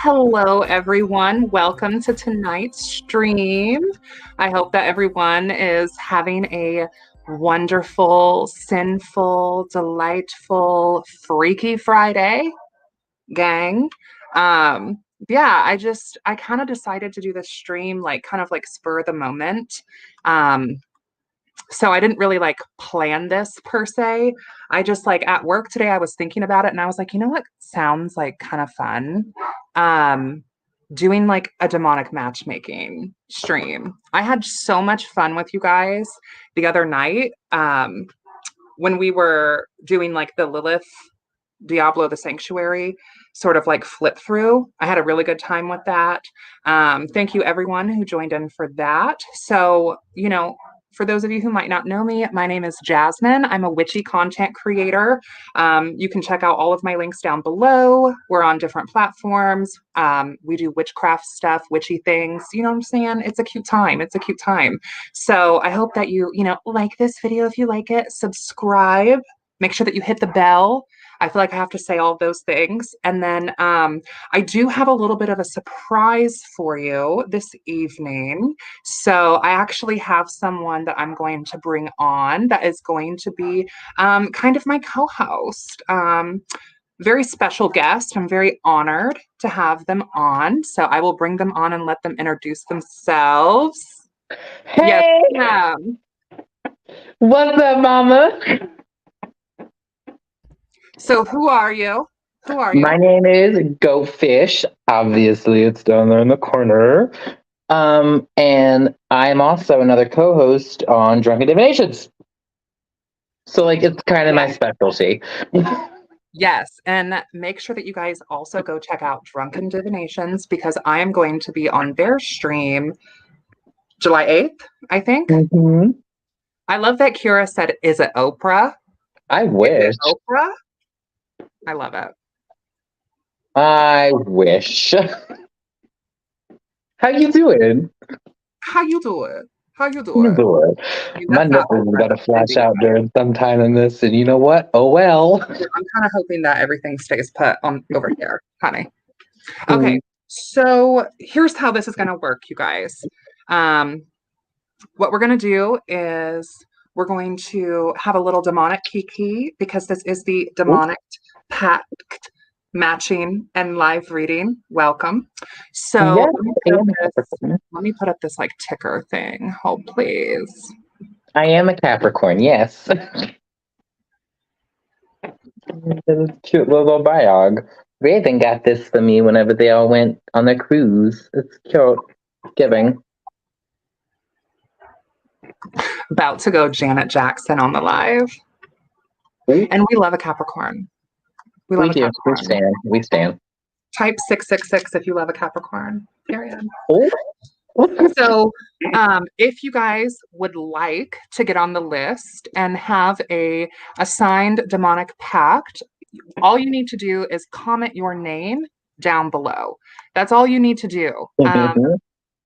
Hello everyone. Welcome to tonight's stream. I hope that everyone is having a wonderful, sinful, delightful, freaky Friday, gang. I kind of decided to do this stream kind of spur of the moment. So I didn't really plan this per se. I just at work today, I was thinking about it and I was like, you know what sounds kind of fun? Doing a demonic matchmaking stream. I had so much fun with you guys the other night when we were doing the Lilith Diablo the Sanctuary sort of flip through. I had a really good time with that. Thank you everyone who joined in for that. So, for those of you who might not know me, my name is Jasmyne. I'm a witchy content creator. You can check out all of my links down below. We're on different platforms. We do witchcraft stuff, witchy things. You know what I'm saying? It's a cute time. It's a cute time. So I hope that you like this video if you like it. Subscribe. Make sure that you hit the bell. I feel like I have to say all those things. And then I do have a little bit of a surprise for you this evening. So I actually have someone that I'm going to bring on that is going to be kind of my co-host. Very special guest. I'm very honored to have them on. So I will bring them on and let them introduce themselves. Hey! Yes, What's up, mama? So who are you? My name is Go Fish. Obviously, it's down there in the corner. And I'm also another co-host on Drunken Divinations. So, it's kind of my specialty. Yes, and make sure that you guys also go check out Drunken Divinations because I am going to be on their stream July 8th, I think. Mm-hmm. I love that Kira said, is it Oprah? I wish. Oprah? I love it. I wish. How you doing? How you doing? My nipples got to flash out during some time in this, and you know what? Oh well. I'm kind of hoping that everything stays put on over here, honey. Okay, so here's how this is going to work, you guys. What we're going to do is we're going to have a little demonic kiki because this is the demonic Pact matching and live reading. Welcome. So let me put up this ticker thing. Hold please. I am a Capricorn, yes. Cute little biog. They even got this for me whenever they all went on their cruise. It's cute. Giving. About to go Janet Jackson on the live. And we love a Capricorn. We do. We stand. Type 666 if you love a Capricorn. Period. So if you guys would like to get on the list and have a assigned demonic pact, all you need to do is comment your name down below. That's all you need to do.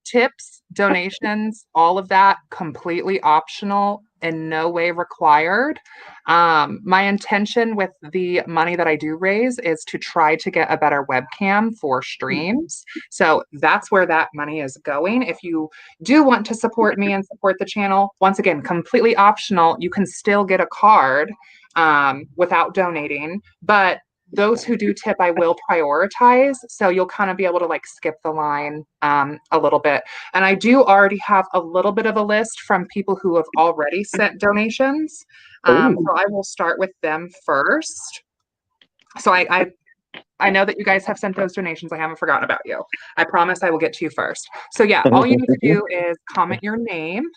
Tips, donations, all of that completely optional, in no way required. My intention with the money that I do raise is to try to get a better webcam for streams. So that's where that money is going. If you do want to support me and support the channel, once again, completely optional. You can still get a card without donating, but those who do tip, I will prioritize. So you'll kind of be able to skip the line a little bit. And I do already have a little bit of a list from people who have already sent donations. So I will start with them first. So I know that you guys have sent those donations. I haven't forgotten about you. I promise I will get to you first. So yeah, all you need to do is comment your name.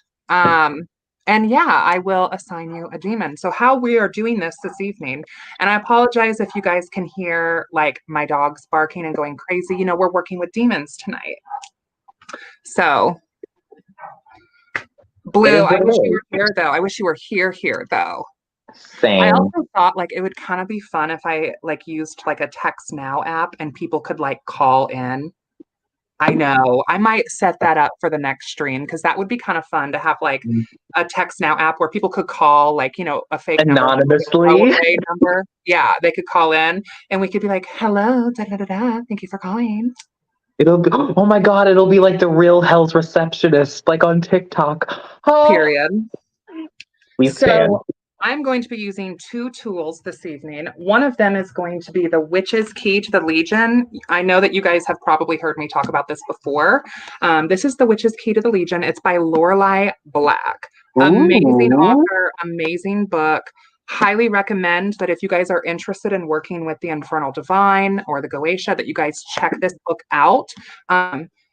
And yeah, I will assign you a demon. So how we are doing this evening, and I apologize if you guys can hear my dogs barking and going crazy. We're working with demons tonight. So Blue, what I wish it you is. were here though. I wish you were here though. Same. I also thought like it would kind of be fun if I like used like a text now app and people could like call in. I know. I might set that up for the next stream because that would be kind of fun to have like a text now app where people could call like, a fake number, like, a Anonymously. throwaway number. Yeah, they could call in and we could be like, hello, da da da da. Thank you for calling. It'll be, oh my God, it'll be like the Real Hell's Receptionist, like on TikTok. Oh, Period. we stand. So I'm going to be using two tools this evening. One of them is going to be the Witch's Key to the Legion. I know that you guys have probably heard me talk about this before. This is the Witch's Key to the Legion. It's by Lorelei Black. Amazing author, amazing book. Highly recommend that if you guys are interested in working with the Infernal Divine or the Goetia, that you guys check this book out.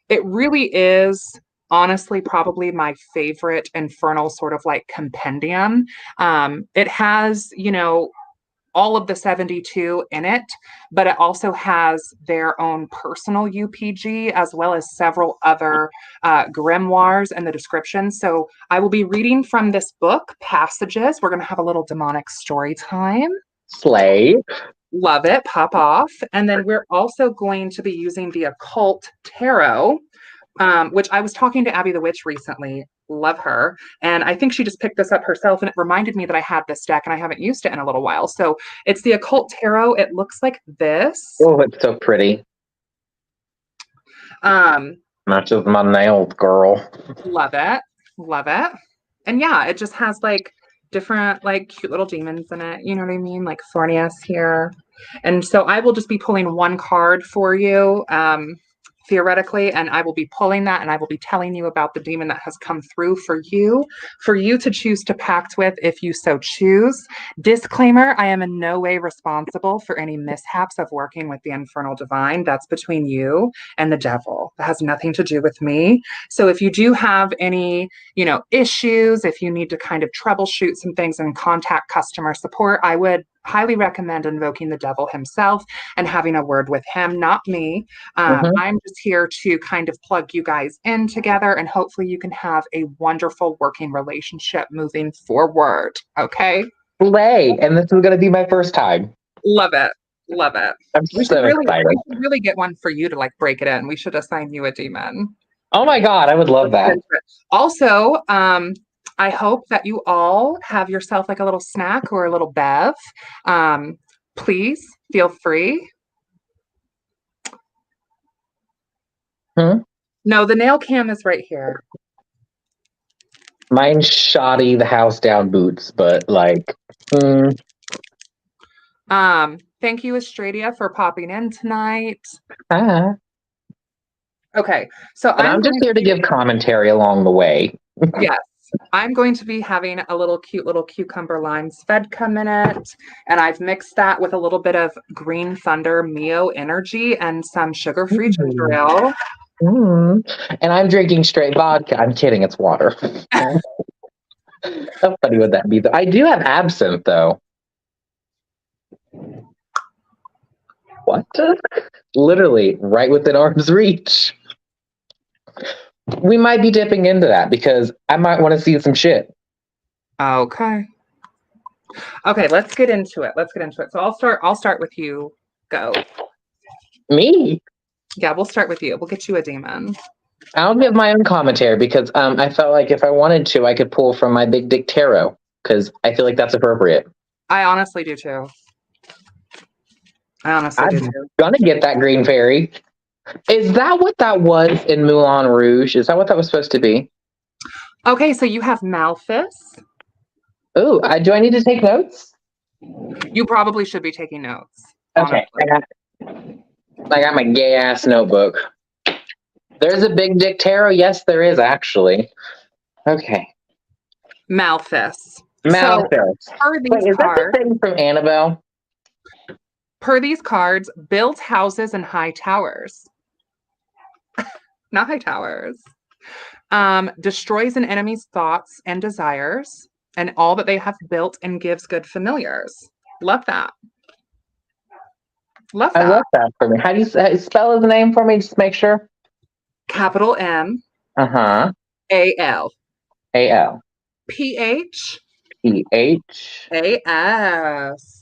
It really is honestly probably my favorite infernal sort of like compendium. It has, all of the 72 in it, but it also has their own personal UPG as well as several other grimoires in the description. So I will be reading from this book passages. We're going to have a little demonic story time. Slay. Love it. Pop off. And then we're also going to be using the Occult Tarot, which I was talking to Abby the Witch recently. Love her. And I think she just picked this up herself and it reminded me that I had this deck and I haven't used it in a little while. So it's the Occult Tarot. It looks like this. Oh, it's so pretty. Matches my nails, girl. Love it. Love it. And yeah, it just has like different like cute little demons in it. You know what I mean? Like Thornius here. And so I will just be pulling one card for you. Theoretically, and I will be pulling that and I will be telling you about the demon that has come through for you to choose to pact with if you so choose. Disclaimer, I am in no way responsible for any mishaps of working with the Infernal Divine. That's between you and the devil. That has nothing to do with me. So if you do have any, issues, if you need to kind of troubleshoot some things and contact customer support, I would highly recommend invoking the devil himself and having a word with him, not me. I'm just here to kind of plug you guys in together and hopefully you can have a wonderful working relationship moving forward. Okay. Slay. And this is going to be my first time. Love it. Love it. I'm so excited. We should really get one for you to like break it in. We should assign you a demon. Oh my God, I would love that. Also, I hope that you all have yourself like a little snack or a little bev. Please feel free. No, the nail cam is right here. Mine's shoddy, the house down boots, but like. Thank you, Estradia, for popping in tonight. Okay, so I'm just here to give commentary along the way. Yes. I'm going to be having a little cute little cucumber lime svedka minute, and I've mixed that with a little bit of Green Thunder Mio Energy and some sugar-free ginger ale. And I'm drinking straight vodka. I'm kidding, it's water. How funny would that be? I do have absinthe, though. What? Literally, right within arm's reach. We might be dipping into that because I might want to see some shit. Okay. Okay, let's get into it. So I'll start with you. Go. Me? Yeah, we'll start with you. We'll get you a demon. I'll give my own commentary because I felt like if I wanted to, I could pull from my Big Dick Tarot because I feel like that's appropriate. I honestly do too. I'm gonna get that green fairy. Is that what that was in Moulin Rouge? Is that what that was supposed to be? Okay, so you have Malphas. Oh, do I need to take notes? You probably should be taking notes. Okay, I got my gay ass notebook. There's a Big Dick Tarot. Yes, there is actually. Okay. Malphas. So, per these is that the thing from Annabelle? Per these cards, builds houses and high towers. Not high towers. Destroys an enemy's thoughts and desires and all that they have built and gives good familiars. Love that. Love that. I love that for me. How do you spell his name for me? Just make sure. Capital M. A-L. A-L. P-H. P-H. A-S.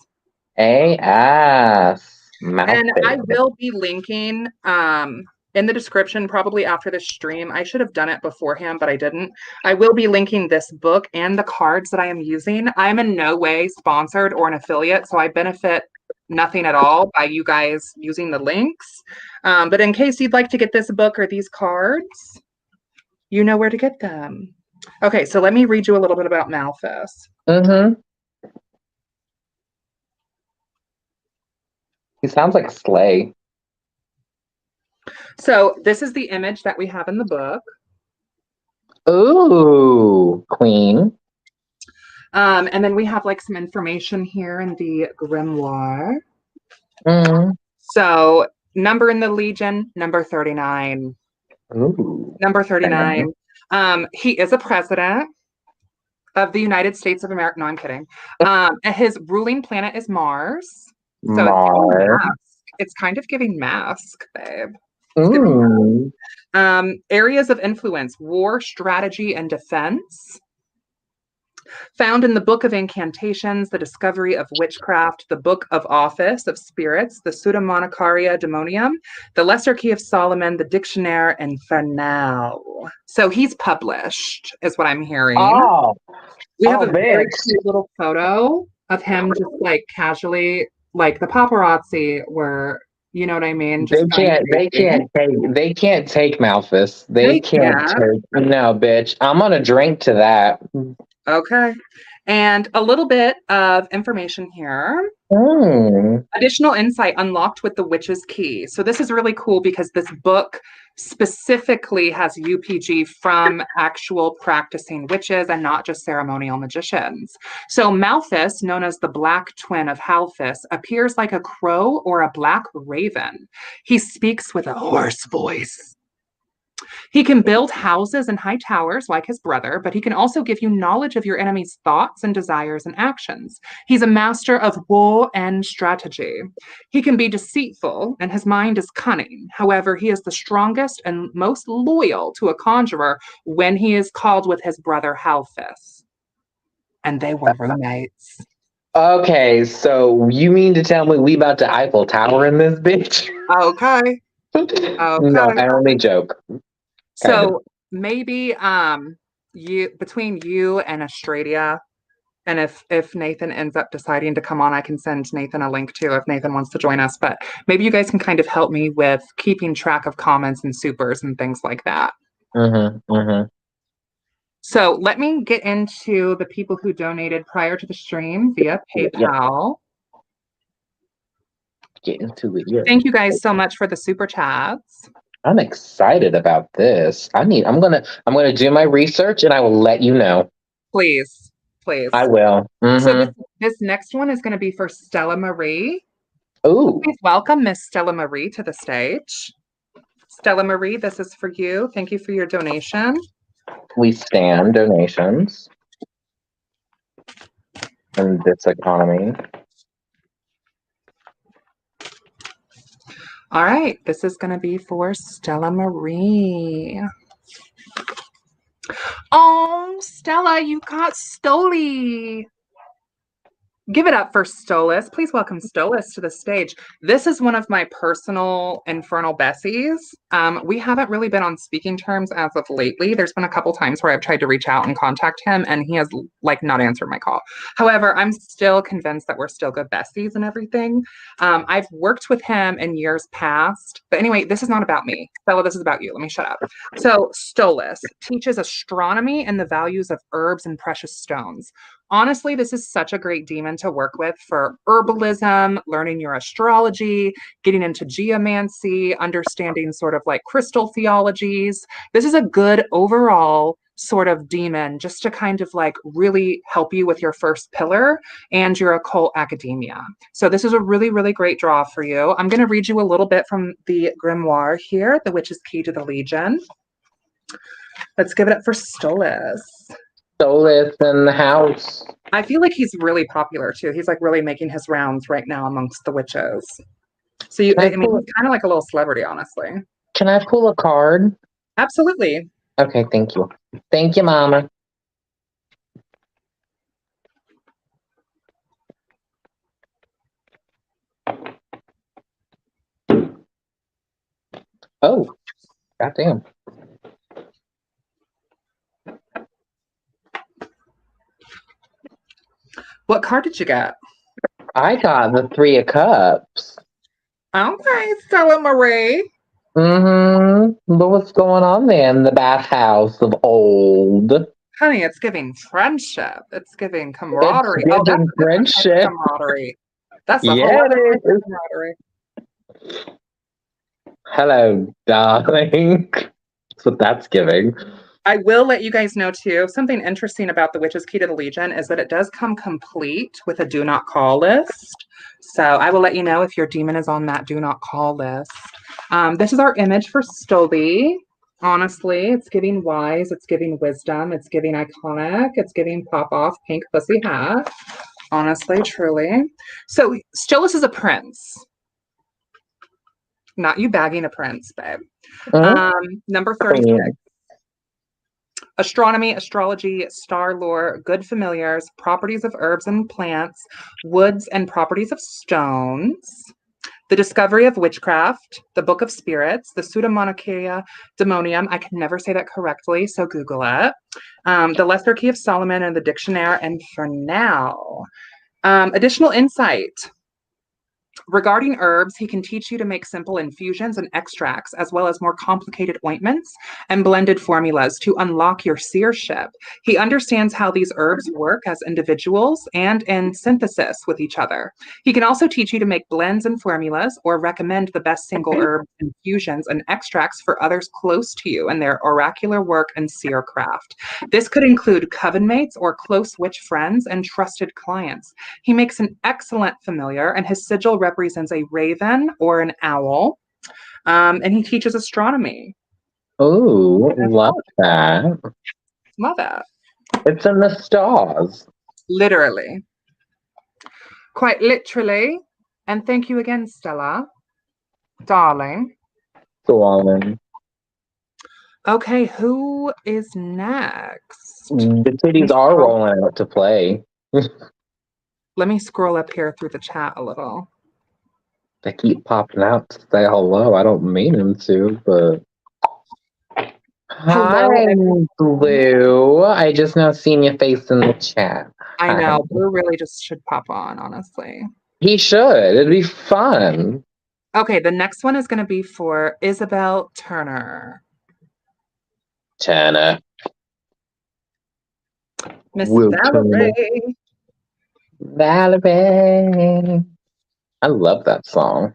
A-S. And I will be linking in the description, probably after the stream. I should have done it beforehand, but I didn't. I will be linking this book and the cards that I am using. I'm in no way sponsored or an affiliate, so I benefit nothing at all by you guys using the links. But in case you'd like to get this book or these cards, you know where to get them. Okay, so let me read you a little bit about Malphas. Mm-hmm. He sounds like Slay. So this is the image that we have in the book. Ooh, Queen. And then we have like some information here in the grimoire. Mm. So number in the Legion, number 39. Ooh. Number 39. He is a president of the United States of America. No, I'm kidding. His ruling planet is Mars. So Mars. it's kind of giving mask, babe. Areas of influence: war, strategy, and defense. Found in the Book of Incantations, the Discovery of Witchcraft, the Book of Office of Spirits, the Pseudomonicaria Demonium, the Lesser Key of Solomon, the Dictionnaire Infernal. So he's published, is what I'm hearing. Oh, we have a very cute little photo of him just like casually, like the paparazzi were, you know what I mean? Just they can't take Malphas. They can't take. No, bitch. I'm gonna drink to that. Okay. And a little bit of information here. Additional insight unlocked with the Witch's Key. So this is really cool because this book specifically has UPG from actual practicing witches and not just ceremonial magicians. So Malthus, known as the Black Twin of Halphus, appears like a crow or a black raven. He speaks with a hoarse voice. He can build houses and high towers like his brother, but he can also give you knowledge of your enemy's thoughts and desires and actions. He's a master of war and strategy. He can be deceitful, and his mind is cunning. However, he is the strongest and most loyal to a conjurer when he is called with his brother Halphus. And they were roommates. Okay, so you mean to tell me we about to Eiffel Tower in this bitch? Okay. No, I only joke. So maybe between you and Australia, and if Nathan ends up deciding to come on, I can send Nathan a link too if Nathan wants to join us. But maybe you guys can kind of help me with keeping track of comments and supers and things like that. So let me get into the people who donated prior to the stream via PayPal. Get into it. Yeah. Thank you guys so much for the super chats. I'm excited about this. I'm gonna do my research and I will let you know. Please. I will. So this next one is going to be for Stella Marie. Ooh. Please welcome Miss Stella Marie to the stage. Stella Marie, this is for you. Thank you for your donation. We stand donations in this economy. All right, this is going to be for Stella Marie. Oh, Stella, you got Stolis. Give it up for Stolis. Please welcome Stolis to the stage. This is one of my personal infernal Bessies. We haven't really been on speaking terms as of lately. There's been a couple times where I've tried to reach out and contact him, and he has like not answered my call. However, I'm still convinced that we're still good Bessies and everything. I've worked with him in years past. But anyway, this is not about me. Stella, this is about you. Let me shut up. So Stolis teaches astronomy and the values of herbs and precious stones. Honestly, this is such a great demon to work with for herbalism, learning your astrology, getting into geomancy, understanding sort of like crystal theologies. This is a good overall sort of demon just to kind of like really help you with your first pillar and your occult academia. So this is a really, really great draw for you. I'm going to read you a little bit from the grimoire here, The Witch's Key to the Legion. Let's give it up for Stolis. Stolis in the house. I feel like he's really popular too. He's like really making his rounds right now amongst the witches. So he's kind of like a little celebrity, honestly. Can I pull a card? Absolutely. Okay, thank you. Thank you, Mama. Oh, goddamn. What card did you get? I got the Three of Cups. Okay, Stella Marie. Mm-hmm. But what's going on there in the bathhouse of old? Honey, it's giving friendship. It's giving camaraderie. It's giving That's friendship. camaraderie. That's a Yeah, whole other it type is. of camaraderie. Hello, darling. That's what that's giving. I will let you guys know too, something interesting about the Witch's Key to the Legion is that it does come complete with a do not call list. So I will let you know if your demon is on that do not call list. This is our image for Stolis. Honestly, it's giving wise, it's giving wisdom, it's giving iconic, it's giving pop off pink pussy hat. Honestly, truly. So Stolis is a prince. Not you bagging a prince, babe. Number 36. Astronomy, astrology, star lore, good familiars, properties of herbs and plants, woods and properties of stones, the discovery of witchcraft, the book of spirits, the pseudomonarchia demonium. I can never say that correctly, so Google it. The lesser key of Solomon and the dictionary. And for now, additional insight. Regarding herbs, he can teach you to make simple infusions and extracts, as well as more complicated ointments and blended formulas to unlock your seership. He understands how these herbs work as individuals and in synthesis with each other. He can also teach you to make blends and formulas or recommend the best single herb infusions and extracts for others close to you in their oracular work and seer craft. This could include coven mates or close witch friends and trusted clients. He makes an excellent familiar, and his sigil represents a raven or an owl. And he teaches astronomy. Oh, love that. Love it. It's in the stars. Literally. Quite literally. And thank you again, Stella. Darling. Darling. Okay, who is next? The titties are rolling out to play. Let me scroll up here through the chat a little. They keep popping out to say hello. I don't mean them to, but... Hello, Hi, Blue. I just now seen your face in the chat. I know. Blue really just should pop on, honestly. He should. It'd be fun. Okay, the next one is going to be for Isabel Turner. Turner. Miss Valerie. Valerie. I love that song.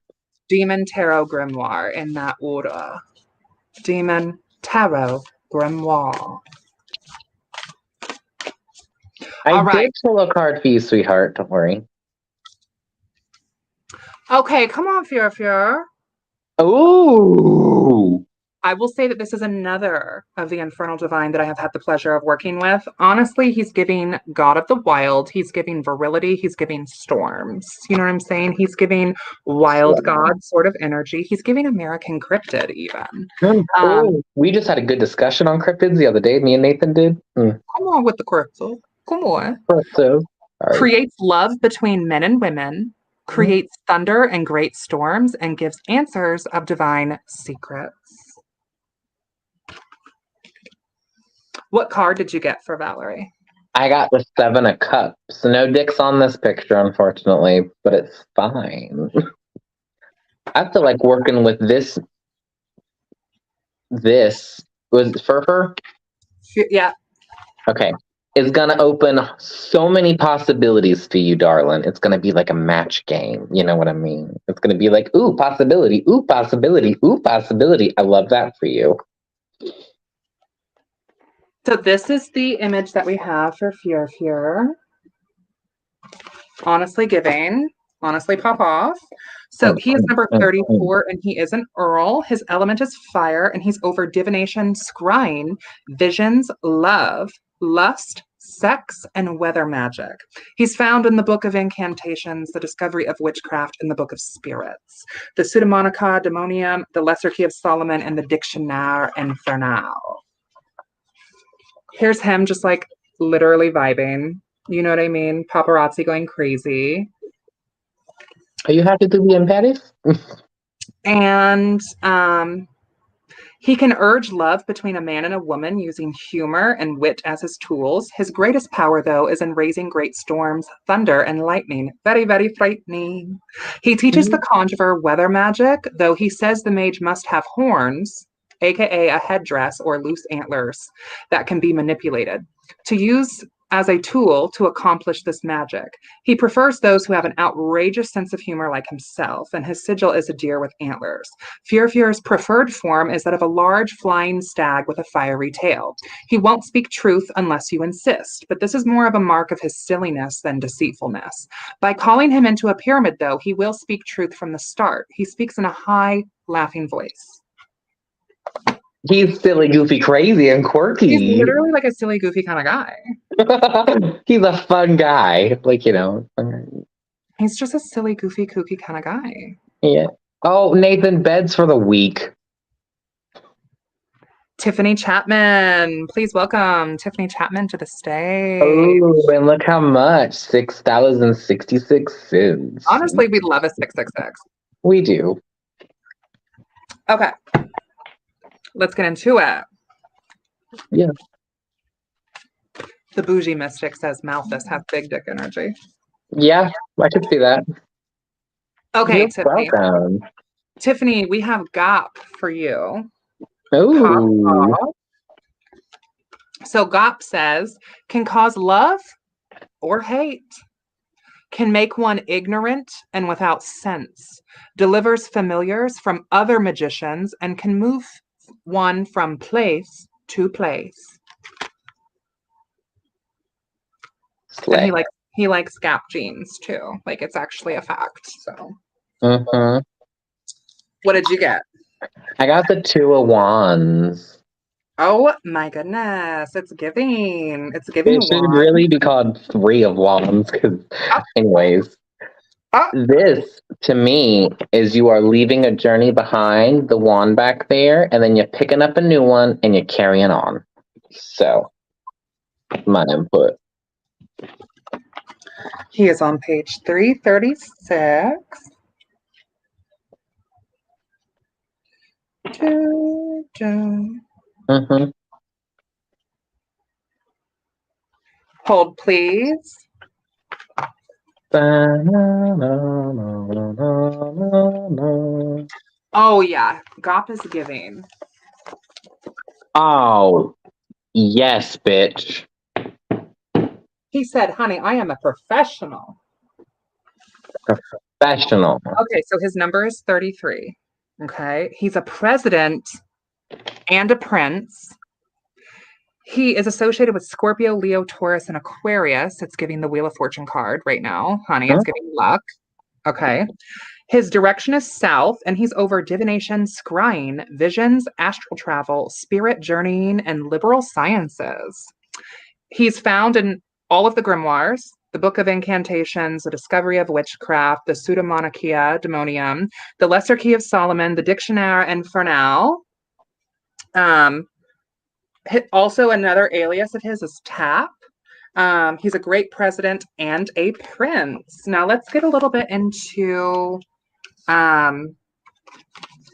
Demon Tarot Grimoire in that order. Demon Tarot Grimoire. I did pull a card for you, sweetheart. Don't worry. Okay, come on, Furfur. Ooh. I will say that this is another of the Infernal Divine that I have had the pleasure of working with. Honestly, he's giving God of the Wild. He's giving virility. He's giving storms. You know what I'm saying? He's giving wild god sort of energy. He's giving American cryptid even. We just had a good discussion on cryptids the other day. Me and Nathan did. Come on with the cryptid. Come on. Crypto. Creates love between men and women. Creates thunder and great storms and gives answers of divine secrets. What card did you get for Valerie? I got the Seven of Cups. No dicks on this picture, unfortunately, but it's fine. I feel like working with this. This was it Furfur? Yeah. Okay. It's gonna open so many possibilities for you, darling. It's gonna be like a match game. You know what I mean? It's gonna be like, ooh, possibility, ooh, possibility, ooh, possibility. I love that for you. So this is the image that we have for Furfur. Honestly giving. Honestly pop off. So he is number 34 and he is an Earl. His element is fire and he's over divination, scrying, visions, love, lust, sex, and weather magic. He's found in the Book of Incantations, the discovery of witchcraft in the Book of Spirits, the Pseudomonica Demonium, the Lesser Key of Solomon, and the Dictionnaire Infernal. Here's him just like literally vibing. You know what I mean? Paparazzi going crazy. Are you happy to be in Paris? And He can urge love between a man and a woman using humor and wit as his tools. His greatest power, though, is in raising great storms, thunder, and lightning. Very, very frightening. He teaches the conjurer weather magic, though he says the mage must have horns, aka a headdress or loose antlers, that can be manipulated to use as a tool to accomplish this magic. He prefers those who have an outrageous sense of humor like himself, and his sigil is a deer with antlers. Furfur's preferred form is that of a large flying stag with a fiery tail. He won't speak truth unless you insist, but this is more of a mark of his silliness than deceitfulness. By calling him into a pyramid, though, he will speak truth from the start. He speaks in a high, laughing voice. He's silly, goofy, crazy, and quirky. He's literally like a silly, goofy kind of guy. He's a fun guy. Like, He's just a silly, goofy, kooky kind of guy. Yeah. Oh, Nathan, beds for the week. Tiffany Chapman. Please welcome Tiffany Chapman to the stage. Oh, and look how much. 6,066 cents. Honestly, we love a 666. We do. Okay. Let's get into it. Yeah. The bougie mystic says Malthus has big dick energy. Yeah, I could see that. Okay, You're Tiffany. welcome. Tiffany, we have GOP for you. Ooh. So GOP says, can cause love or hate, can make one ignorant and without sense, delivers familiars from other magicians, and can move one from place to place. And he likes Gap jeans too. Like, it's actually a fact. So what did you get? I got the 2 of Wands. Oh my goodness. It's giving. It's giving. It should really be called 3 of Wands, because anyways. This, to me, is you are leaving a journey behind, the wand back there, and then you're picking up a new one, and you're carrying on. So, my input. He is on page 336. Hold, please. Oh, yeah. GOP is giving. Oh, yes, bitch. He said, honey, I am a professional. Professional. Okay, so his number is 33. Okay. He's a president and a prince. He is associated with Scorpio, Leo, Taurus, and Aquarius. It's giving the Wheel of Fortune card right now, honey. It's giving luck. Okay. His direction is south, and he's over divination, scrying, visions, astral travel, spirit journeying, and liberal sciences. He's found in all of the grimoires, the Book of Incantations, the Discovery of Witchcraft, the Pseudemonarchia Demonium, the Lesser Key of Solomon, the Dictionnaire Infernal. Also, another alias of his is Tap. He's a great president and a prince. Now, let's get a little bit into,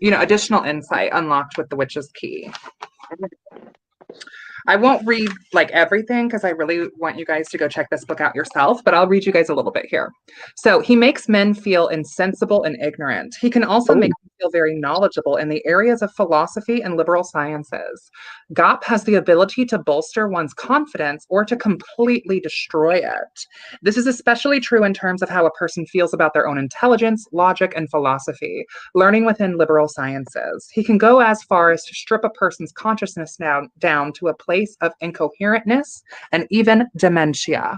additional insight unlocked with the Witch's Key. I won't read like everything because I really want you guys to go check this book out yourself, but I'll read you guys a little bit here. So he makes men feel insensible and ignorant. He can also make them feel very knowledgeable in the areas of philosophy and liberal sciences. GOP has the ability to bolster one's confidence or to completely destroy it. This is especially true in terms of how a person feels about their own intelligence, logic, and philosophy, learning within liberal sciences. He can go as far as to strip a person's consciousness down to a place of incoherentness and even dementia.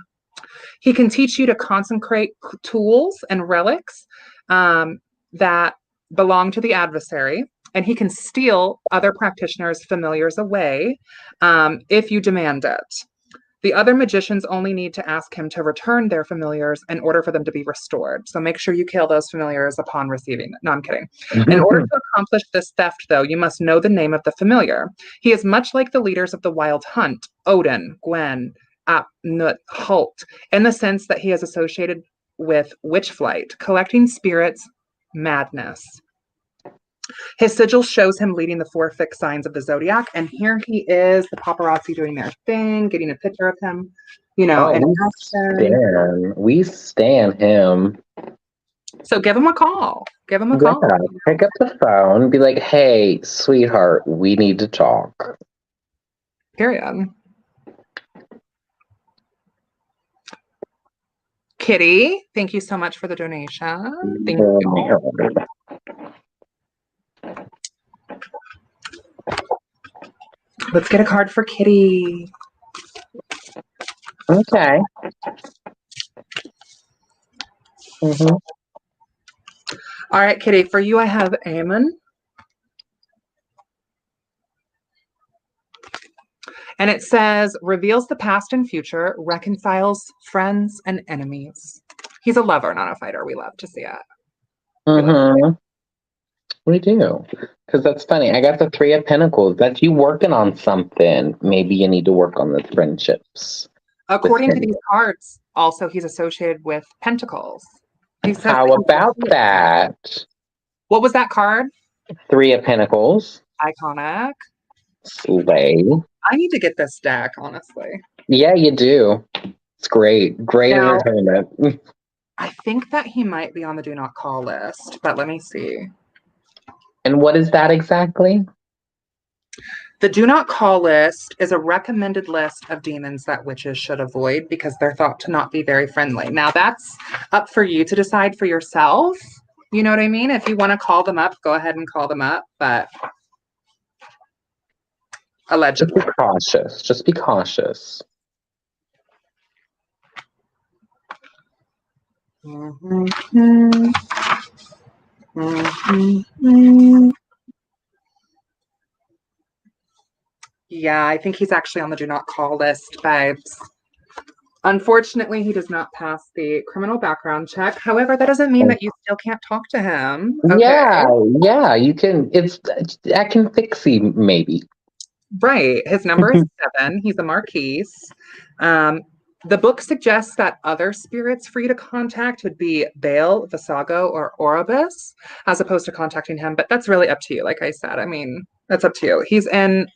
He can teach you to consecrate tools and relics that belong to the adversary, and he can steal other practitioners' familiars away if you demand it. The other magicians only need to ask him to return their familiars in order for them to be restored. So make sure you kill those familiars upon receiving it. No, I'm kidding. In order to accomplish this theft, though, you must know the name of the familiar. He is much like the leaders of the Wild Hunt, Odin, Gwen, Nut, Halt, in the sense that he is associated with witch flight, collecting spirits, madness. His sigil shows him leading the 4 fixed signs of the zodiac, and here he is, the paparazzi doing their thing, getting a picture of him, in action. We stan him. So give him a call. Give him a Yeah, call. pick up the phone, be like, hey, sweetheart, we need to talk. Period. Kitty, thank you so much for the donation. Thank you. Let's get a card for Kitty. Okay. Mm-hmm. All right, Kitty, for you, I have Amon. And it says, reveals the past and future, reconciles friends and enemies. He's a lover, not a fighter. We love to see it. Mm-hmm. We do. Because that's funny. I got the 3 of Pentacles. That's you working on something. Maybe you need to work on the friendships. According to these cards, also he's associated with Pentacles. How about that? What was that card? 3 of Pentacles. Iconic. Slay. I need to get this deck, honestly. Yeah, you do. It's great. Great entertainment. I think that he might be on the do not call list, but let me see. And what is that exactly? The do not call list is a recommended list of demons that witches should avoid because they're thought to not be very friendly. Now, that's up for you to decide for yourself. You know what I mean? If you want to call them up, go ahead and call them up, but allegedly. Just be cautious. Just be cautious. Mm-hmm. Mm-hmm. Yeah, I think he's actually on the do not call list, babes. Unfortunately, he does not pass the criminal background check. However, that doesn't mean that you still can't talk to him. Okay? Yeah, you can. I can fix him, maybe. Right. His number is 7. He's a Marquise. The book suggests that other spirits for you to contact would be Bael, Vassago, or Orobus, as opposed to contacting him. But that's really up to you. Like I said, I mean, that's up to you. He's in,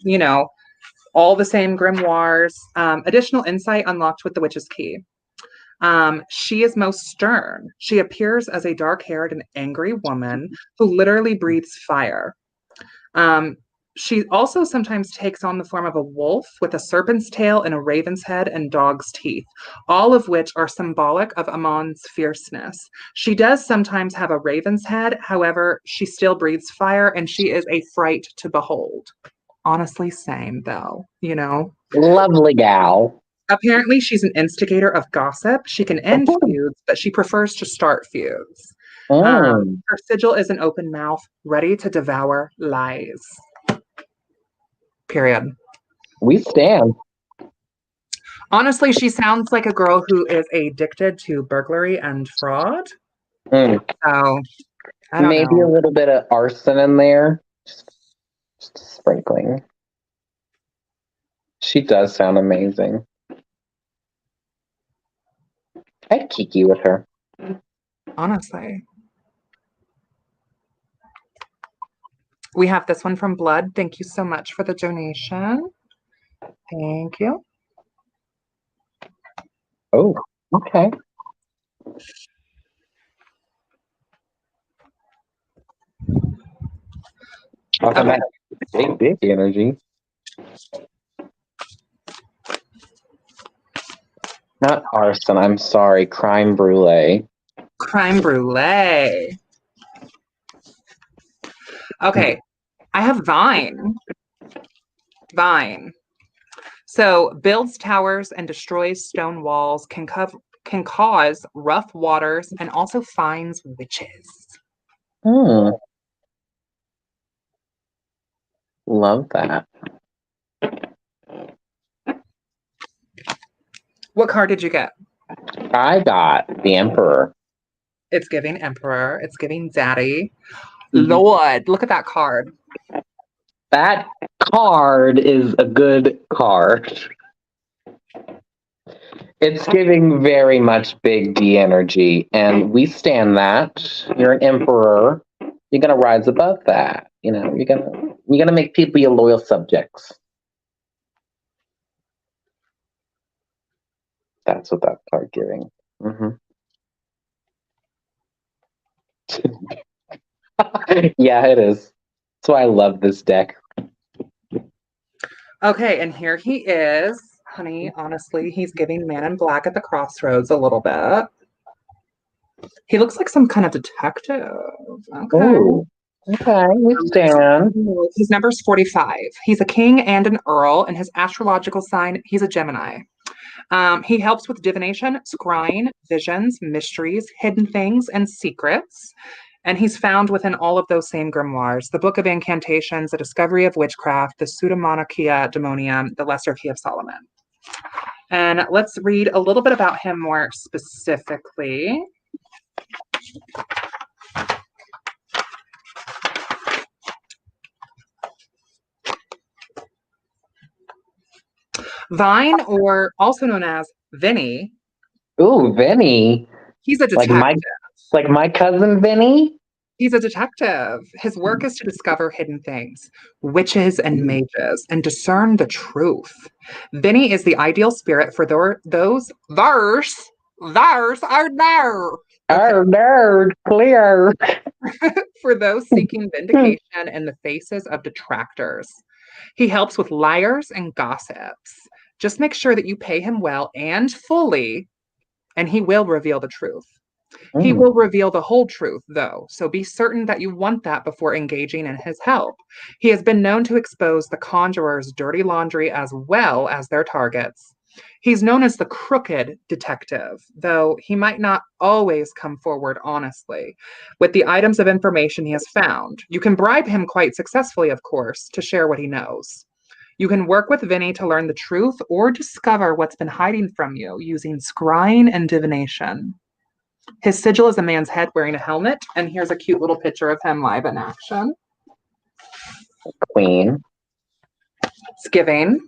all the same grimoires. Additional insight unlocked with the Witch's Key. She is most stern. She appears as a dark-haired and angry woman who literally breathes fire. She also sometimes takes on the form of a wolf with a serpent's tail and a raven's head and dog's teeth, all of which are symbolic of Amon's fierceness. She does sometimes have a raven's head, however, she still breathes fire and she is a fright to behold. Honestly, same though, Lovely gal. Apparently, she's an instigator of gossip. She can end feuds, but she prefers to start feuds. Her sigil is an open mouth, ready to devour lies. Period. We stand. Honestly, she sounds like a girl who is addicted to burglary and fraud. So, I don't know. A little bit of arson in there. Just sprinkling. She does sound amazing. I'd kiki with her. Honestly. We have this one from Blood. Thank you so much for the donation. Thank you. Oh, okay. Okay. Big energy. Not arson, I'm sorry. Crime brulee. Crime brulee. Okay. I have Vine. Vine. So builds towers and destroys stone walls, can cause rough waters, and also finds witches. Love that. What card did you get? I got the Emperor. It's giving Emperor. It's giving Daddy. Lord, look at that card. That card is a good card. It's giving very much big D energy, and we stand that. You're an Emperor. You're gonna rise above that. You know, you're gonna make people your loyal subjects. That's what that card giving. Mm-hmm. Yeah, it is. That's why I love this deck. Okay, and here he is. Honey, honestly, he's giving Man in Black at the Crossroads a little bit. He looks like some kind of detective. Okay. Ooh. Okay, we stand. His number's 45. He's a king and an earl, and his astrological sign, he's a Gemini. He helps with divination, scrying, visions, mysteries, hidden things, and secrets. And he's found within all of those same grimoires: the Book of Incantations, the Discovery of Witchcraft, the Pseudemonarchia Demonium, the Lesser Key of Solomon. And let's read a little bit about him more specifically. Vine, or also known as Vinny. Ooh, Vinny. He's a detective. Like my cousin Vinny? He's a detective. His work is to discover hidden things, witches and mages, and discern the truth. Vinny is the ideal spirit for those nerd, clear. for those seeking vindication in the faces of detractors. He helps with liars and gossips. Just make sure that you pay him well and fully, and he will reveal the truth. He will reveal the whole truth, though, so be certain that you want that before engaging in his help. He has been known to expose the conjurer's dirty laundry as well as their targets. He's known as the crooked detective, though he might not always come forward honestly with the items of information he has found. You can bribe him quite successfully, of course, to share what he knows. You can work with Vinny to learn the truth or discover what's been hiding from you using scrying and divination. His sigil is a man's head wearing a helmet, and here's a cute little picture of him live in action. Queen. It's giving.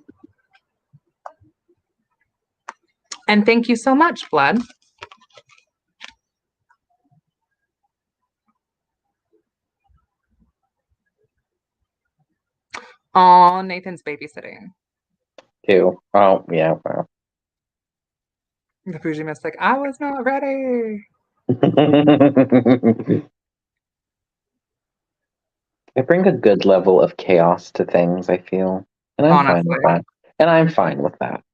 And thank you so much, Blood. Oh, Nathan's babysitting. Ew. Oh, yeah. Well. The Bougie Mystic, I was not ready. I bring a good level of chaos to things, I feel. And I'm fine with that. And I'm fine with that.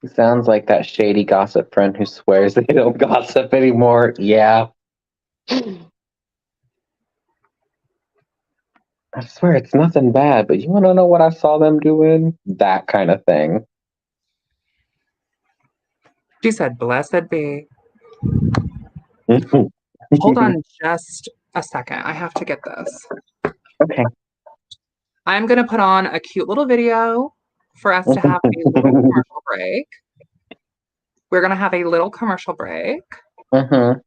He sounds like that shady gossip friend who swears they don't gossip anymore. Yeah. I swear it's nothing bad, but you want to know what I saw them doing? That kind of thing. She said, blessed be. Hold on just a second. I have to get this. Okay. I'm going to put on a cute little video for us to have a little commercial break. We're going to have a little commercial break. Mm-hmm.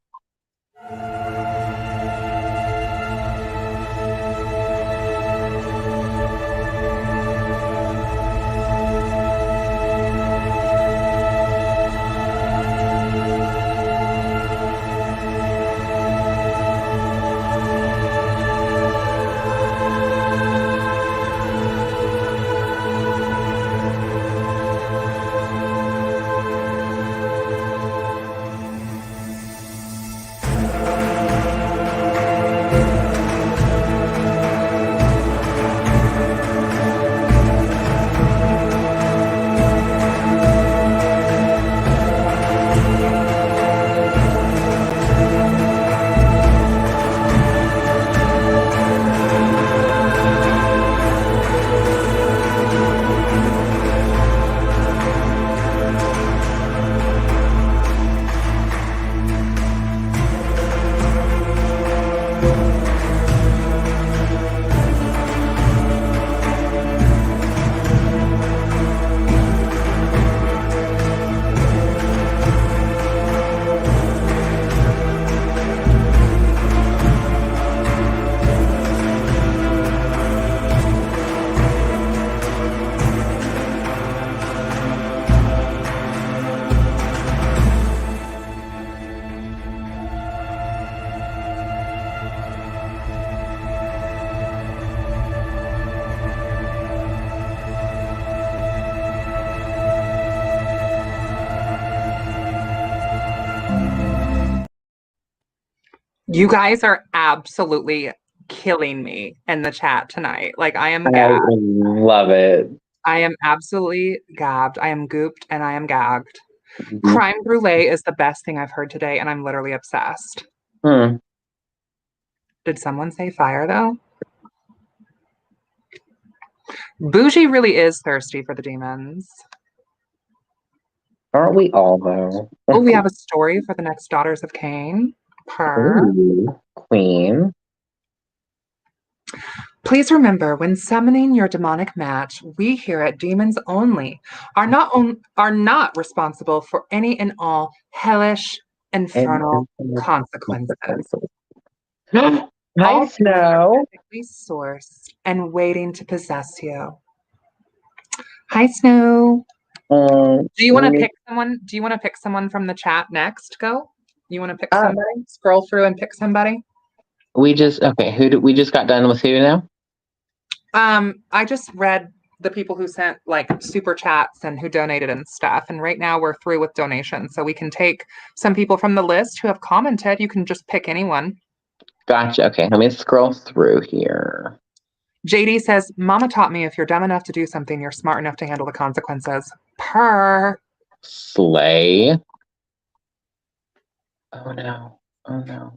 You guys are absolutely killing me in the chat tonight. Like I am I gagged. love it. I am absolutely gagged. I am gooped and I am gagged. Mhm. Crime brulee is the best thing I've heard today, and I'm literally obsessed. Hmm. Did someone say fire though? Bougie really is thirsty for the demons. Aren't we all though? Oh, we have a story for the next Daughters of Cain. Ooh, Queen. Please remember, when summoning your demonic match, we here at Demons Only are not responsible for any and all hellish, infernal consequences. Hi, All things are Snow. ethically sourced and waiting to possess you. Hi, Snow. Do you want to pick someone? Do you want to pick someone from the chat next? Go. You want to pick somebody? Scroll through and pick somebody. We just we just got done with who now? I just read the people who sent like super chats and who donated and stuff. And right now we're through with donations. So we can take some people from the list who have commented. You can just pick anyone. Gotcha. Okay, let me scroll through here. JD says, Mama taught me if you're dumb enough to do something, you're smart enough to handle the consequences. Purr. Slay. Oh no. Oh no.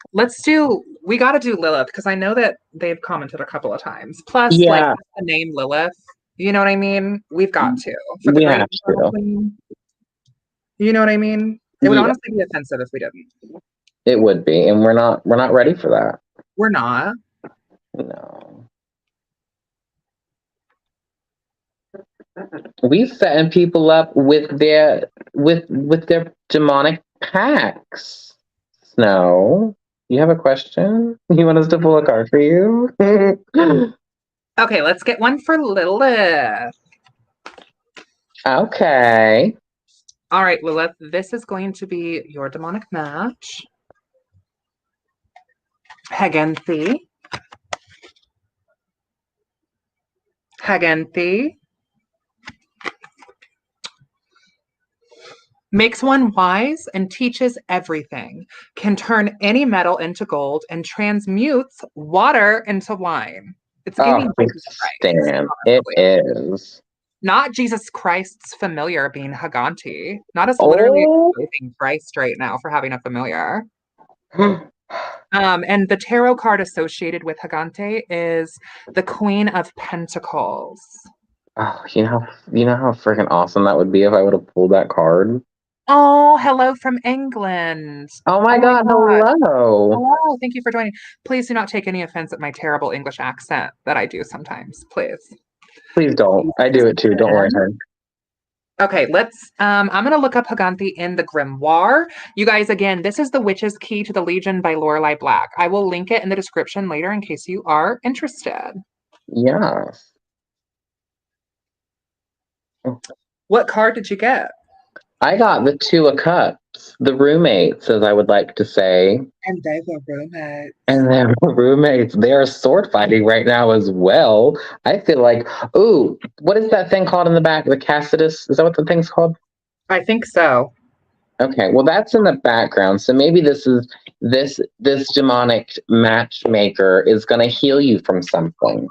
We got to do Lilith because I know that they've commented a couple of times. Plus, Yeah. like the name Lilith, you know what I mean? We've got to. For the We great have to. Queen. You know what I mean? It would honestly be offensive if we didn't. It would be, and we're not ready for that. We're not. No. We setting people up with their demonic pacts. Snow, you have a question? You want us to pull a card for you? Okay, let's get one for Lilith. Okay. All right, Lilith, this is going to be your demonic match. Haagenti. Haagenti. Makes one wise and teaches everything. Can turn any metal into gold and transmutes water into wine. It's giving Jesus Christ. It is. Not Jesus Christ's familiar being Haagenti. Not as literally exposing Christ right now for having a familiar. And the tarot card associated with Haagenti is the Queen of Pentacles. Oh, you know how freaking awesome that would be if I would have pulled that card. Oh, hello from England. Oh my God, hello. Hello, thank you for joining. Please do not take any offense at my terrible English accent that I do sometimes, please. Please don't. I do it too. Don't worry, honey. Okay, I'm going to look up Haagenti in the Grimoire. You guys, again, this is The Witch's Key to the Legion by Lorelei Black. I will link it in the description later in case you are interested. Yes. What card did you get? I got the Two of Cups, the roommates, as I would like to say. And they were roommates. And they're roommates. They're sword fighting right now as well. I feel like, ooh, what is that thing called in the back? The Cassidus? Is that what the thing's called? I think so. Okay, well, that's in the background. So maybe this demonic matchmaker is going to heal you from something.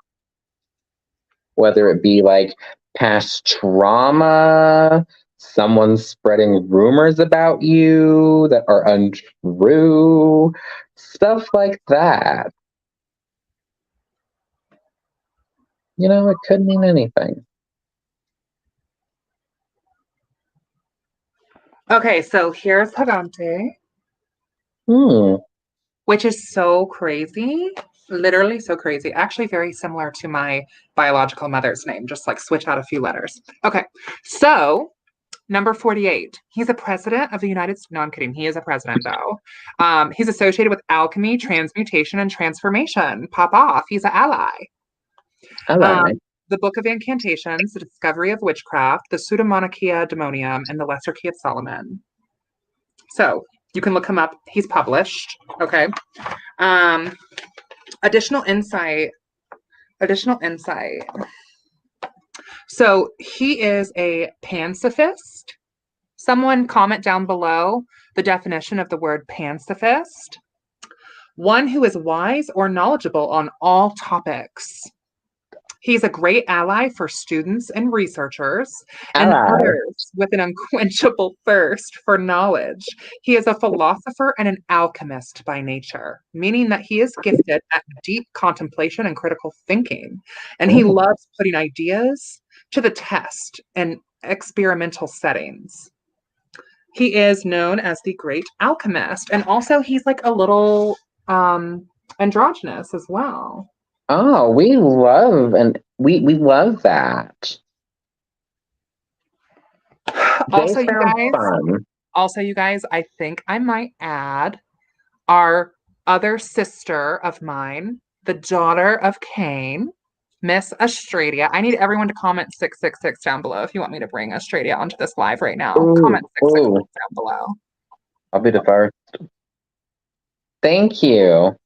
Whether it be like past trauma, someone spreading rumors about you that are untrue, stuff like that. You know, it could mean anything. Okay, so here's Haagenti. Which is so crazy. Literally so crazy. Actually, very similar to my biological mother's name, just like switch out a few letters. Okay, so number 48. He's a president of the United States. No, I'm kidding. He is a president, though. He's associated with alchemy, transmutation, and transformation. Pop off. He's an ally. The Book of Incantations, The Discovery of Witchcraft, The Pseudemonarchia Demonium, and The Lesser Key of Solomon. So you can look him up. He's published. Okay. Additional insight. So he is a pacifist. Someone comment down below the definition of the word pacifist. one who is wise or knowledgeable on all topics. He's a great ally for students and researchers and Ally. others with an unquenchable thirst for knowledge. He is a philosopher and an alchemist by nature, meaning that he is gifted at deep contemplation and critical thinking. And he loves putting ideas to the test in experimental settings. He is known as the Great Alchemist. And also, he's like a little androgynous as well. Oh, we love that. Also, They sound fun. you guys, I think I might add our other sister of mine, the daughter of Cain, Miss Astradia. I need everyone to comment 666 down below if you want me to bring Astradia onto this live right now. Comment 666 down below. I'll be the first. Thank you.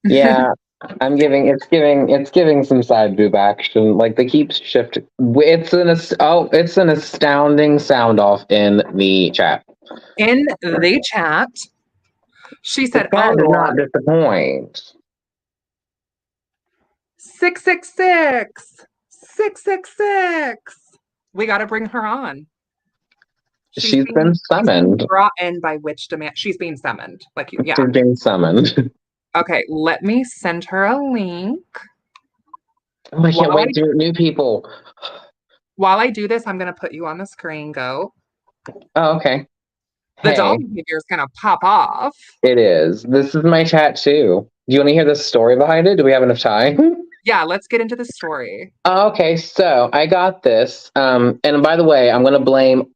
Yeah, it's giving some side boob action. Like they keep shifting. It's an astounding sound off in the chat. In the chat, she said, "Oh, did not disappoint." 666, 666. We got to bring her on. She's been summoned. She's brought in by which demand? She's being summoned. Yeah. She's being summoned. Okay, let me send her a link. Oh, I can't wait to meet new people. While I do this, I'm going to put you on the screen, Go. Oh, okay. The doll behavior is going to pop off. It is. This is my tattoo. Do you want to hear the story behind it? Do we have enough time? Yeah, let's get into the story. Okay, so I got this. And by the way, I'm going to blame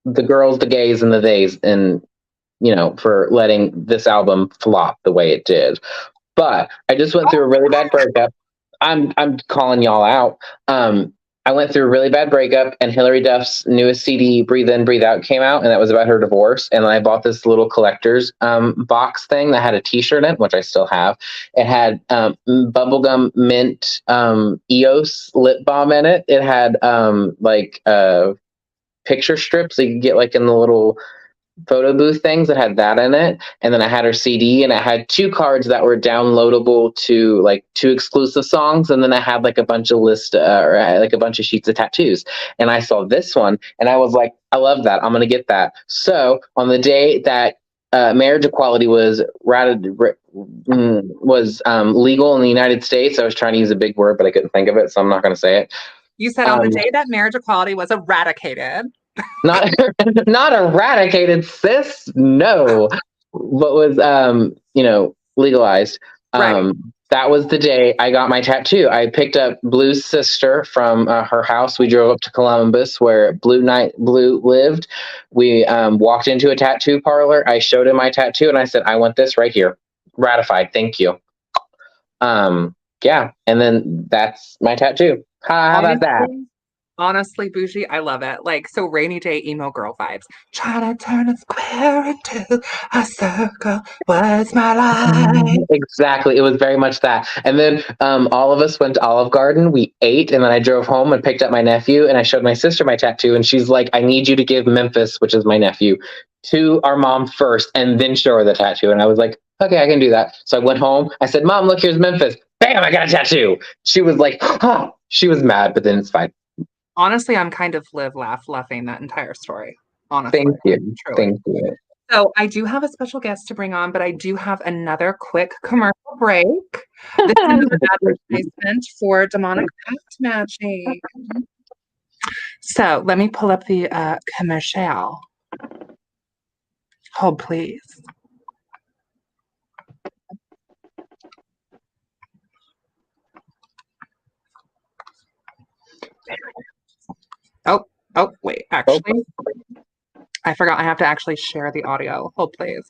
the girls, the gays, and the theys, and for letting this album flop the way it did. But I just went through a really bad breakup. I'm calling y'all out. I went through a really bad breakup, and Hilary Duff's newest CD, Breathe In, Breathe Out, came out, and that was about her divorce. And then I bought this little collector's box thing that had a T-shirt in it, which I still have. It had bubblegum mint EOS lip balm in it. It had picture strips that you could get like in the little photo booth things that had that in it. And then I had her CD, and I had 2 cards that were downloadable to like 2 exclusive songs. And then I had like a bunch of a bunch of sheets of tattoos. And I saw this one and I was like, I love that. I'm going to get that. So on the day that marriage equality was legal in the United States, I was trying to use a big word, but I couldn't think of it. So I'm not going to say it. You said on the day that marriage equality was eradicated. Not eradicated, sis. No, what was legalized. Right. That was the day I got my tattoo. I picked up Blue's sister from her house. We drove up to Columbus where Blue lived. We walked into a tattoo parlor. I showed him my tattoo and I said, I want this right here. Ratified. Thank you. Yeah. And then that's my tattoo. How about that? Honestly, bougie, I love it. Like, so rainy day emo girl vibes. Trying to turn a square into a circle was my life. Exactly. It was very much that. And then all of us went to Olive Garden. We ate, and then I drove home and picked up my nephew, and I showed my sister my tattoo, and she's like, I need you to give Memphis, which is my nephew, to our mom first, and then show her the tattoo. And I was like, okay, I can do that. So I went home. I said, Mom, look, here's Memphis. Bam, I got a tattoo. She was like, huh. She was mad, but then it's fine. Honestly, I'm kind of laughing that entire story. Honestly. Thank you. Truly. Thank you. So I do have a special guest to bring on, but I do have another quick commercial break. This is another advertisement for demonic pact magic. So let me pull up the commercial. Hold, please. Oh, wait, actually, I forgot I have to actually share the audio. Hold, please.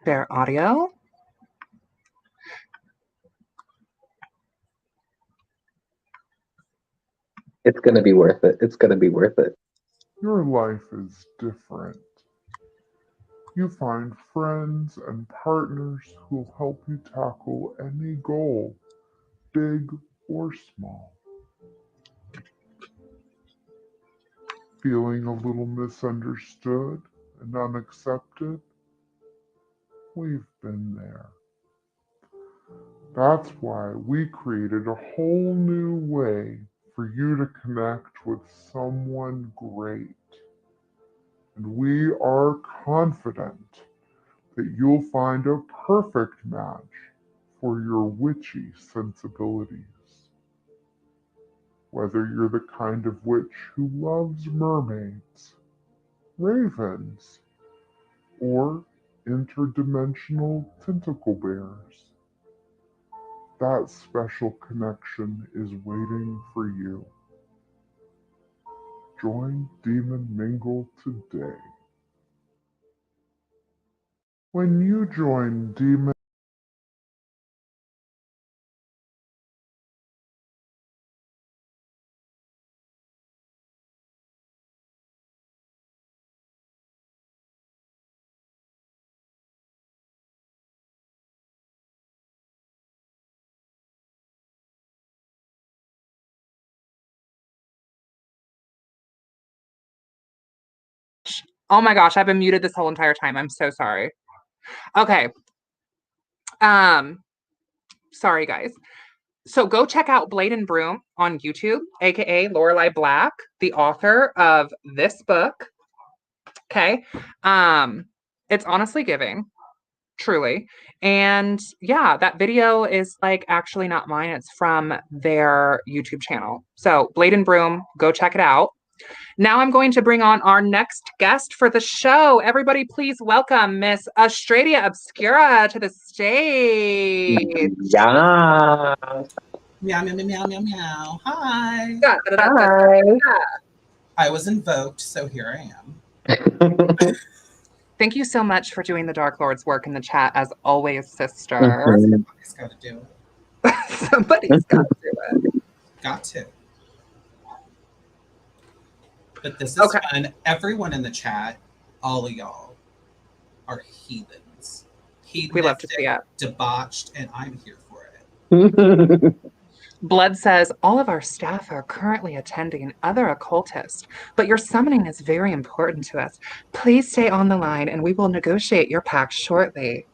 Share audio. It's going to be worth it. It's going to be worth it. Your life is different. You find friends and partners who'll help you tackle any goal, big or small. Feeling a little misunderstood and unaccepted? we've been there. That's why we created a whole new way for you to connect with someone great. And we are confident that you'll find a perfect match for your witchy sensibilities. Whether you're the kind of witch who loves mermaids, ravens, or interdimensional tentacle bears, that special connection is waiting for you. Join Demon Mingle today. When you join Demon Oh my gosh, I've been muted this whole entire time. I'm so sorry. Okay. Sorry guys. So go check out Blade and Broom on YouTube, aka Lorelei Black, the author of this book. Okay. It's honestly giving, truly. And yeah, that video is like actually not mine. It's from their YouTube channel. So Blade and Broom, go check it out. Now I'm going to bring on our next guest for the show. Everybody, please welcome Miss Australia Obscura to the stage. Yeah. Meow, meow, meow, meow, meow. Hi. Hi. I was invoked, so here I am. Thank you so much for doing the Dark Lord's work in the chat, as always, sister. Somebody's got to do it. Somebody's got to do it. Got to. But this is fun. Everyone in the chat, all of y'all, are heathens. We love to see it. Debauched, and I'm here for it. Blood says, all of our staff are currently attending other occultists, but your summoning is very important to us. Please stay on the line and we will negotiate your pact shortly.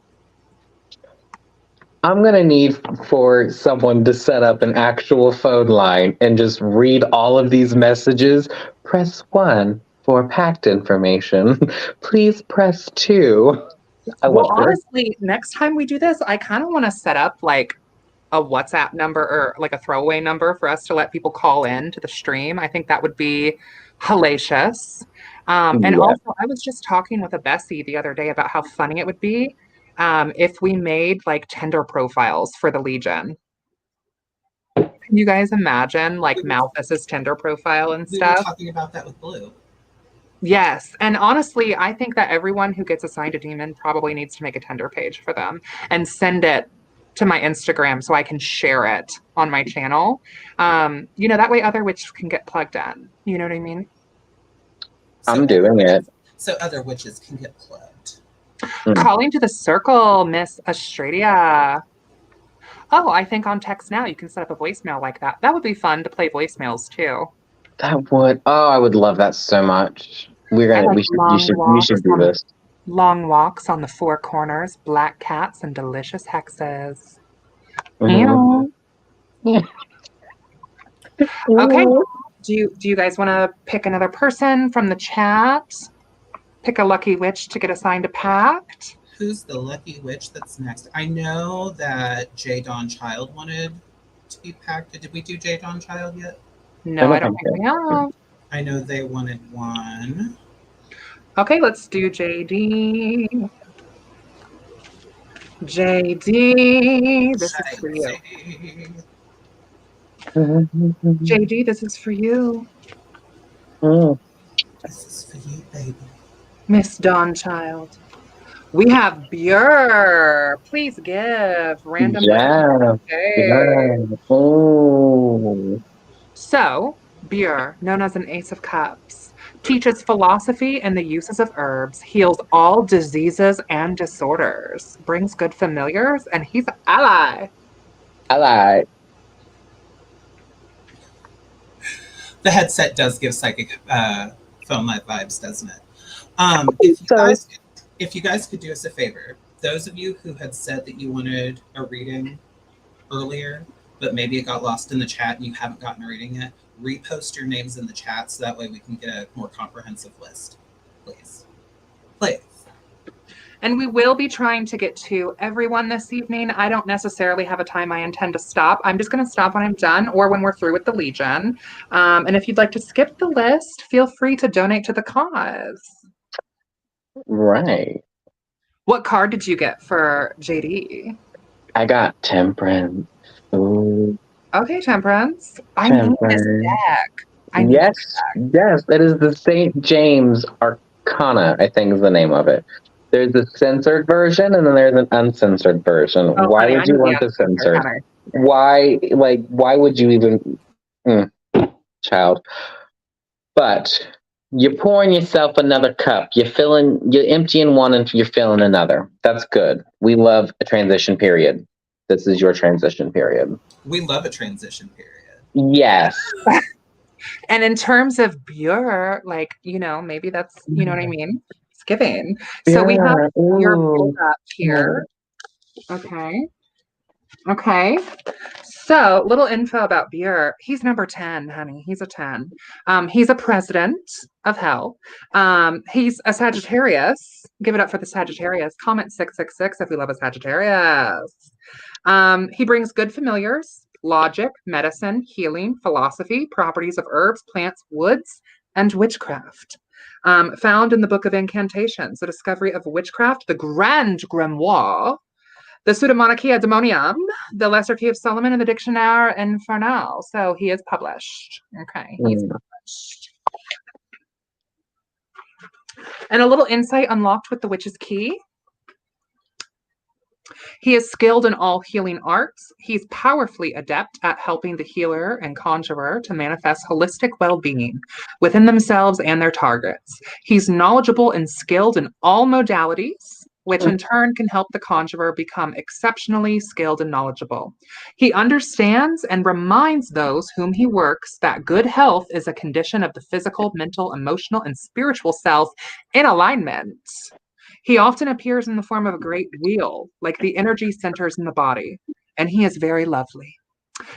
I'm going to need for someone to set up an actual phone line and just read all of these messages. Press 1 for Pact information. Please press 2. Well, honestly, next time we do this, I kind of want to set up like a WhatsApp number or like a throwaway number for us to let people call in to the stream. I think that would be hellacious. And also, I was just talking with a Bessie the other day about how funny it would be if we made like Tinder profiles for the Legion. Can you guys imagine like Malthus's Tinder profile and stuff? We were talking about that with Blue. Yes. And honestly, I think that everyone who gets assigned a demon probably needs to make a Tinder page for them and send it to my Instagram so I can share it on my channel. You know, that way other witches can get plugged in. You know what I mean? I'm doing it. So other witches can get plugged. Calling to the circle, Miss Australia. Oh, I think on text now you can set up a voicemail like that. That would be fun to play voicemails too. That would. Oh, I would love that so much. We should do this. Long walks on the four corners, black cats, and delicious hexes. Mm-hmm. Yeah. Okay. Do you guys want to pick another person from the chat? Pick a lucky witch to get assigned a pact. Who's the lucky witch that's next? I know that J. Dawn Child wanted to be pacted. Did we do J. Dawn Child yet? No, I don't think we have. I know they wanted one. Okay, let's do JD. JD, this is for you. JD, this is for you. This is for you, baby. Miss Dawnchild. We have Bure. Please give random. Yeah. Oh. So, Bure, known as an Ace of Cups, teaches philosophy and the uses of herbs, heals all diseases and disorders, brings good familiars, and he's an ally. Ally. The headset does give psychic phone live vibes, doesn't it? If you guys could do us a favor, those of you who had said that you wanted a reading earlier, but maybe it got lost in the chat and you haven't gotten a reading yet, repost your names in the chat so that way we can get a more comprehensive list. Please. And we will be trying to get to everyone this evening. I don't necessarily have a time I intend to stop. I'm just going to stop when I'm done or when we're through with the Legion. And if you'd like to skip the list, feel free to donate to the cause. Right. What card did you get for JD? I got Temperance. Ooh. Okay, Temperance. I need this deck. Yes, that is the St. James Arcana, I think is the name of it. There's a censored version and then there's an uncensored version. Oh, why honey, would you want the censored? Why would you even... child. But you're pouring yourself another cup. You're emptying one and you're filling another. That's good. We love a transition period. This is your transition period. We love a transition period. Yes. And in terms of Bure, maybe that's, you know what I mean? It's giving. So we have your build up here. Okay. So little info about Bure. He's number 10, honey. He's a 10. He's a president of hell. He's a Sagittarius. Give it up for the Sagittarius. Comment 666 if we love a Sagittarius. He brings good familiars, logic, medicine, healing, philosophy, properties of herbs, plants, woods, and witchcraft. Found in the Book of Incantations, the discovery of witchcraft, the Grand Grimoire, the Pseudemonarchia Demonium, the Lesser Key of Solomon, and the Dictionnaire Infernal. So he is published. Okay, he's published. And a little insight unlocked with the Witch's Key. He is skilled in all healing arts. He's powerfully adept at helping the healer and conjurer to manifest holistic well-being within themselves and their targets. He's knowledgeable and skilled in all modalities, which in turn can help the conjurer become exceptionally skilled and knowledgeable. He understands and reminds those whom he works that good health is a condition of the physical, mental, emotional, and spiritual self in alignment. He often appears in the form of a great wheel, like the energy centers in the body, and he is very lovely.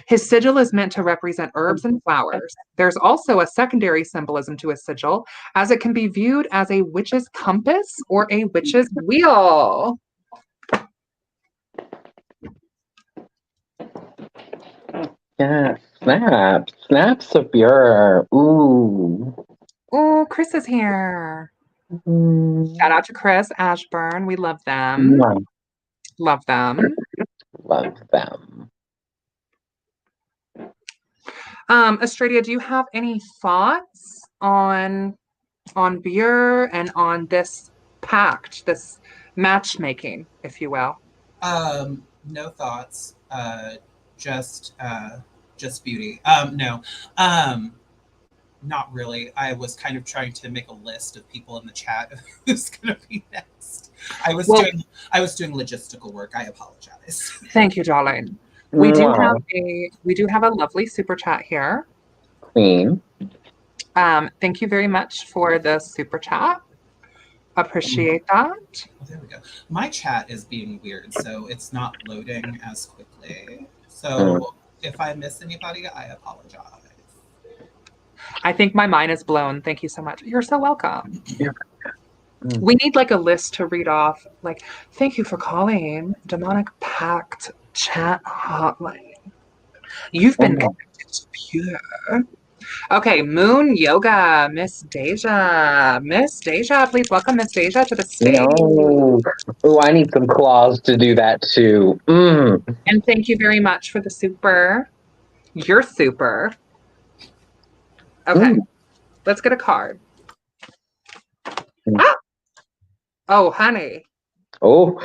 His sigil is meant to represent herbs and flowers. There's also a secondary symbolism to his sigil, as it can be viewed as a witch's compass or a witch's wheel. Yeah, snaps of Bure. Ooh. Oh, Chris is here. Shout out to Chris Ashburn. We love them. Love them. Love them. Estradia, do you have any thoughts on Bure and on this pact, this matchmaking, if you will? No thoughts. Just beauty. No. Not really. I was kind of trying to make a list of people in the chat of who's going to be next. I was doing logistical work. I apologize. Thank you, darling. We do have a lovely super chat here. Queen. Thank you very much for the super chat. Appreciate that. Oh, there we go. My chat is being weird, so it's not loading as quickly. So if I miss anybody, I apologize. I think my mind is blown. Thank you so much. You're so welcome. We need a list to read off. Thank you for calling Demonic Pact Chat Hotline. You've been connected to Pure. Okay, Moon Yoga, Miss Deja. Miss Deja, please welcome Miss Deja to the stage. No. Oh, I need some claws to do that too. And thank you very much for the super. You're super. Okay, let's get a card. Ah! Oh, honey. Oh,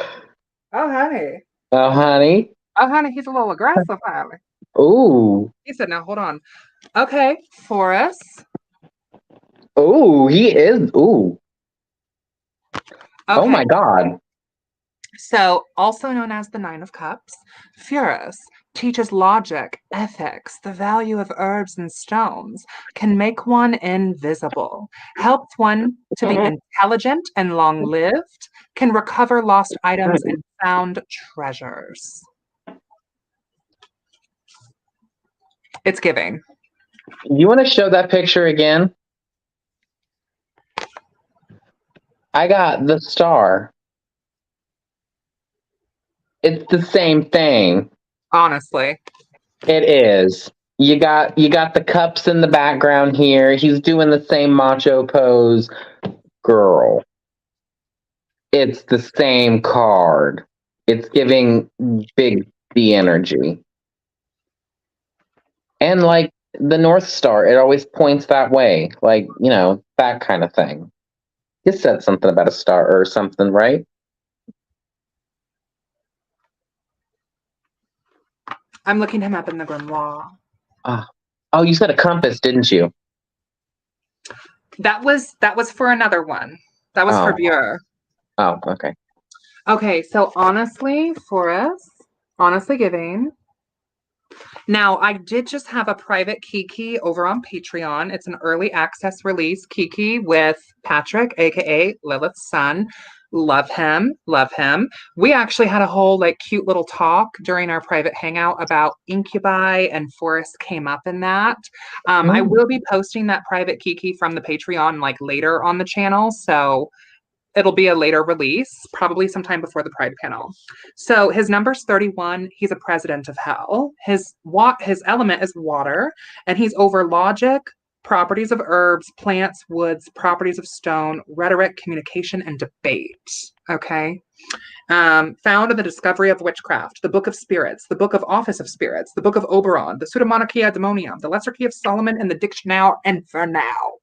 honey. Oh, honey. Oh, honey, he's a little aggressive, honey. Ooh. He said, now, hold on. Okay, Foras. Oh, he is. Ooh. Okay. Oh, my God. So, also known as the Nine of Cups, Furus, teaches logic, ethics, the value of herbs and stones, can make one invisible, helps one to be intelligent and long-lived, can recover lost items and found treasures. It's giving. You want to show that picture again? I got the star. It's the same thing. Honestly. It is. You got the cups in the background here. He's doing the same macho pose. Girl. It's the same card. It's giving big D energy. And like the North Star, it always points that way. Like, you know, that kind of thing. You said something about a star or something, right? I'm looking him up in the grimoire. Oh, you said a compass, didn't you? That was for another one. That was for Berith. Oh, okay. Okay, so honestly, Foras, honestly giving. Now, I did just have a private Kiki over on Patreon. It's an early access release Kiki with Patrick, aka Lilith's son. Love him, love him. We actually had a whole like cute little talk during our private hangout about incubi, and Forrest came up in that. I will be posting that private Kiki from the Patreon like later on the channel, so it'll be a later release, probably sometime before the Pride panel. So his number's 31. He's a president of hell. His element is water, and he's over logic, properties of herbs, plants, woods, properties of stone, rhetoric, communication, and debate. Okay. Found in the Discovery of Witchcraft, the Book of Spirits, the Book of Office of Spirits, the Book of Oberon, the Pseudemonarchia Daemonium, the Lesser Key of Solomon, and the Dictionary Infernal.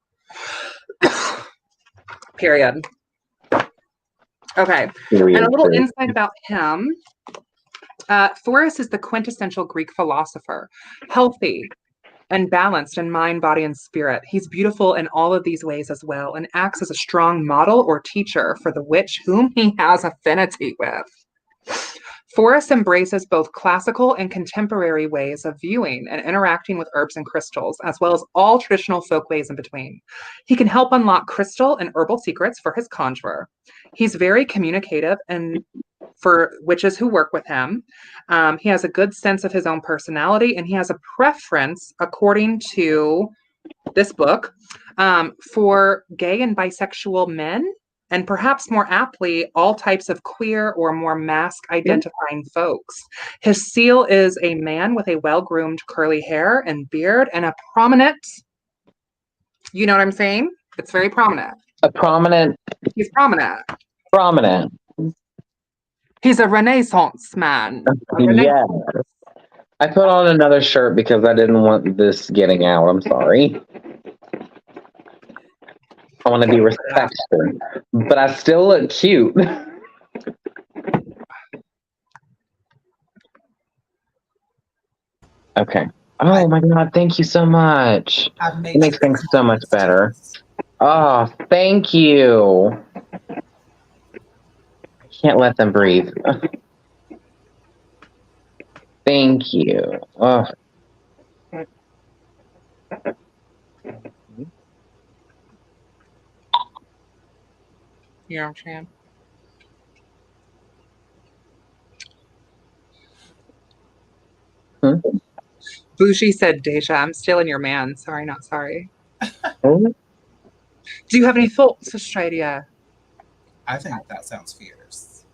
Period. Okay. And a little insight about him. Foras is the quintessential Greek philosopher, healthy and balanced in mind, body, and spirit. He's beautiful in all of these ways as well, and acts as a strong model or teacher for the witch whom he has affinity with. Foras embraces both classical and contemporary ways of viewing and interacting with herbs and crystals, as well as all traditional folk ways in between. He can help unlock crystal and herbal secrets for his conjurer. He's very communicative and for witches who work with him. He has a good sense of his own personality, and he has a preference, according to this book, for gay and bisexual men, and perhaps more aptly, all types of queer or more mask-identifying folks. His seal is a man with a well-groomed curly hair and beard and a prominent, you know what I'm saying? It's very prominent. A prominent. He's prominent. Prominent. He's a Renaissance man. Yeah. I put on another shirt because I didn't want this getting out. I'm sorry. I want to be respectful, but I still look cute. Okay. Oh my God, thank you so much. It makes things so much better. Oh, thank you. I can't let them breathe. Thank you. Oh. You know what I'm saying? Bougie said, Deja, I'm stealing your man. Sorry, not sorry. Do you have any thoughts, Australia? I think that sounds fierce.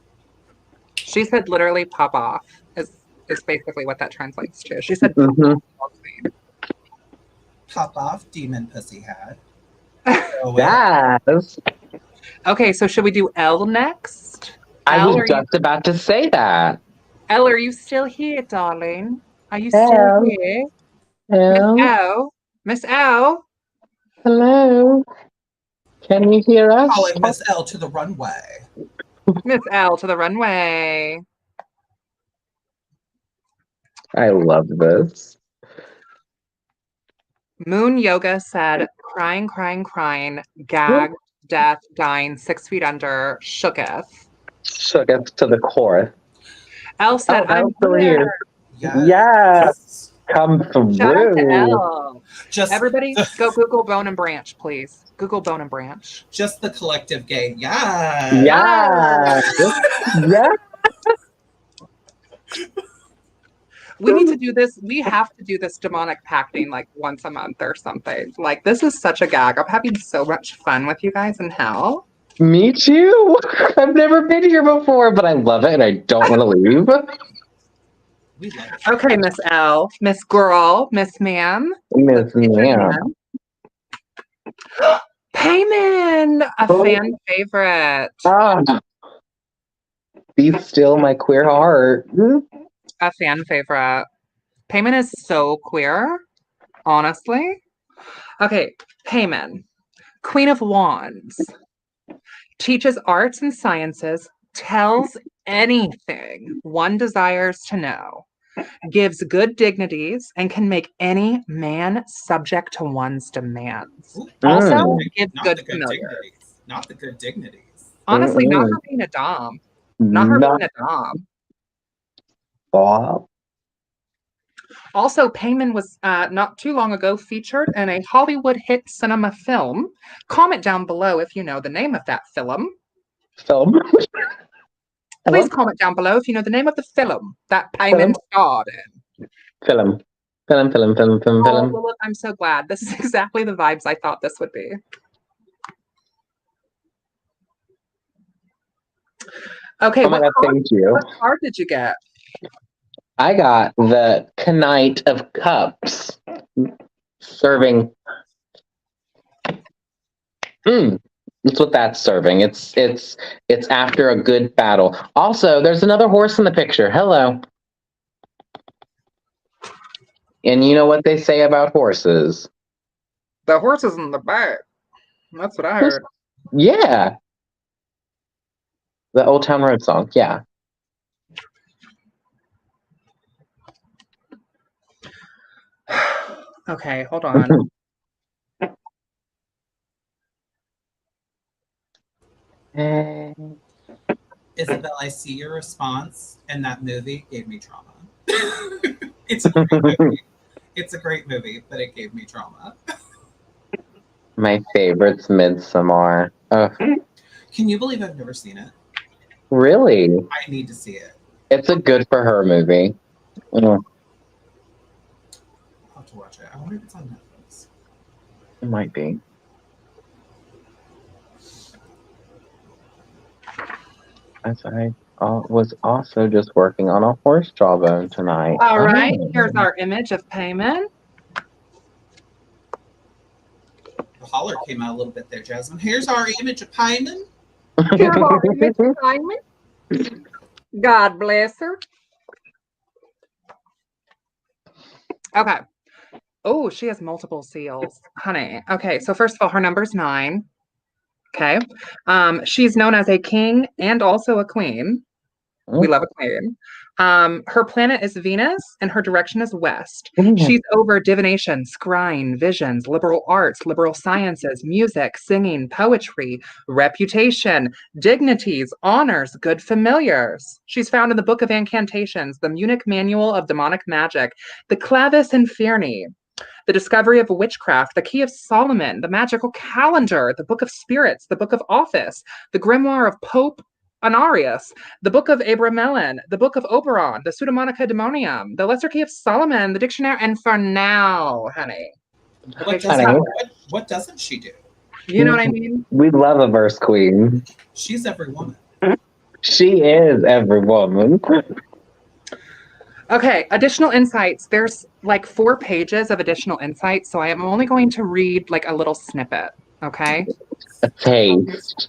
She said literally pop off is basically what that translates to. She said pop off, demon pussy hat. Yes. Okay, so should we do Elle next? I was just about to say that. Elle, are you still here, darling? Are you still here? Hello. Miss Elle? Hello. Can you hear us? Calling Miss L to the runway. Miss L to the runway. I love this. Moon Yoga said, crying, crying, crying, gagged, death, dying, 6 feet under, shooketh. Shooketh to the core. Elle said, I'm still here. Yes. Come Shout out to through. Elle. Just Everybody, go Google Bone and Branch, please. Google Bone and Branch. just the collective gay. Yeah. Yeah. Yeah. We need to do this. We have to do this demonic pacting like once a month or something. Like, this is such a gag. I'm having so much fun with you guys in hell. Me too. I've never been here before, but I love it and I don't want to leave. We love it. Okay, Miss L, Miss Girl, Miss Ma'am. Miss Ma'am. Paimon, a fan favorite. Ah. Be still my queer heart. A fan favorite. Paimon is so queer, honestly. Okay, Paimon, Queen of Wands, teaches arts and sciences, tells anything one desires to know, gives good dignities, and can make any man subject to one's demands. Also, gives good familiars. Dignities. Not the good dignities. Honestly, not her being a dom. Not her being a dom. Bob. Also, Paimon was not too long ago featured in a Hollywood hit cinema film. Comment down below if you know the name of that film. Film. Please comment down below if you know the name of the film that Paimon starred in. Film. Oh, well, I'm so glad. This is exactly the vibes I thought this would be. Okay, God, thank you. What card did you get? I got the Knight of Cups. Serving. That's what that's serving. It's after a good battle. Also, there's another horse in the picture. Hello. And you know what they say about horses? The horse is in the back. That's what I heard. Yeah. The Old Town Road song. Yeah. Okay, hold on. Isabel, I see your response, and that movie gave me trauma. It's a great movie. It's a great movie, but it gave me trauma. My favorite's Midsommar. Can you believe I've never seen it? Really? I need to see it. It's a good for her movie. I'll have to watch it. I wonder if it's on Netflix. It might be. As I was also just working on a horse jawbone tonight. All right, here's our image of Paimon. The holler came out a little bit there, Jasmine. Here's our image of Paimon. Here's our image of Paimon. God bless her. Okay. Oh, she has multiple seals, honey. Okay, so first of all, her number's 9. Okay. She's known as a king and also a queen. We love a queen. Her planet is Venus and her direction is west. She's over divination, scrying, visions, liberal arts, liberal sciences, music, singing, poetry, reputation, dignities, honors, good familiars. She's found in the Book of Incantations, the Munich Manual of Demonic Magic, the Clavis Inferni, the Discovery of Witchcraft, the Key of Solomon, the Magical Calendar, the Book of Spirits, the Book of Office, the Grimoire of Pope Honorius, the Book of Abramelin, the Book of Oberon, the Pseudemonica Demonium, the Lesser Key of Solomon, the Dictionary, and for now, honey. What doesn't she do? You know what I mean? We love a verse queen. She's every woman. She is every woman. Okay, additional insights. There's like 4 pages of additional insights, so I am only going to read like a little snippet, okay? A taste.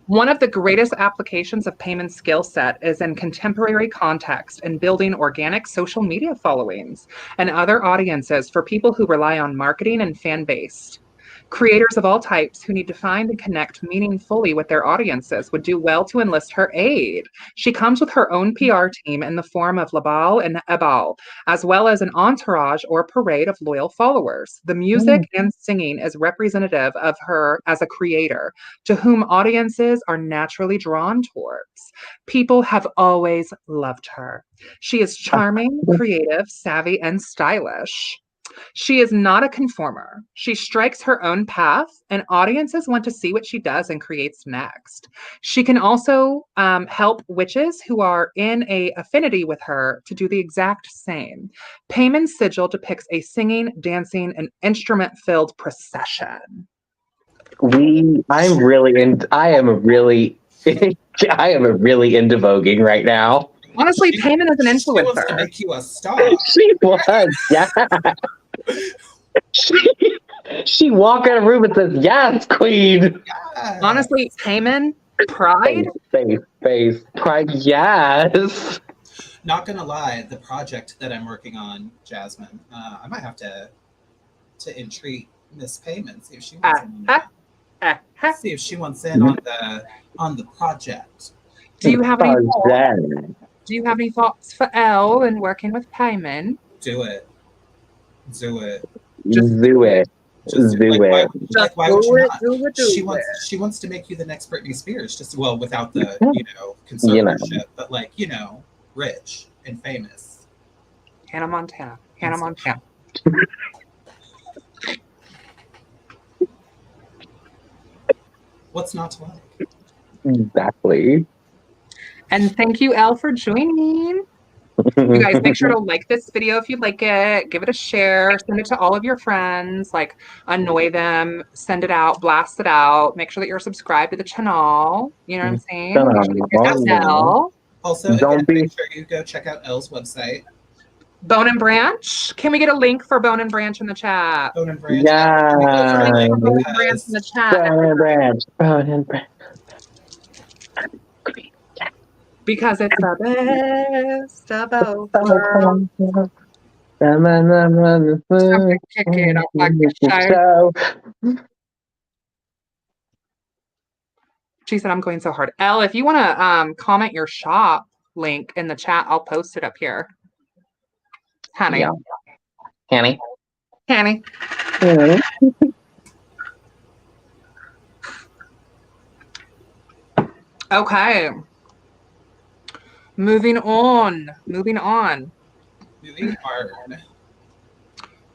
One of the greatest applications of Paimon's skill set is in contemporary context and building organic social media followings and other audiences for people who rely on marketing and fan-based. Creators of all types who need to find and connect meaningfully with their audiences would do well to enlist her aid. She comes with her own PR team in the form of Labal and Ebal, as well as an entourage or parade of loyal followers. The music and singing is representative of her as a creator, to whom audiences are naturally drawn towards. People have always loved her. She is charming, creative, savvy, and stylish. She is not a conformer. She strikes her own path, and audiences want to see what she does and creates next. She can also help witches who are in a affinity with her to do the exact same. Paimon's sigil depicts a singing, dancing, and instrument-filled procession. I am really into voguing right now. Honestly, Paimon is an influencer. She wants to make you a star. She was, yeah. She walked in a room and says, "Yes, queen." Yeah. Honestly, Paimon, pride. Face, pride, yes. Not gonna lie, the project that I'm working on, Jasmine, I might have to entreat Miss Paimon, see if she wants in. See if she wants in on the project. Do you have any thoughts? Do you have any thoughts for Elle and working with Paimon? Do it. Do it. Why would you not? She wants to make you the next Britney Spears, just without the conservatorship, but rich and famous. Hannah Montana. What's not to like? Exactly. And thank you, Elle, for joining. You guys, make sure to like this video if you like it. Give it a share. Send it to all of your friends. Annoy them. Send it out. Blast it out. Make sure that you're subscribed to the channel. You know what I'm saying? Make sure you check out Elle. Also, make sure you go check out Elle's website. Bone and Branch. Can we get a link for Bone and Branch in the chat? Bone and Branch. Yeah. Bone and Branch in the chat. Bone and Branch. Because it's the best of both worlds. Kick it up like a show. She said, "I'm going so hard." Elle, if you want to comment your shop link in the chat, I'll post it up here. Honey. Yeah. Hanny. Okay. Moving on.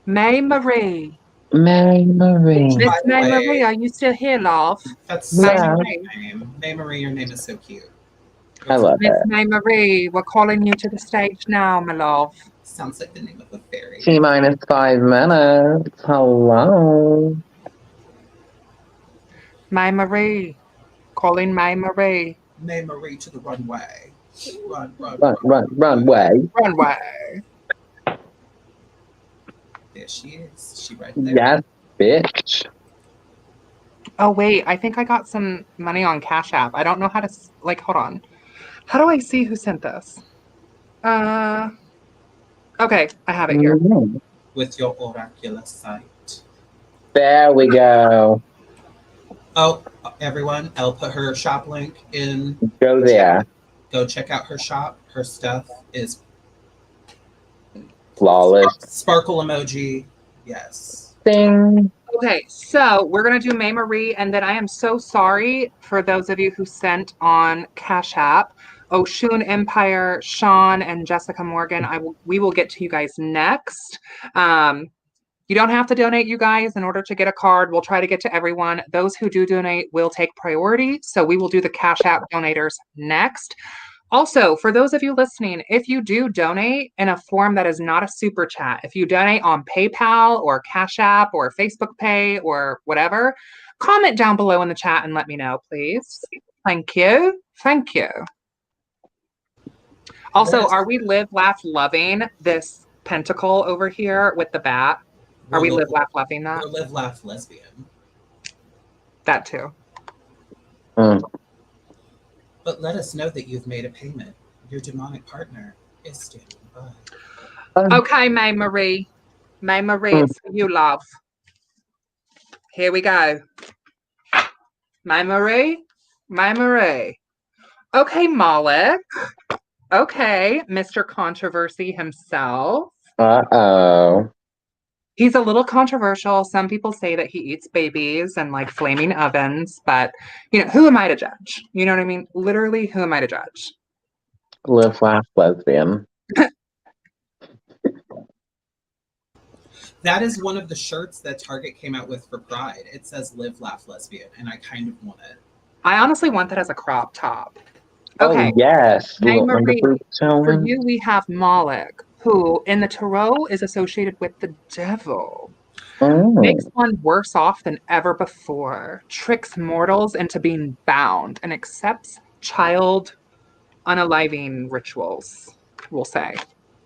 May Marie. Miss May Marie, are you still here, love? That's May such a great name. May Marie, your name is so cute. I love Miss it. May Marie, we're calling you to the stage now, my love. Sounds like the name of a fairy. T-minus 5 minutes. Hello. May Marie. Calling May Marie. May Marie to the runway. Runway. There she is. She right there. Yes, bitch. Oh, wait. I think I got some money on Cash App. I don't know how to, hold on. How do I see who sent this? Okay. I have it here. With your oracular sight. There we go. Oh, everyone, Elle put her shop link in. Go there. Go check out her shop. Her stuff is flawless. Sparkle emoji. Yes. Ding. Okay, so we're going to do May Marie, and then I am so sorry for those of you who sent on Cash App. Oshun Empire, Sean, and Jessica Morgan. We will get to you guys next. You don't have to donate, you guys, in order to get a card. We'll try to get to everyone. Those who do donate will take priority. So we will do the Cash App donators next. Also, for those of you listening, if you do donate in a form that is not a super chat, if you donate on PayPal or Cash App or Facebook Pay or whatever, comment down below in the chat and let me know, please. Thank you. Also, are we live, laugh, loving this pentacle over here with the bat? Are we live, laugh, loving that? Or live, laugh, lesbian. That too. But let us know that you've made a payment. Your demonic partner is standing by. Okay, May Marie. May Marie, it's for you, love. Here we go. My Marie. Okay, Moloch. Okay, Mr. Controversy himself. Uh-oh. He's a little controversial. Some people say that he eats babies and like flaming ovens, but who am I to judge? You know what I mean? Literally, who am I to judge? Live, laugh, lesbian. That is one of the shirts that Target came out with for Pride. It says "Live, Laugh, Lesbian," and I kind of want it. I honestly want that as a crop top. Okay. Oh, yes. Hey, Marie, for you, we have Moloch, who in the Tarot is associated with the devil. Makes one worse off than ever before, tricks mortals into being bound, and accepts child unaliving rituals, we'll say.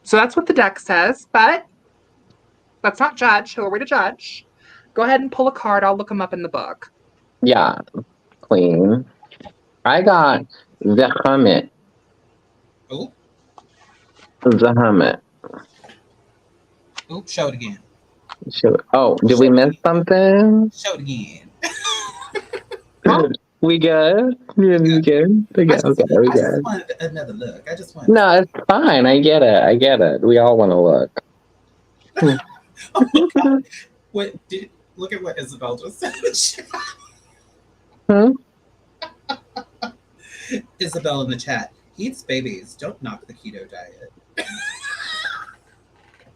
So that's what the deck says, but let's not judge. Who are we to judge? Go ahead and pull a card. I'll look them up in the book. Yeah, queen. I got the Hermit. Oh. The Hermit. Oh, show it again. Oh, did we miss something? Show it again. We good? Yeah, we good? We good. Okay, we I good. just wanted another look. No, it's fine. I get it. We all want to look. Oh my God. Look at what Isabel just said in the chat. Isabel in the chat. Eats babies. Don't knock the keto diet.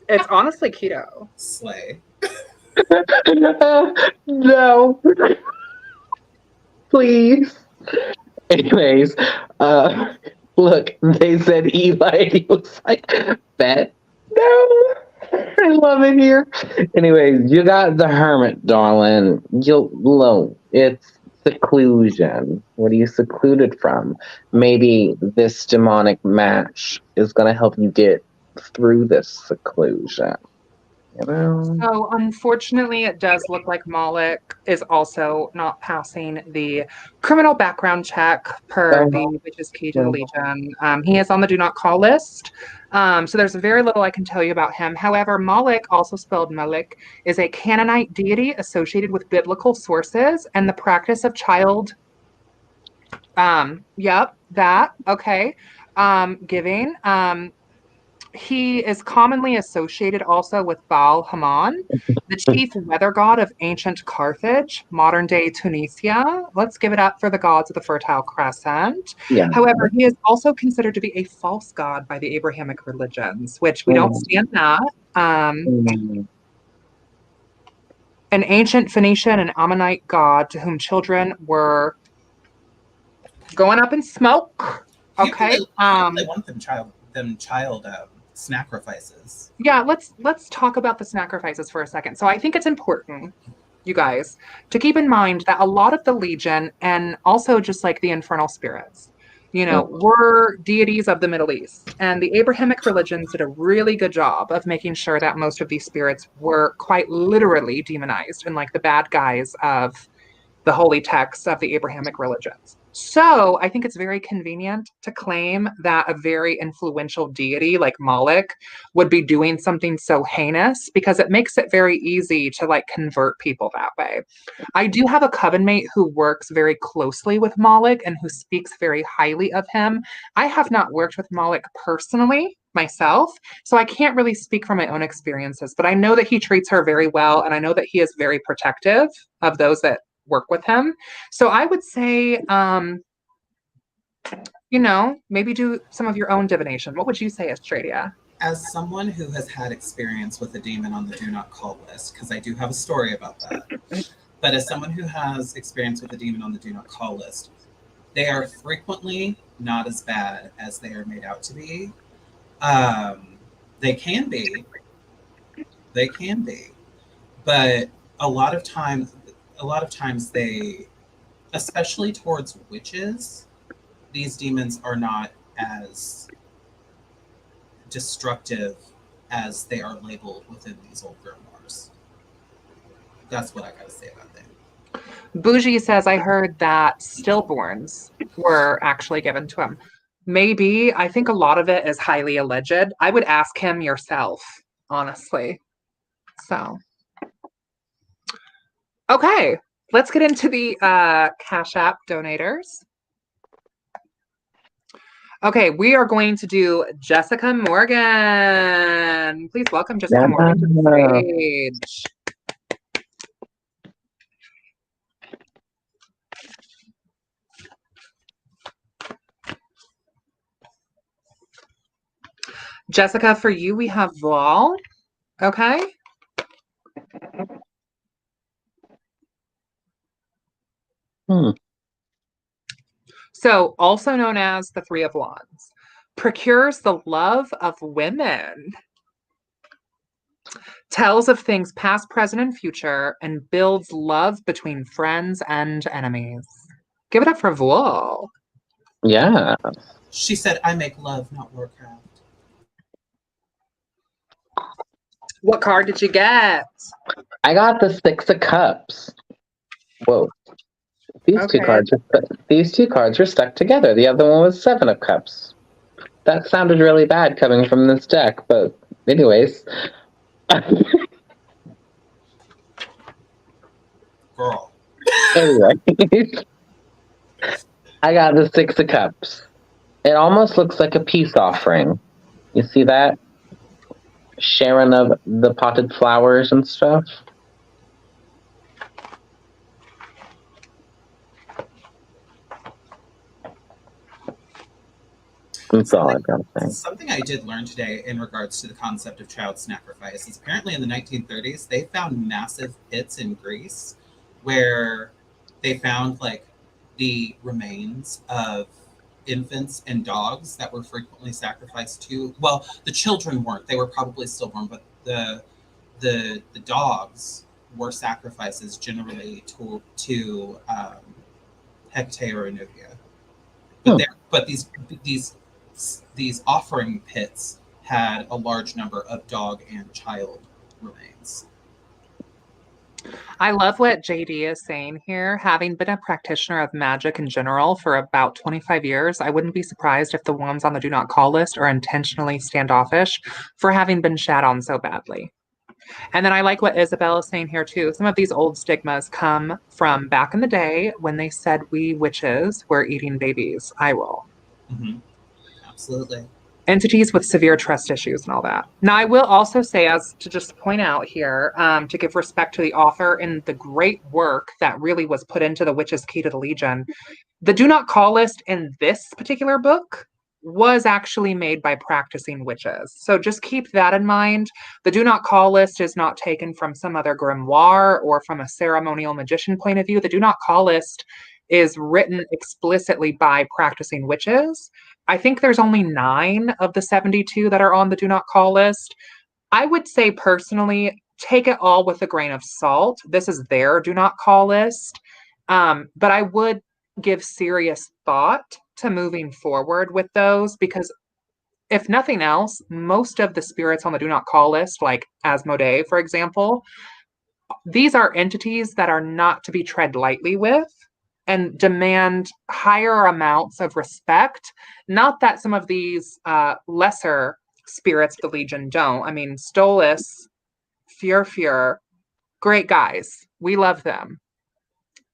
It's honestly keto. Slay. No. Please. Anyways, look, they said Eli. He was like, fat. No. I love it here. Anyways, you got the Hermit, darling. It's seclusion. What are you secluded from? Maybe this demonic match is going to help you get through this seclusion. So unfortunately, it does look like Moloch is also not passing the criminal background check per the Witch's Key to the Legion. He is on the do not call list. So there's very little I can tell you about him. However, Moloch, also spelled Malik, is a Canaanite deity associated with biblical sources and the practice of child. Giving. He is commonly associated also with Baal Hamon, the chief weather god of ancient Carthage, modern-day Tunisia. Let's give it up for the gods of the Fertile Crescent. Yeah. However, he is also considered to be a false god by the Abrahamic religions, which we don't stand that. An ancient Phoenician and Ammonite god to whom children were going up in smoke. Okay. They want them child sacrifices. Yeah, let's talk about the sacrifices for a second. So I think it's important, you guys, to keep in mind that a lot of the Legion and also just like the infernal spirits, were deities of the Middle East. And the Abrahamic religions did a really good job of making sure that most of these spirits were quite literally demonized and like the bad guys of the holy texts of the Abrahamic religions. So I think it's very convenient to claim that a very influential deity like Moloch would be doing something so heinous because it makes it very easy to like convert people that way. I do have a coven mate who works very closely with Moloch and who speaks very highly of him. I have not worked with Moloch personally myself, so I can't really speak from my own experiences, but I know that he treats her very well, and I know that he is very protective of those that work with him. So I would say, maybe do some of your own divination. What would you say, Estradia? As someone who has had experience with a demon on the do not call list, because I do have a story about that, but as someone who has experience with a demon on the do not call list, they are frequently not as bad as they are made out to be. They can be, but a lot of times they, especially towards witches, these demons are not as destructive as they are labeled within these old grimoires. That's what I gotta say about that. Bougie says, I heard that stillborns were actually given to him. Maybe. I think a lot of it is highly alleged. I would ask him yourself, honestly. So. Okay, let's get into the Cash App donators. Okay, we are going to do Jessica Morgan. Please welcome Jessica Morgan to the stage. Jessica, for you, we have Val. Okay. So, also known as the Three of Wands, procures the love of women, tells of things past, present, and future, and builds love between friends and enemies. Give it up for Val. Yeah. She said, I make love, not Warcraft. What card did you get? I got the Six of Cups. Whoa. These two cards are stuck together. The other one was Seven of Cups. That sounded really bad coming from this deck, but anyways. Girl. Anyway. I got the Six of Cups. It almost looks like a peace offering. You see that? Sharing of the potted flowers and stuff. That's all I gotta say. Something I did learn today in regards to the concept of child sacrifice is apparently in the 1930s, they found massive pits in Greece where they found like the remains of infants and dogs that were frequently sacrificed to. Well, the children weren't; they were probably stillborn, but the dogs were sacrifices generally to Hecate or Anubia. But these offering pits had a large number of dog and child remains. I love what JD is saying here. Having been a practitioner of magic in general for about 25 years, I wouldn't be surprised if the ones on the do not call list are intentionally standoffish for having been shat on so badly. And then I like what Isabel is saying here too. Some of these old stigmas come from back in the day when they said we witches were eating babies. I roll. Mm-hmm. Absolutely. Entities with severe trust issues and all that. Now, I will also say, as to just point out here, to give respect to the author and the great work that really was put into The Witch's Key to the Legion, the do not call list in this particular book was actually made by practicing witches. So just keep that in mind. The do not call list is not taken from some other grimoire or from a ceremonial magician point of view. The do not call list is written explicitly by practicing witches. I think there's only 9 of the 72 that are on the do not call list. I would say personally, take it all with a grain of salt. This is their do not call list. But I would give serious thought to moving forward with those because if nothing else, most of the spirits on the do not call list, like Asmodee, for example, these are entities that are not to be tread lightly with and demand higher amounts of respect. Not that some of these lesser spirits of the Legion don't. I mean, Stolis, Furfur, great guys. We love them.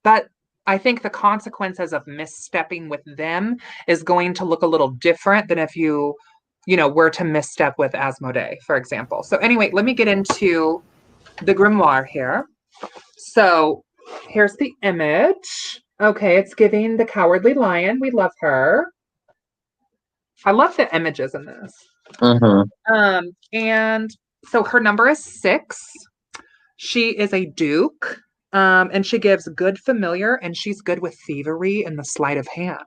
But I think the consequences of misstepping with them is going to look a little different than if you were to misstep with Asmodee, for example. So anyway, let me get into the grimoire here. So here's the image. Okay, it's giving the Cowardly Lion. We love her. I love the images in this. Mm-hmm. And so her number is 6. She is a duke, and she gives good familiar, and she's good with thievery and the sleight of hand.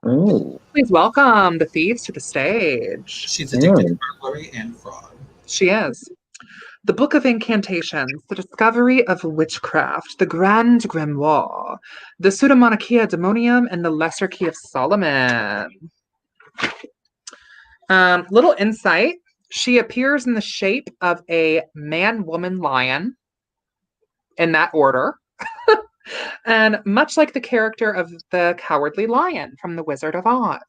Ooh. Please welcome the thieves to the stage. She's addicted to burglary and fraud. She is. The Book of Incantations, the Discovery of Witchcraft, the Grand Grimoire, the Pseudomonarchia Demonium, and the Lesser Key of Solomon. Little insight. She appears in the shape of a man, woman, lion, in that order. And much like the character of the Cowardly Lion from The Wizard of Oz.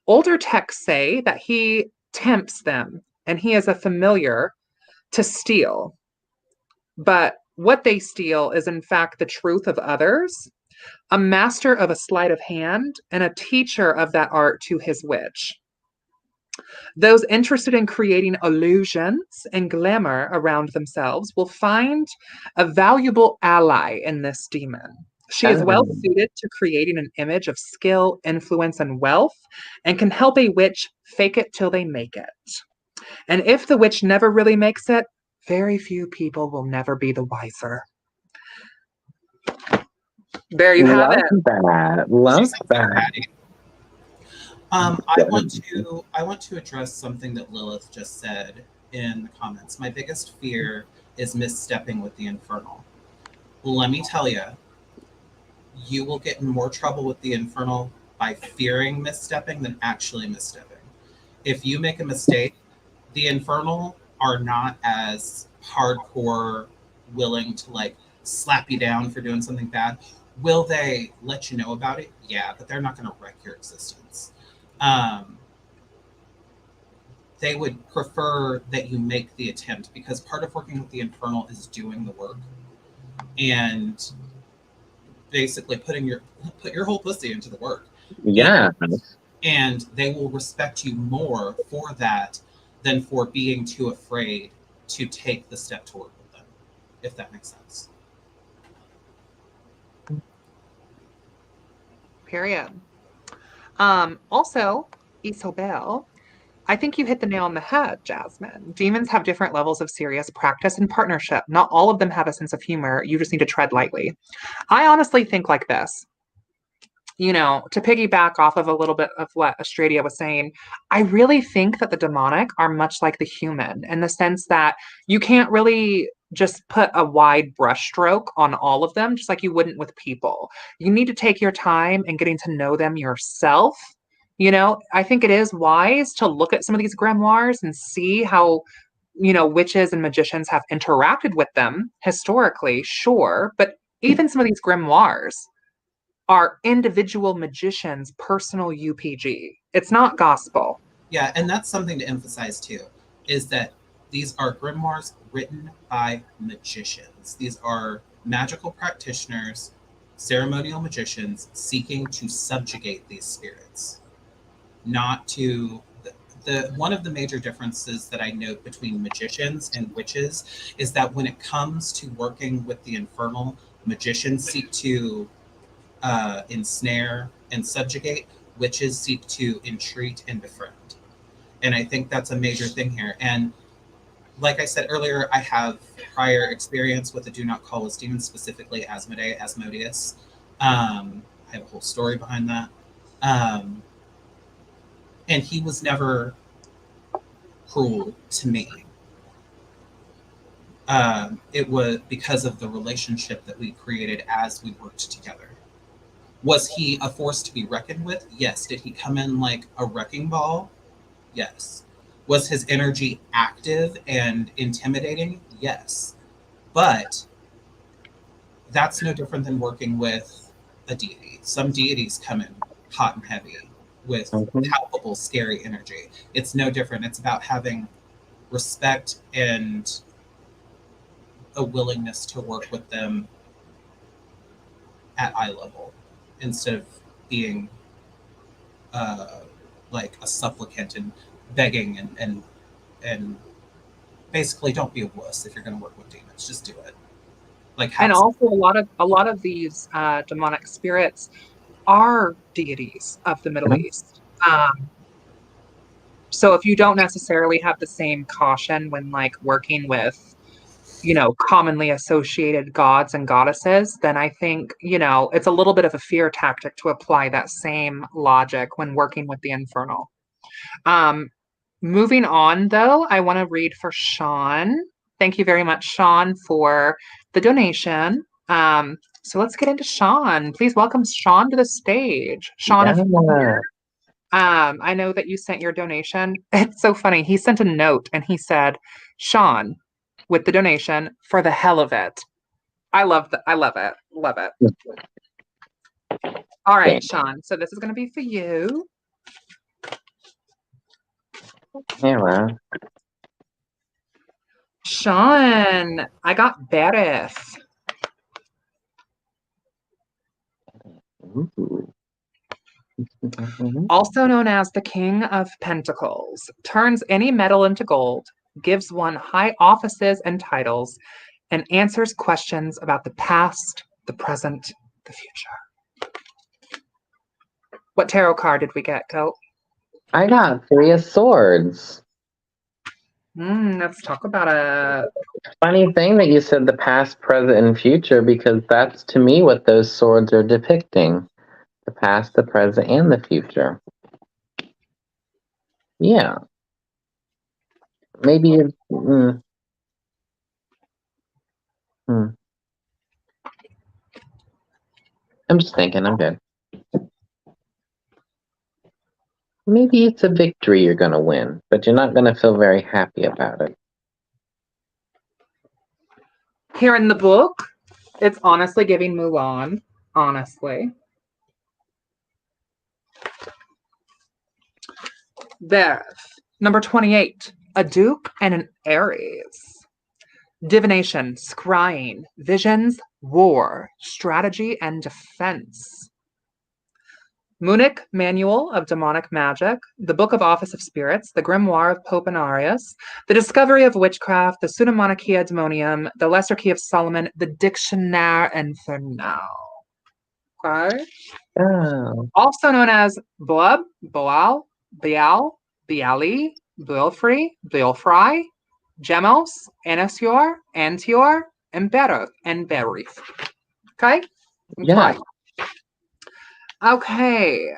Older texts say that he tempts them, and he is a familiar to steal. But What they steal is, in fact, the truth of others, a master of a sleight of hand, and a teacher of that art to his witch. Those interested in creating illusions and glamour around themselves will find a valuable ally in this demon. She is well suited to creating an image of skill, influence, and wealth, and can help a witch fake it till they make it. And if the witch never really makes it, very few people will never be the wiser. There you have it. Love that. I want to address something that Lilith just said in the comments. My biggest fear is misstepping with the infernal. Let me tell you, you will get in more trouble with the infernal by fearing misstepping than actually misstepping. If you make a mistake, the infernal are not as hardcore willing to like slap you down for doing something bad. Will they let you know about it? Yeah, but they're not going to wreck your existence. They would prefer that you make the attempt, because part of working with the infernal is doing the work and basically put your whole pussy into the work. Yeah. And they will respect you more for that than for being too afraid to take the step to work with them, if that makes sense. Period. Also, Isobel, I think you hit the nail on the head, Jasmine. Demons have different levels of serious practice and partnership. Not all of them have a sense of humor. You just need to tread lightly. I honestly think like this. You know, to piggyback off of a little bit of what Astradia was saying, I really think that the demonic are much like the human in the sense that you can't really just put a wide brushstroke on all of them, just like you wouldn't with people. You need to take your time in getting to know them yourself. You know, I think it is wise to look at some of these grimoires and see how, you know, witches and magicians have interacted with them historically, sure, but even some of these grimoires are individual magicians' personal UPG. It's not gospel. Yeah, and that's something to emphasize too, is that these are grimoires written by magicians. These are magical practitioners, ceremonial magicians seeking to subjugate these spirits. Not to the one of the major differences that I note between magicians and witches is that when it comes to working with the infernal, magicians seek to ensnare and subjugate, witches seek to entreat and befriend. And I think that's a major thing here. And like I said earlier, I have prior experience with the Do Not Call Us demons, specifically Asmodeus. I have a whole story behind that. And he was never cruel to me. It was because of the relationship that we created as we worked together. Was he a force to be reckoned with? Yes. Did he come in like a wrecking ball? Yes. Was his energy active and intimidating? Yes. But that's no different than working with a deity. Some deities come in hot and heavy with palpable, scary energy. It's no different. It's about having respect and a willingness to work with them at eye level instead of being like a supplicant and begging and basically don't be a wuss if you're going to work with demons. Just do it. Like, and also a lot of these demonic spirits are deities of the Middle East. So if you don't necessarily have the same caution when like working with, you know, commonly associated gods and goddesses, then I think, you know, it's a little bit of a fear tactic to apply that same logic when working with the infernal. Moving on, though, I want to read for Sean. Thank you very much, Sean, for the donation. So let's get into Sean. Please welcome Sean to the stage. Sean, if you're here, I know that you sent your donation. It's so funny. He sent a note and he said, Sean, with the donation for the hell of it. I love that. I love it. Love it. All right, Sean. So this is going to be for you. Hello. Sean, I got Berith. Ooh. Also known as the King of Pentacles, turns any metal into gold, gives one high offices and titles, and answers questions about the past, the present, the future. What tarot card did we get, Goat? I got 3 of Swords. Let's talk about it. Funny thing that you said the past, present, and future, because that's to me what those swords are depicting. The past, the present, and the future. Yeah. Maybe. I'm just thinking, I'm good. Maybe it's a victory you're going to win, but you're not going to feel very happy about it. Here in the book, it's honestly giving Mulan. Honestly. Berith. Number 28. A Duke and an Aries. Divination, scrying, visions, war, strategy, and defense. Munich Manual of Demonic Magic, the Book of Office of Spirits, the Grimoire of Pope Honorius, the Discovery of Witchcraft, the Pseudemonarchia Demonium, the Lesser Key of Solomon, the Dictionnaire Infernal. Okay. Oh. Also known as Blub, Boal, Bael, Beali, Beelfrey, Beelfry, Gemos, Anasior, Antior, and Berith, and Berith. Okay? Yeah. Okay.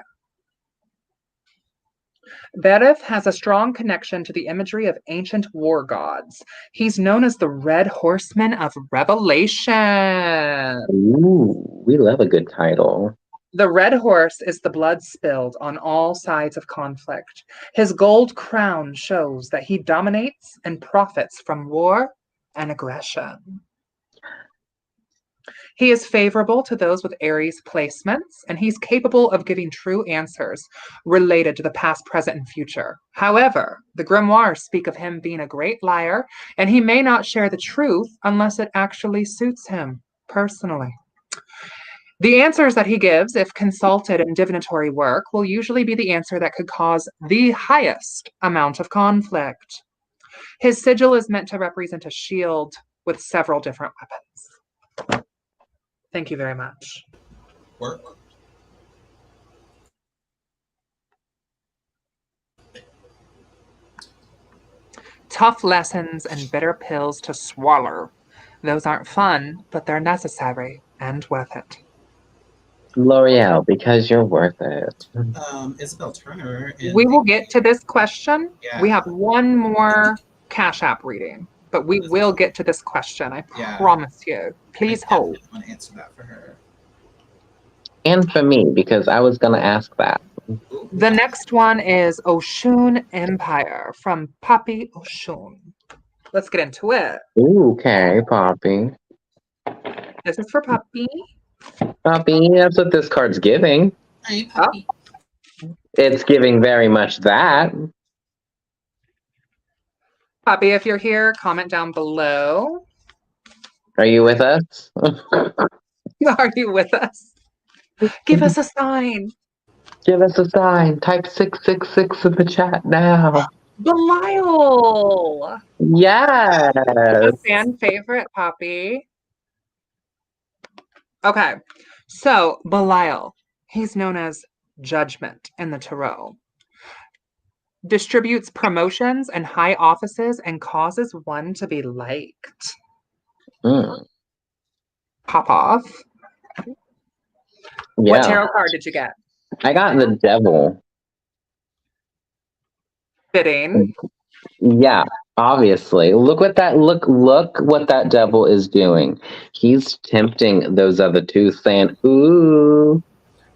Berith has a strong connection to the imagery of ancient war gods. He's known as the Red Horseman of Revelation. Ooh, we love a good title. The red horse is the blood spilled on all sides of conflict. His gold crown shows that he dominates and profits from war and aggression. He is favorable to those with Aries placements, and he's capable of giving true answers related to the past, present, and future. However, the grimoires speak of him being a great liar, and he may not share the truth unless it actually suits him personally. The answers that he gives, if consulted in divinatory work, will usually be the answer that could cause the highest amount of conflict. His sigil is meant to represent a shield with several different weapons. Thank you very much. Work. Tough lessons and bitter pills to swallow. Those aren't fun, but they're necessary and worth it. L'Oreal, because you're worth it. Isabel Turner. We will get to this question. Yeah. We have one more Cash App reading, but we will get to this question. I promise you. Please hold. I want to answer that for her. And for me, because I was going to ask that. The next one is Oshun Empire from Papi Oshun. Let's get into it. Ooh, okay, Poppy. This is for Papi. Poppy, that's what this card's giving. Hey, Puppy. It's giving very much that. Papi, if you're here, comment down below. Are you with us? Are you with us? Give us a sign. Give us a sign. Type 666 in the chat now. Belial. Yes. A fan favorite, Papi. Okay, so Belial, he's known as Judgment in the Tarot. Distributes promotions and high offices and causes one to be liked. Pop off. Yeah. What tarot card did you get? I got the Devil. Fitting. Yeah, obviously. Look what that devil is doing. He's tempting those other two, saying, ooh.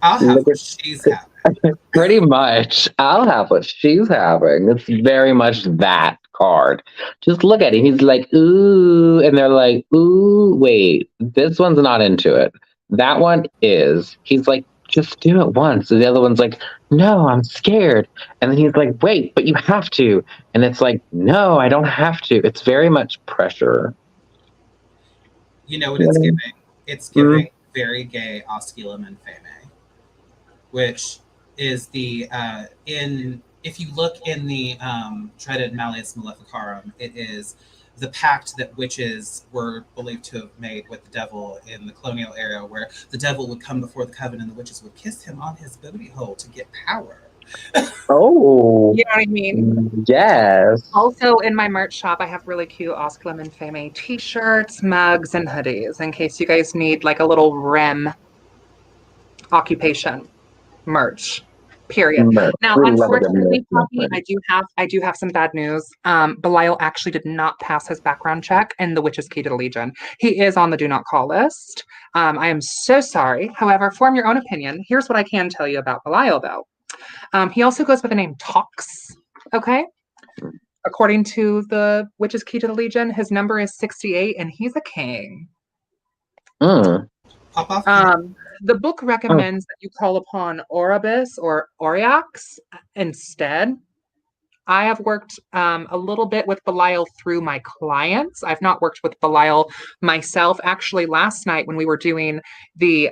I'll have what she's having. Pretty much. I'll have what she's having. It's very much that card. Just look at it. He's like, ooh. And they're like, ooh, wait. This one's not into it. That one is. He's like, just do it once. And the other one's like, no, I'm scared. And then he's like, wait, but you have to. And it's like, no, I don't have to. It's very much pressure. You know what it's giving? It's giving very gay osculum and feme, which is the if you look in the Dreaded Malleus Maleficarum, it is the pact that witches were believed to have made with the devil in the colonial era, where the devil would come before the coven and the witches would kiss him on his booty hole to get power. Oh. You know what I mean? Yes. Also, in my merch shop, I have really cute Osculum and Feme t-shirts, mugs, and hoodies in case you guys need like a little REM occupation merch. Period. Now, unfortunately, Poppy, I do have some bad news. Belial actually did not pass his background check in the Witch's Key to the Legion. He is on the do not call list. I am so sorry. However, form your own opinion. Here's what I can tell you about Belial, though. He also goes by the name Tox. Okay. According to the Witch's Key to the Legion, his number is 68, and he's a king. The book recommends that you call upon Oribus or Oriax instead. I have worked a little bit with Belial through my clients. I've not worked with Belial myself. Actually, last night when we were doing the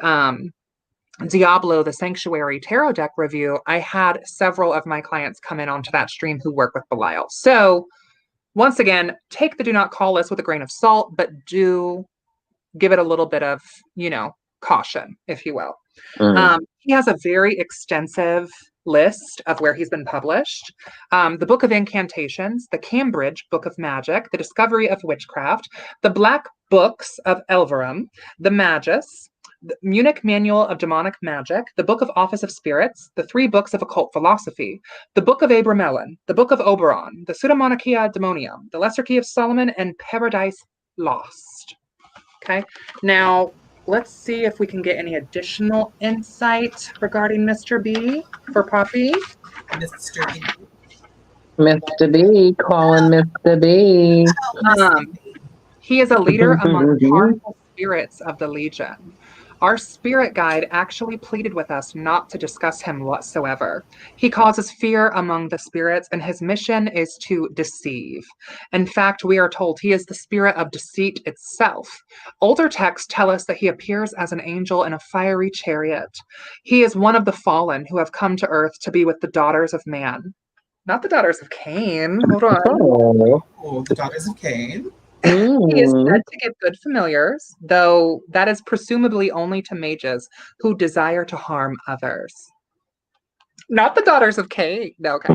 Diablo, the Sanctuary Tarot deck review, I had several of my clients come in onto that stream who work with Belial. So once again, take the do not call list with a grain of salt, but do give it a little bit of, caution, if you will. He has a very extensive list of where he's been published. The Book of Incantations, the Cambridge Book of Magic, the Discovery of Witchcraft, the Black Books of Elverum, the Magus, the Munich Manual of Demonic Magic, the Book of Office of Spirits, the 3 Books of Occult Philosophy, the Book of Abramelin, the Book of Oberon, the Pseudemonarchia Demonium, the Lesser Key of Solomon, and Paradise Lost. Okay, now let's see if we can get any additional insight regarding Mr. B for Poppy. Mr. B. Mr. B, calling Mr. B. He is a leader among the harmful spirits of the Legion. Our spirit guide actually pleaded with us not to discuss him whatsoever. He causes fear among the spirits, and his mission is to deceive. In fact, we are told he is the spirit of deceit itself. Older texts tell us that he appears as an angel in a fiery chariot. He is one of the fallen who have come to earth to be with the daughters of man. Not the daughters of Cain. Hold on. Oh, the daughters of Cain. He is said to give good familiars, though that is presumably only to mages who desire to harm others. Not the daughters of Cain. No, okay.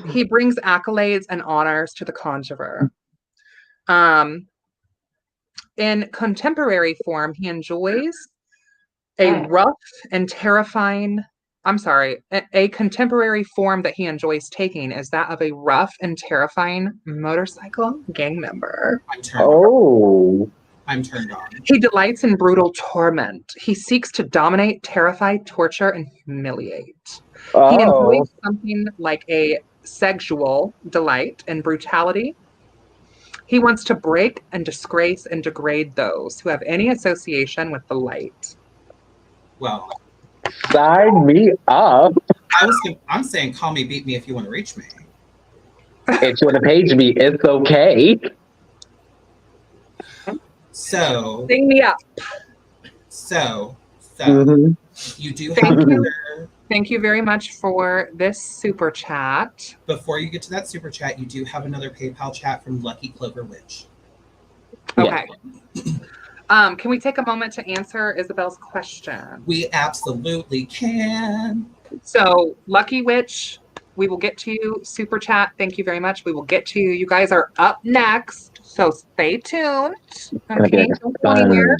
He brings accolades and honors to the conjurer. In contemporary form, he enjoys a rough and terrifying... a contemporary form that he enjoys taking is that of a rough and terrifying motorcycle gang member. I'm turned on. He delights in brutal torment. He seeks to dominate, terrify, torture, and humiliate. He enjoys something like a sexual delight and brutality. He wants to break and disgrace and degrade those who have any association with the light. Well, sign me up. I'm saying call me, beat me if you want to reach me. If you want to page me, it's okay. So sing me up. So you do Thank have you. Thank you very much for this super chat. Before you get to that super chat, you do have another PayPal chat from Lucky Clover Witch. Okay. Can we take a moment to answer Isabel's question? We absolutely can. So, Lucky Witch, we will get to you. Super chat, thank you very much. We will get to you. You guys are up next, so stay tuned. Okay, don't go anywhere.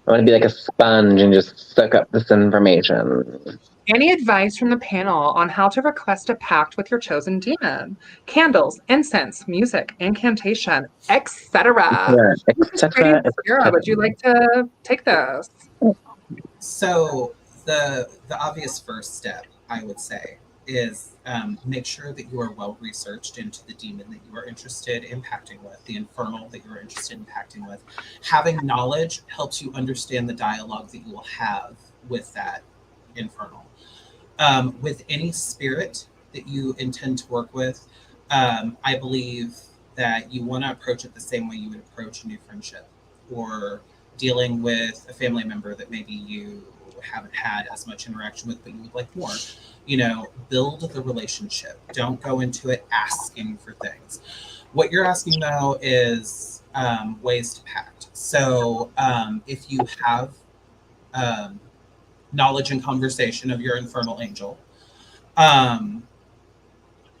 I want to be like a sponge and just suck up this information. Any advice from the panel on how to request a pact with your chosen demon? Candles, incense, music, incantation, etc. Would you like to take this? So the obvious first step, I would say, is make sure that you are well researched into the demon that you are interested in pacting with, the infernal that you're interested in pacting with. Having knowledge helps you understand the dialogue that you will have with that infernal. With any spirit that you intend to work with, I believe that you want to approach it the same way you would approach a new friendship or dealing with a family member that maybe you haven't had as much interaction with, but you would like more. You know, build the relationship. Don't go into it asking for things. What you're asking, though, is ways to pact. So if you have knowledge and conversation of your infernal angel,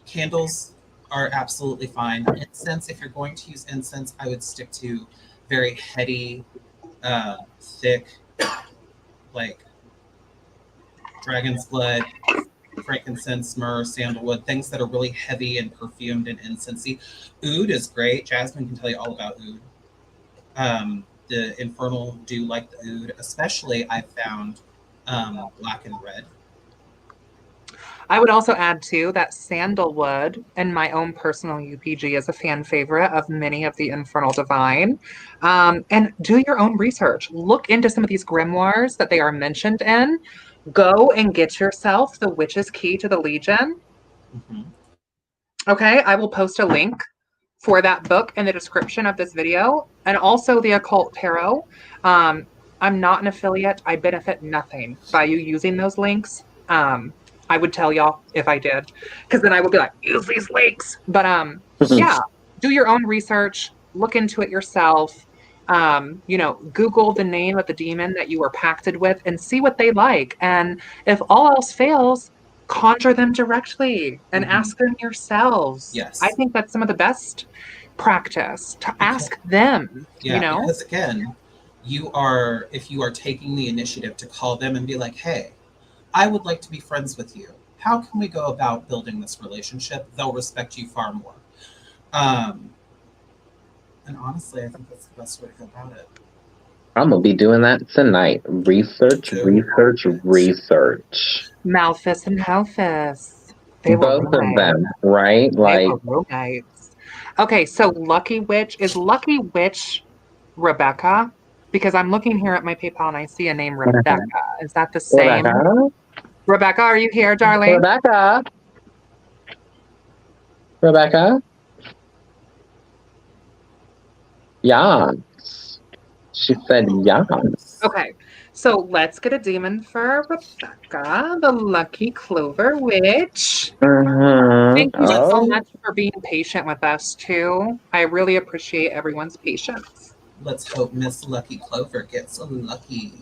candles are absolutely fine. Incense, if you're going to use incense, I would stick to very heady, thick, like dragon's blood, frankincense, myrrh, sandalwood, things that are really heavy and perfumed and incensey. Oud is great. Jasmyne can tell you all about oud. The infernal do like the oud, especially I've found black and red. I would also add too that sandalwood and my own personal UPG is a fan favorite of many of the Infernal Divine. And do your own research. Look into some of these grimoires that they are mentioned in. Go and get yourself the Witch's Key to the Legion. Mm-hmm. Okay, I will post a link for that book in the description of this video, and also the Occult Tarot. I'm not an affiliate. I benefit nothing by you using those links. I would tell y'all if I did, because then I would be like, use these links. But yeah, do your own research, look into it yourself. Google the name of the demon that you were pacted with and see what they like. And if all else fails, conjure them directly and ask them yourselves. Yes. I think that's some of the best practice to ask them. Yeah, you know, because again, if you are taking the initiative to call them and be like, hey, I would like to be friends with you. How can we go about building this relationship? They'll respect you far more. And honestly, I think that's the best way to go about it. I'm going to be doing that tonight. Research. Malphas and Malphas. Both of them, right? They were roommates. Okay, so Lucky Witch. Is Lucky Witch Rebecca? Because I'm looking here at my PayPal and I see a name Rebecca. Is that the same? Rebecca, are you here, darling? Rebecca? Yes. She said yes. Okay, so let's get a demon for Rebecca, the Lucky Clover Witch. Thank you so much for being patient with us, too. I really appreciate everyone's patience. Let's hope Miss Lucky Clover gets lucky.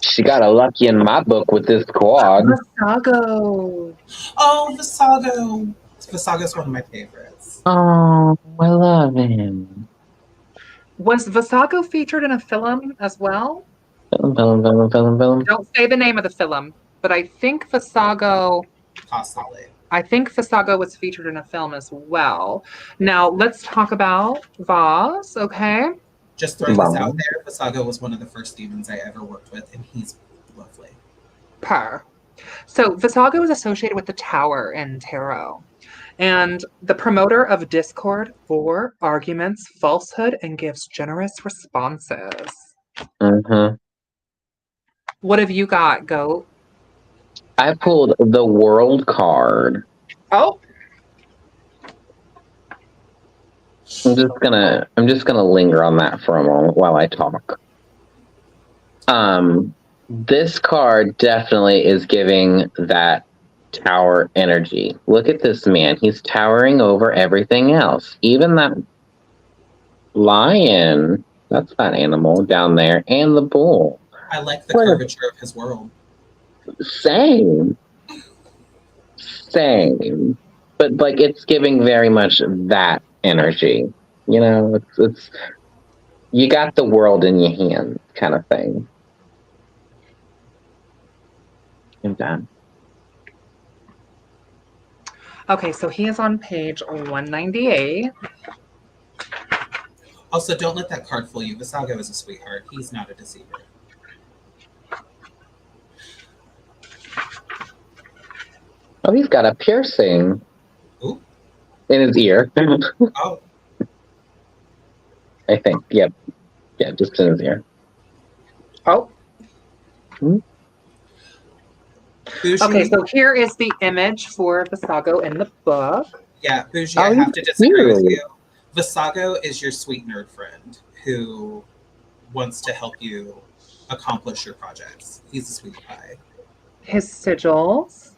She got a lucky in my book with this quad. Vassago. Oh, Vassago. Vassago's one of my favorites. Oh, I love him. Was Vassago featured in a film as well? Film. Don't say the name of the film, but I think Vassago... Possibly. I think Vassago was featured in a film as well. Now, let's talk about Vas, okay? Just throwing this out there, Vassago was one of the first demons I ever worked with, and he's lovely. So Vassago is associated with the Tower in Tarot, and the promoter of discord, war, arguments, falsehood, and gives generous responses. What have you got, Goat? I pulled the World card. Oh. I'm just gonna linger on that for a moment while I talk. This card definitely is giving that tower energy. Look at this man. He's towering over everything else. Even that lion, that's that animal down there, and the bull. I like the curvature of his world. Same. But like it's giving very much that energy. You know, it's you got the world in your hand kind of thing. I'm done. Okay, so he is on page 198. Also, don't let that card fool you. Vassago is a sweetheart. He's not a deceiver. Oh, he's got a piercing. Ooh. In his ear. Oh. I think. Yep. Yeah, just in his ear. Oh. Okay, so here is the image for Vassago in the book. Yeah, Bougie, I have to disagree with you. Vassago is your sweet nerd friend who wants to help you accomplish your projects. He's a sweet pie. His sigils.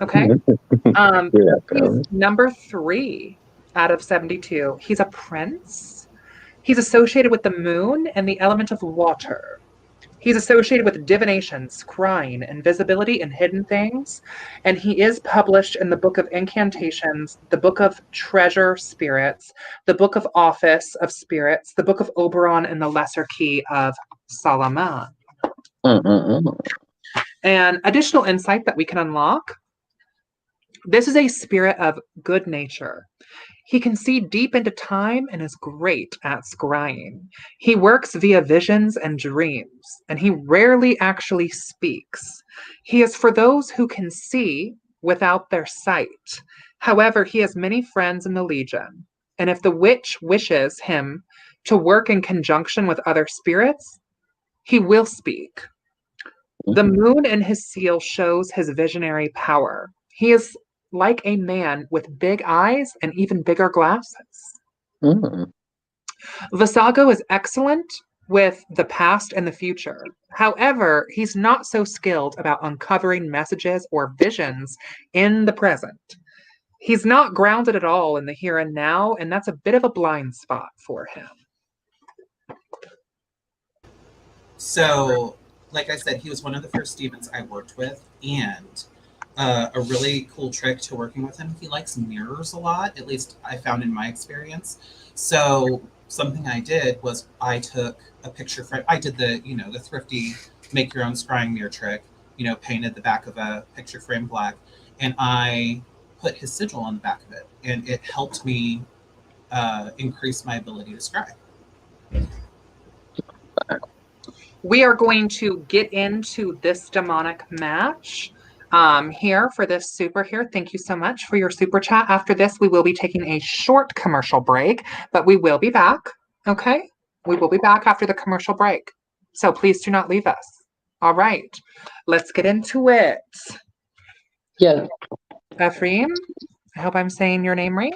Okay. He's number 3 out of 72. He's a prince. He's associated with the moon and the element of water. He's associated with divination, scrying, invisibility, and hidden things. And he is published in the Book of Incantations, the Book of Treasure Spirits, the Book of Office of Spirits, the Book of Oberon, and the Lesser Key of Solomon. And additional insight that we can unlock. This is a spirit of good nature. He can see deep into time and is great at scrying. He works via visions and dreams, and he rarely actually speaks. He is for those who can see without their sight. However, he has many friends in the Legion, and if the witch wishes him to work in conjunction with other spirits, he will speak. The moon in his seal shows his visionary power. He is like a man with big eyes and even bigger glasses. Vassago is excellent with the past and the future. However, he's not so skilled about uncovering messages or visions in the present. He's not grounded at all in the here and now, and that's a bit of a blind spot for him. So, like I said, he was one of the first demons I worked with, and a really cool trick to working with him, he likes mirrors a lot, at least I found in my experience. So something I did was I took a picture frame. I did the thrifty make your own scrying mirror trick, painted the back of a picture frame black, and I put his sigil on the back of it, and it helped me increase my ability to scry. We are going to get into this demonic match here for this super here. Thank you so much for your super chat. After this, we will be taking a short commercial break, but we will be back. Okay? We will be back after the commercial break. So please do not leave us. All right. Let's get into it. Yeah. Ephraim, I hope I'm saying your name right.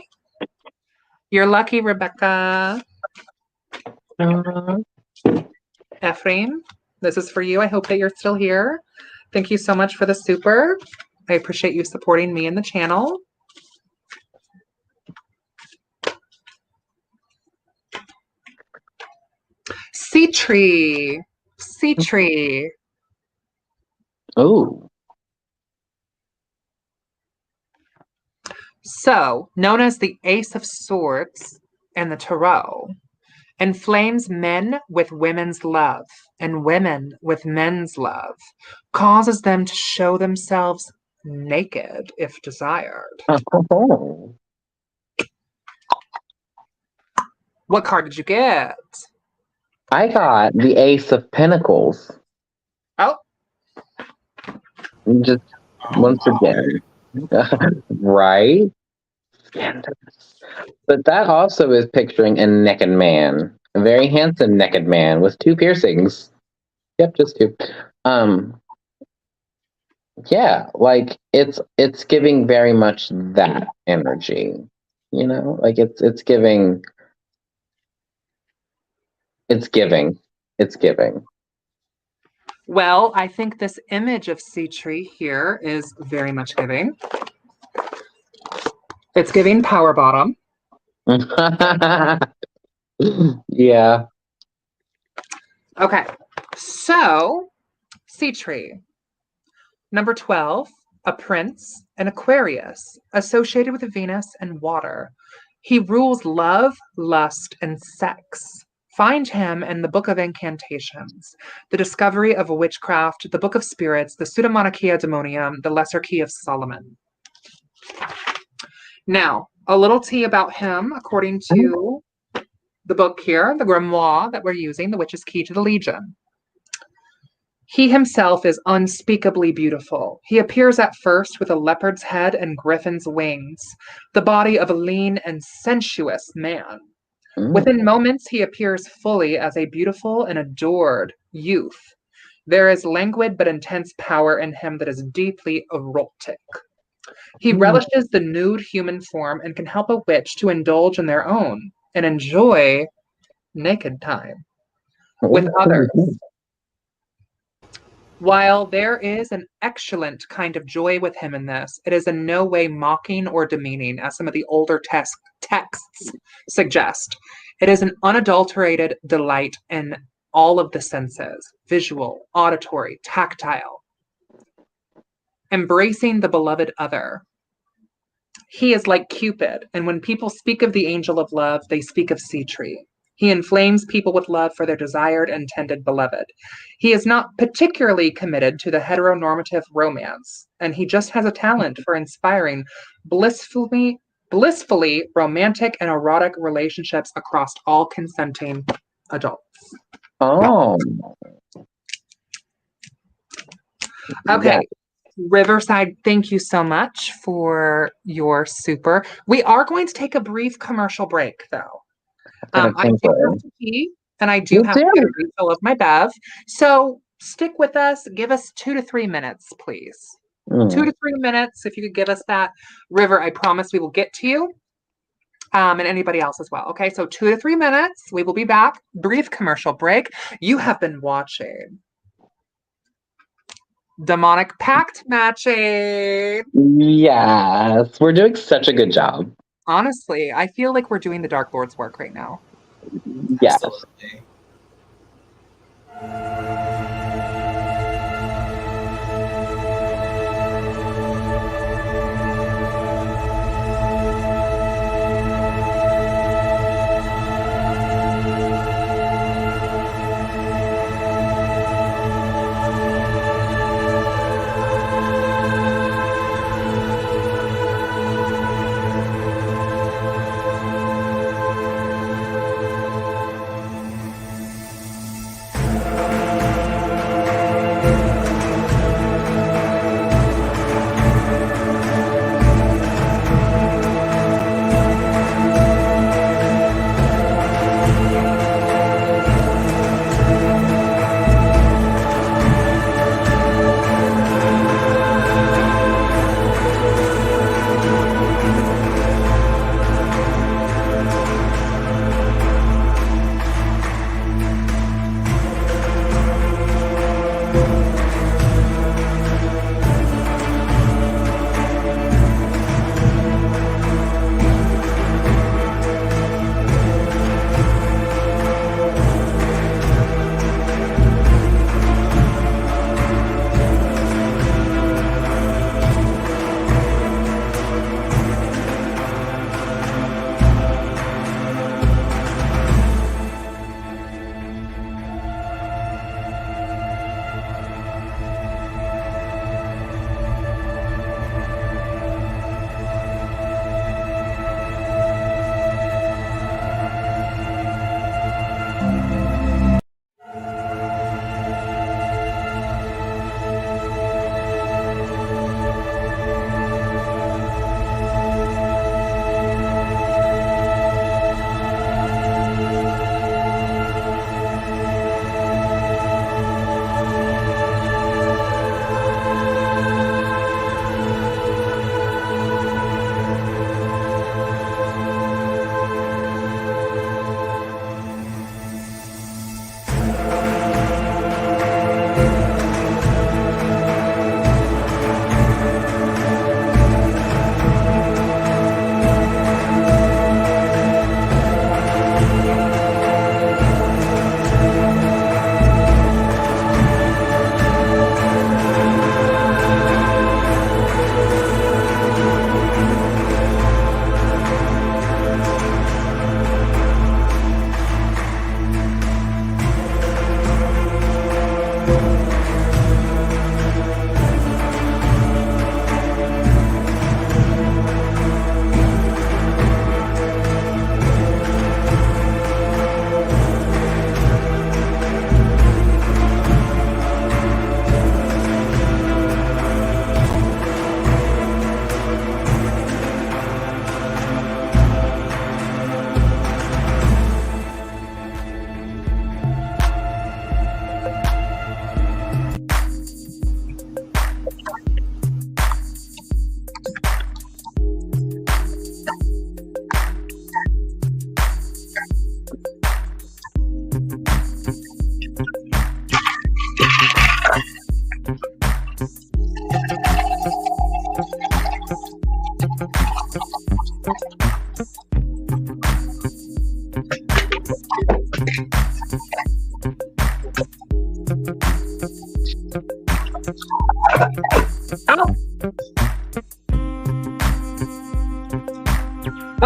You're lucky, Rebecca. Ephraim, this is for you. I hope that you're still here. Thank you so much for the super. I appreciate you supporting me in the channel. Sitri. Sitri. Oh. So, known as the Ace of Swords and the Tarot, inflames men with women's love and women with men's love, causes them to show themselves naked if desired. Oh. What card did you get? I got the Ace of Pentacles. Oh. Just once again. Right? But that also is picturing a naked man. A very handsome naked man with 2 piercings. Yep, just 2. Yeah, like it's giving very much that energy. Like it's giving. Well, I think this image of Sitri here is very much giving. It's giving power bottom. Yeah. Okay, so Sitri, number 12, a prince, an Aquarius, associated with Venus and water. He rules love, lust, and sex. Find him in the Book of Incantations, the Discovery of Witchcraft, the Book of Spirits, the Pseudemonarchia Demonium, the Lesser Key of Solomon. Now, a little tea about him, according to the book here, the grimoire that we're using, The Witch's Key to the Legion. He himself is unspeakably beautiful. He appears at first with a leopard's head and griffin's wings, the body of a lean and sensuous man. Within moments, he appears fully as a beautiful and adored youth. There is languid but intense power in him that is deeply erotic. He Hmm. relishes the nude human form and can help a witch to indulge in their own and enjoy naked time with others. While there is an excellent kind of joy with him in this, it is in no way mocking or demeaning, as some of the older texts suggest. It is an unadulterated delight in all of the senses, visual, auditory, tactile, embracing the beloved other. He is like Cupid, and when people speak of the angel of love, they speak of Sitri. He inflames people with love for their desired and tended beloved. He is not particularly committed to the heteronormative romance, and he just has a talent for inspiring blissfully romantic and erotic relationships across all consenting adults. Oh. Okay. Yeah. Riverside, thank you so much for your super. We are going to take a brief commercial break, though. I do have to pee, and I do have to get a refill of my Bev. So stick with us. Give us 2 to 3 minutes, please. 2 to 3 minutes. If you could give us that, River, I promise we will get to you. And anybody else as well. Okay, so 2 to 3 minutes. We will be back. Brief commercial break. You have been watching Demonic Pact matching. Yes, we're doing such a good job. Honestly, I feel like we're doing the Dark Lord's work right now. Yes. Absolutely.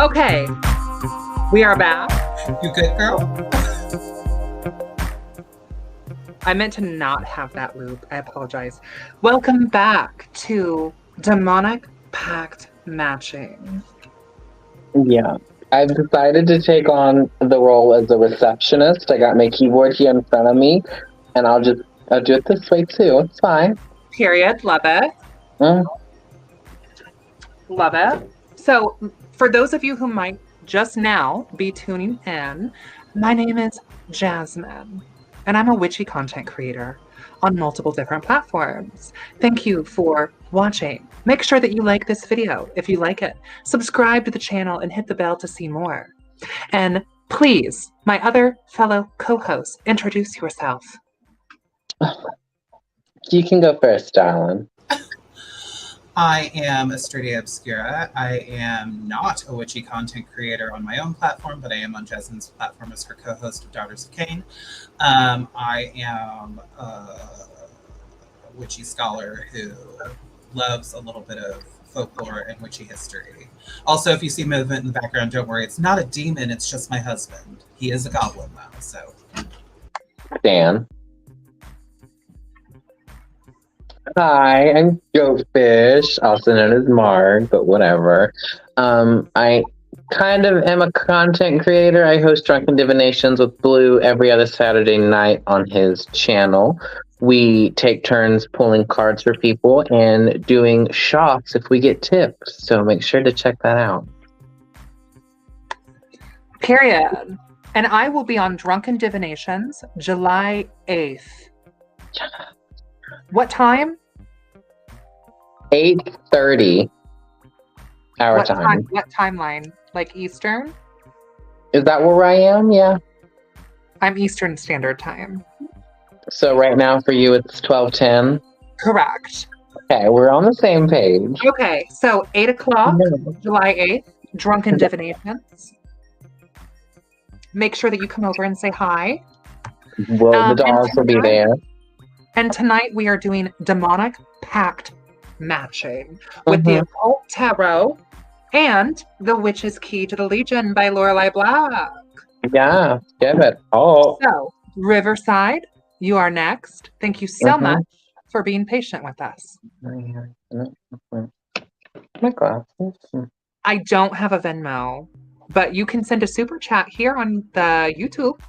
Okay, we are back. You good, girl? I meant to not have that loop. I apologize. Welcome back to Demonic Pact Matching. Yeah. I've decided to take on the role as a receptionist. I got my keyboard here in front of me, and I'll do it this way too. It's fine. Period. Love it. Mm. Love it. So, for those of you who might just now be tuning in, my name is Jasmyne, and I'm a witchy content creator on multiple different platforms. Thank you for watching. Make sure that you like this video if you like it. Subscribe to the channel and hit the bell to see more. And please, my other fellow co-hosts, introduce yourself. You can go first, darling. I am Estrella Obscura. I am not a witchy content creator on my own platform, but I am on Jasmine's platform as her co-host of Daughters of Cain. I am a witchy scholar who loves a little bit of folklore and witchy history. Also, if you see movement in the background, don't worry. It's not a demon. It's just my husband. He is a goblin, though, so. Dan. Hi, I'm Goatfish, also known as Marg, but whatever. I kind of am a content creator. I host Drunken Divinations with Blue every other Saturday night on his channel. We take turns pulling cards for people and doing shots if we get tips. So make sure to check that out. Period. And I will be on Drunken Divinations July 8th. What time? 8:30 our time. What timeline? Like Eastern? Is that where I am? Yeah. I'm Eastern Standard Time. So right now for you it's 12:10. Correct. Okay, we're on the same page. Okay, so 8 o'clock, July 8th, Drunken Divinations. Make sure that you come over and say hi. Well, the dolls will be there. And tonight we are doing Demonic Pact Matching with the Occult Tarot and The Witch's Key to the Legion by Lorelei Black. Yeah, give it. Oh. So, Riverside, you are next. Thank you so much for being patient with us. My glasses. I don't have a Venmo, but you can send a super chat here on the YouTube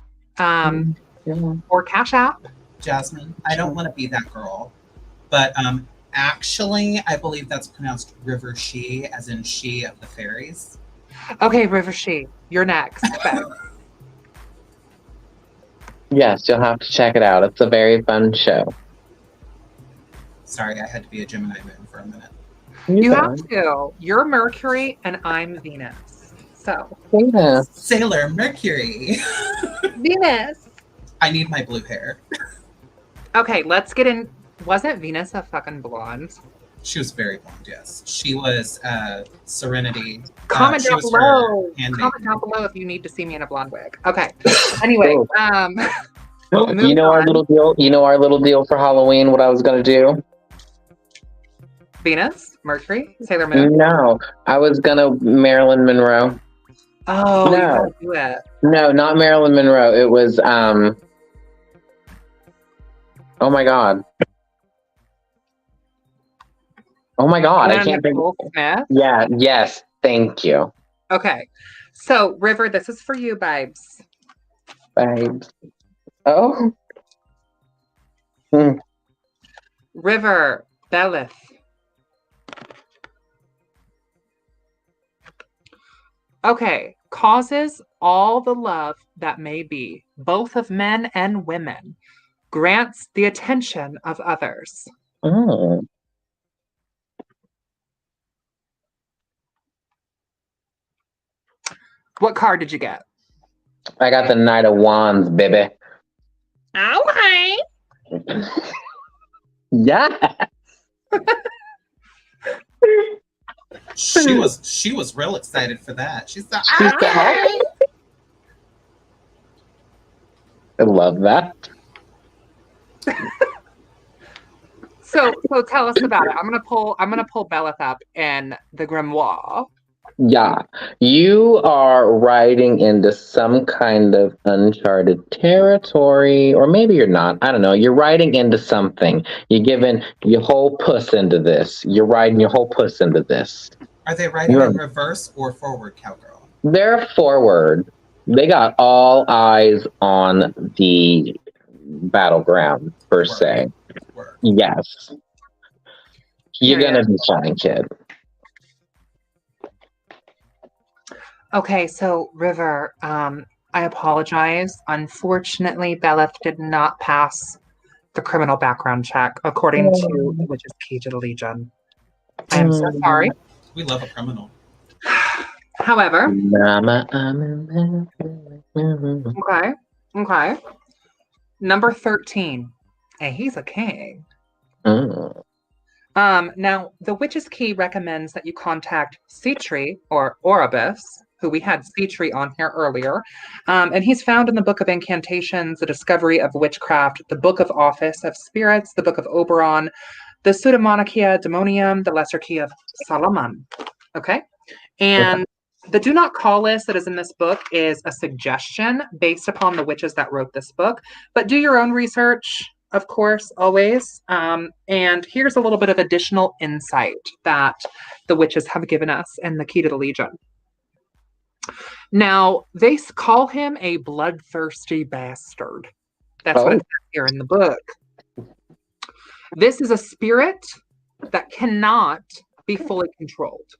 or Cash App. Jasmine, I don't want to be that girl, but actually, I believe that's pronounced River She, as in she of the fairies. Okay, River She, you're next. Yes, you'll have to check it out. It's a very fun show. Sorry, I had to be a Gemini moon for a minute. You have to. You're Mercury and I'm Venus. So. Venus. Sailor Mercury. Venus. I need my blue hair. Okay, let's get in. Wasn't Venus a fucking blonde? She was very blonde, yes. She was Serenity. Comment down below. Comment down below if you need to see me in a blonde wig. Okay. Anyway, you know our little deal. You know our little deal for Halloween. What I was gonna do? Venus, Mercury, Sailor Moon. No, I was gonna Marilyn Monroe. Oh, no, you gotta do it. No, not Marilyn Monroe. It was oh my god. Oh my god, I can't think. Smith? Yeah, yes, thank you. Okay. So, River, this is for you, babes. Babes. Oh. River, Beleth. Okay. Causes all the love that may be, both of men and women. Grants the attention of others. Oh. What card did you get? I got the Knight of Wands, baby. Okay. Yeah. She was real excited for that. She's like, I love that. So tell us about it. I'm gonna pull Beleth up in the grimoire. Yeah, you are riding into some kind of uncharted territory, or maybe you're not. I don't know. You're riding into something. You're giving your whole puss into this. You're riding your whole puss into this. Are they riding in reverse or forward, cowgirl? They're forward. They got all eyes on the battleground, per se. Word. Yes. You're gonna be fine, kid. Okay, so River, I apologize. Unfortunately, Beleth did not pass the criminal background check according to the Witch's Key to the Legion. I am so sorry. We love a criminal. However, okay. Number 13, and he's a king. Now, the Witch's Key recommends that you contact Sitri or Oribus, who we had Sitri on here earlier. And he's found in the Book of Incantations, the Discovery of Witchcraft, the Book of Office of Spirits, the Book of Oberon, the Pseudemonarchia Demonium, the Lesser Key of Solomon. Okay? And the Do Not Call list that is in this book is a suggestion based upon the witches that wrote this book. But do your own research, of course, always. And here's a little bit of additional insight that the witches have given us in the Key to the Legion. Now, they call him a bloodthirsty bastard. That's what it says here in the book. This is a spirit that cannot be fully controlled,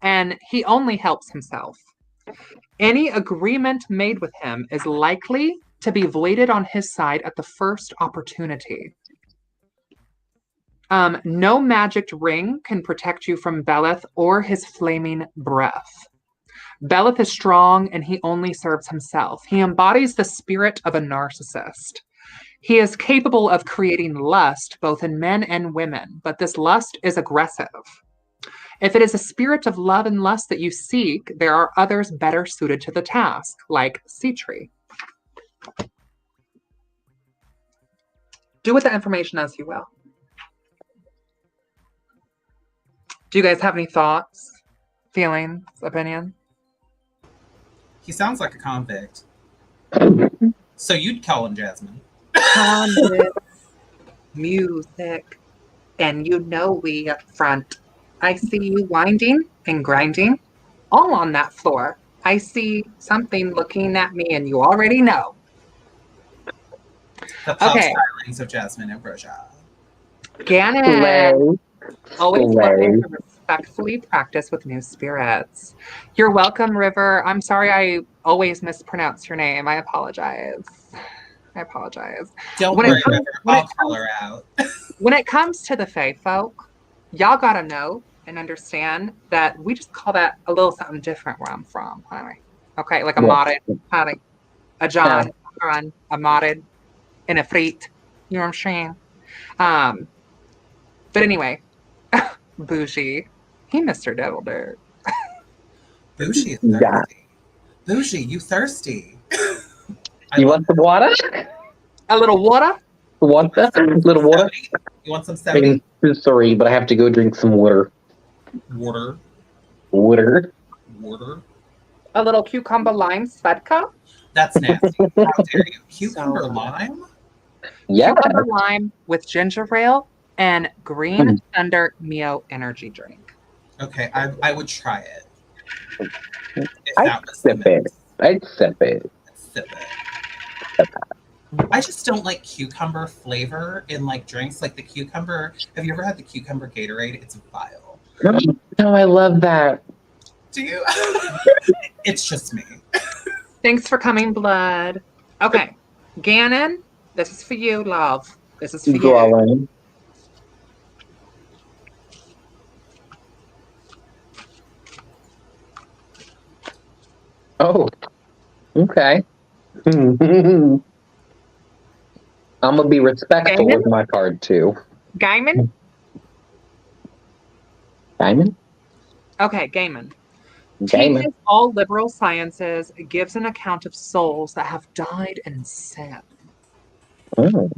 and he only helps himself. Any agreement made with him is likely to be voided on his side at the first opportunity. No magicked ring can protect you from Beleth or his flaming breath. Beleth is strong and he only serves himself. He embodies the spirit of a narcissist. He is capable of creating lust both in men and women, but this lust is aggressive. If it is a spirit of love and lust that you seek, there are others better suited to the task, like Sitri. Do with the information as you will. Do you guys have any thoughts, feelings, opinion? He sounds like a convict. So you'd call him Jasmyne. Convict, music, and you know we up front. I see you winding and grinding all on that floor. I see something looking at me and you already know. The pulse stylings of Jasmyne Ambrosia. Ganon. Always looking to respectfully practice with new spirits. You're welcome, River. I'm sorry I always mispronounce your name. I apologize. Don't worry, River. I'll call her out. When it comes to the Fae folk, y'all gotta know and understand that we just call that a little something different where I'm from, honey. Okay, like a modded, honey. A John, a modded, and a freet. You know what I'm saying? But anyway, Bougie, he Mr. Devil Dirt. Bougie is thirsty. Yeah. Bougie, you thirsty. You want some water? A little water? Want that? A little water? You want some 70? Sorry, but I have to go drink some water. Water. A little cucumber lime svedka? That's nasty. How dare you? Cucumber lime? Yeah. Cucumber lime with ginger ale and green thunder Mio energy drink. Okay, I would try it. I'd sip it. I just don't like cucumber flavor in like drinks. Like the cucumber. Have you ever had the cucumber Gatorade? It's vile. No, I love that. Do you? It's just me. Thanks for coming, Blood. Okay, Ganon, this is for you, love. This is for you. Oh, okay. I'm gonna be respectful with my card too. Gaiman? Okay, Gaiman. Teaches all liberal sciences, gives an account of souls that have died in sin. Oh.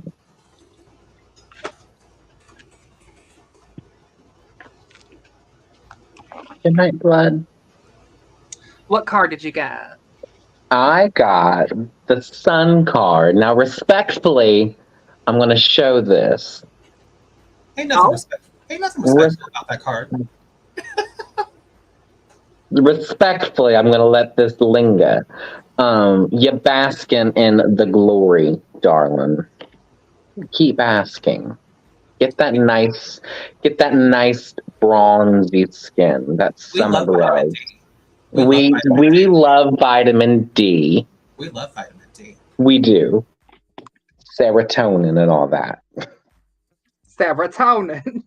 Good night, Blood. What card did you get? I got the Sun card. Now, respectfully, I'm going to show this. Ain't nothing respectful about that card. Respectfully, I'm going to let this linger. You're basking in the glory, darling. Keep asking. Get that nice bronzy skin. That summer glow. We love vitamin D. We love vitamin D. We do. Serotonin and all that. Serotonin.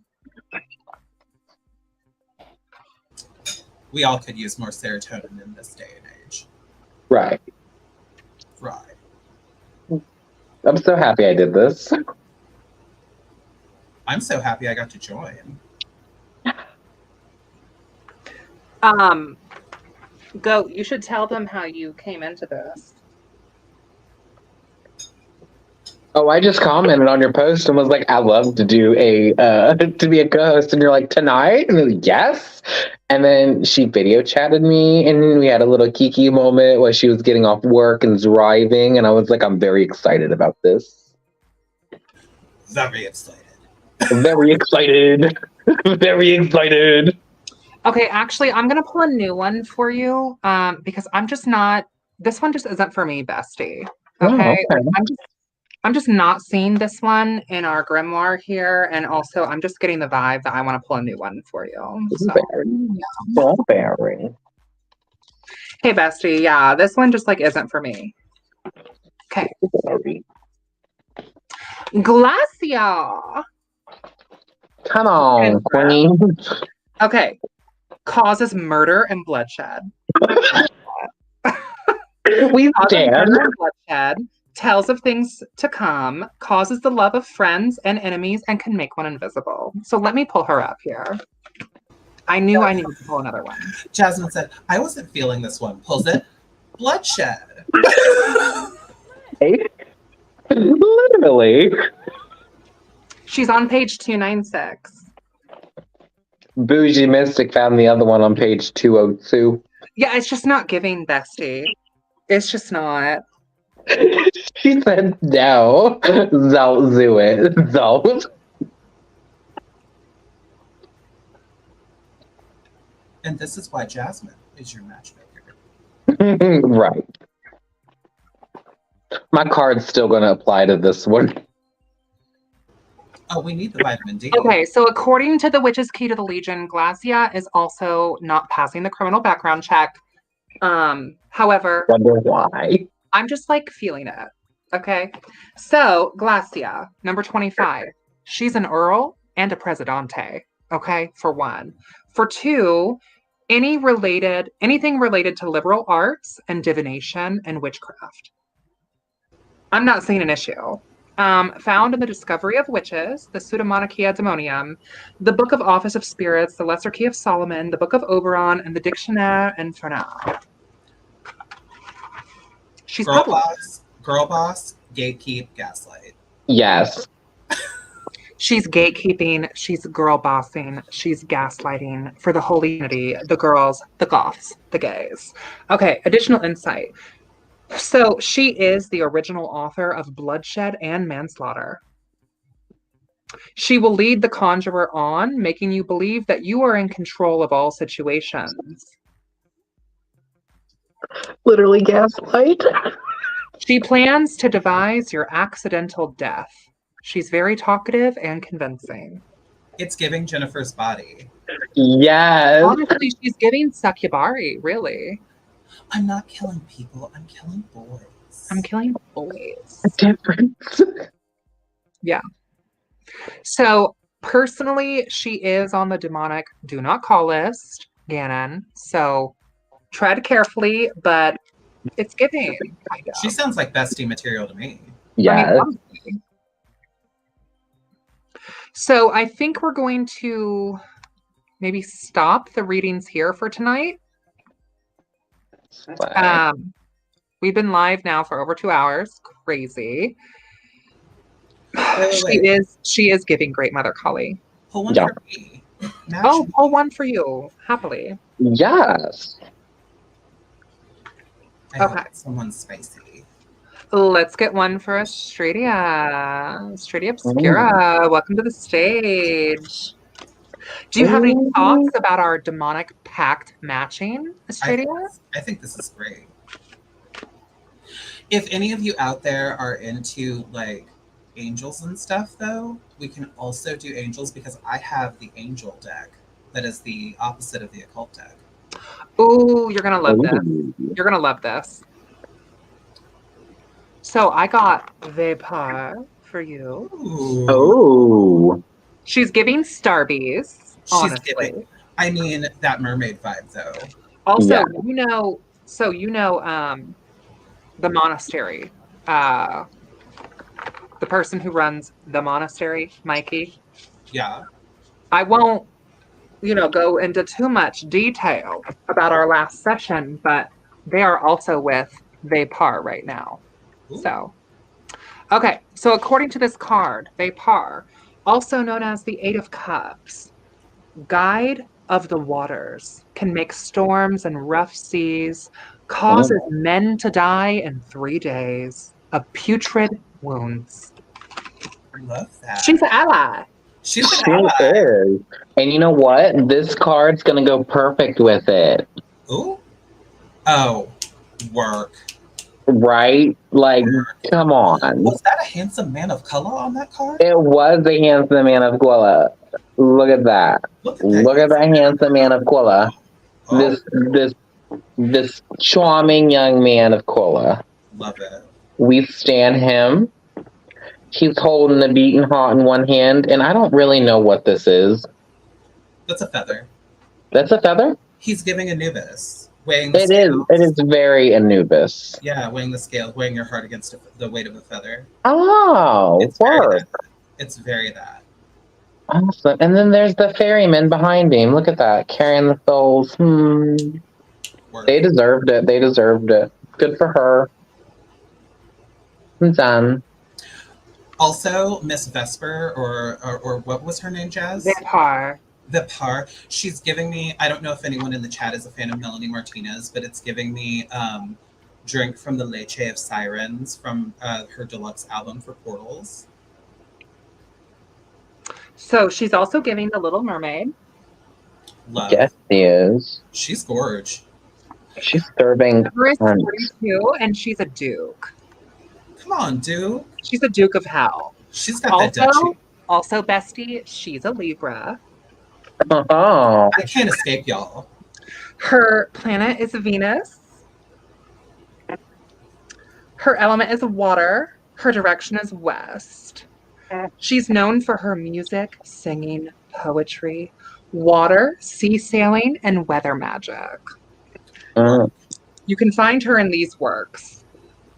We all could use more serotonin in this day and age. Right. Right. I'm so happy I did this. I'm so happy I got to join. Goat, you should tell them how you came into this. Oh, I just commented on your post and was like, "I love to do to be a co-host," and you're like, "Tonight?" And I was like, "Yes." And then she video chatted me, and we had a little kiki moment where she was getting off work and driving, and I was like, "I'm very excited about this." Very excited. Very excited. Very excited. Okay, actually, I'm gonna pull a new one for you, because I'm just not. This one just isn't for me, bestie. Okay, Oh, okay. I'm just not seeing this one in our grimoire here, and also I'm just getting the vibe that I want to pull a new one for you. So, Strawberry. hey, bestie, yeah, this one just like isn't for me. Okay, Glasya. Come on, queen. Okay, causes murder and bloodshed. We Causes stand. murder and bloodshed. Tells of things to come, causes the love of friends and enemies, and can make one invisible. So let me pull her up here. I knew I needed to pull another one. Jasmine said, I wasn't feeling this one. Pulls it. Bloodshed. Literally. She's on page 296. Bougie Mystic found the other one on page 202. Yeah, it's just not giving, bestie. It's just not. She said no. Don't do it. Don't. And this is why Jasmine is your matchmaker. Right. My card's still going to apply to this one. Oh, we need the vitamin D. Okay, so according to the Witch's Key to the Legion, Glasya is also not passing the criminal background check. However, Wonder why. I'm just like feeling it. Okay. So Glasya, number 25. She's an Earl and a Presidente. Okay, for one. For two, anything related to liberal arts and divination and witchcraft. I'm not seeing an issue. Found in the Discovery of Witches, the Pseudemonarchia Demonium, the Book of Office of Spirits, the Lesser Key of Solomon, the Book of Oberon, and the Dictionnaire Infernal. She's girl boss, gatekeep, gaslight. Yes. She's gatekeeping, she's girl bossing, she's gaslighting for the holy unity, the girls, the goths, the gays. Okay, additional insight. So she is the original author of Bloodshed and Manslaughter. She will lead the conjurer on, making you believe that you are in control of all situations. Literally gaslight. She plans to devise your accidental death. She's very talkative and convincing. It's giving Jennifer's body. Yes. Honestly, she's giving Sakibari, really. I'm not killing people, I'm killing boys. I'm killing boys. A difference. Yeah. So personally, she is on the demonic do not call list, Ganon. So tread carefully, but it's giving. Kind of. She sounds like bestie material to me. Yes. So I think we're going to maybe stop the readings here for tonight. We've been live now for over 2 hours. Crazy. Wait. She is giving great Mother Kali. Pull one for me. Oh, pull one for you, happily. Yes. I hope Okay. it's someone spicy. Let's get one for Astradia. Astradia Obscura, welcome to the stage. Do you have any thoughts about our demonic pact matching, Astradia? I think this is great. If any of you out there are into like angels and stuff, though, we can also do angels because I have the angel deck that is the opposite of the occult deck. Ooh, you're gonna love this. You're gonna love this. So I got Vapar for you. Ooh. Oh. She's giving Starbies, honestly. Giving, I mean, that mermaid vibe, though. Also, Yeah. the monastery. The person who runs the monastery, Mikey. Yeah. I won't, go into too much detail about our last session, but they are also with Vapar right now. Ooh. So, okay. So according to this card, Vapar, also known as the Eight of Cups, guide of the waters, can make storms and rough seas, causes men to die in 3 days of putrid wounds. I love that. She's an ally. She's an She ally. is. And you know what? This card's gonna go perfect with it. Ooh. Oh, work. Right? Like, come on. Was that a handsome man of color on that card? It was the handsome man of Quilla. Look at that. Look at that handsome man of Quilla. Oh, This charming young man of Quilla. love it. We stand him. He's holding the beaten heart in one hand, and I don't really know what this is. That's a feather. That's a feather? He's giving Anubis. Weighing the It is. scales. It is very Anubis. Yeah, weighing the scales, weighing your heart against the weight of a feather. Oh, It's very work. that. It's very that. Awesome. And then there's the ferryman behind him. Look at that. Carrying the souls. Work. They deserved it. They deserved it. Good for her. I'm done. Also, Miss Vesper, or what was her name, Jazz? Vapar. Vipar. She's giving me, I don't know if anyone in the chat is a fan of Melanie Martinez, but it's giving me Drink from the Leche of Sirens from her deluxe album for Portals. So she's also giving the Little Mermaid. Love. Yes, she is. She's gorge. She's serving. Everest 42, and she's a Duke. Come on, dude. She's a Duke of Hell. She's got that duchy. Also, bestie, she's a Libra. Oh. I can't escape y'all. Her planet is Venus. Her element is water. Her direction is west. She's known for her music, singing, poetry, water, sea sailing, and weather magic. You can find her in these works: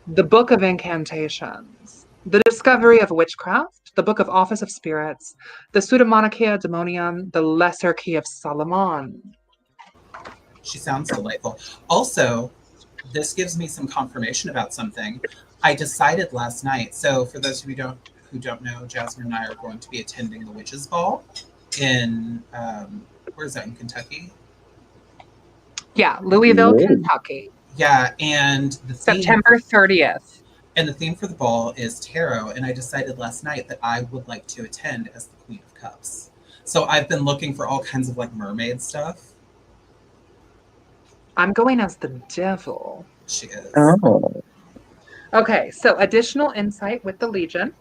The Book of Incantations, The Discovery of Witchcraft, The Book of Office of Spirits, The Pseudemonarchia Demonium, The Lesser Key of Solomon. She sounds delightful. Also, this gives me some confirmation about something. I decided last night, so for those of you who don't know, Jasmyne and I are going to be attending the Witches' Ball in, where is that, in Kentucky? Yeah, Louisville, Kentucky. Yeah, and the theme, September 30th. and the theme for the ball is tarot, and I decided last night that I would like to attend as the Queen of Cups. So I've been looking for all kinds of like mermaid stuff. I'm going as the devil. She is. Oh. Okay, so additional insight with the Legion.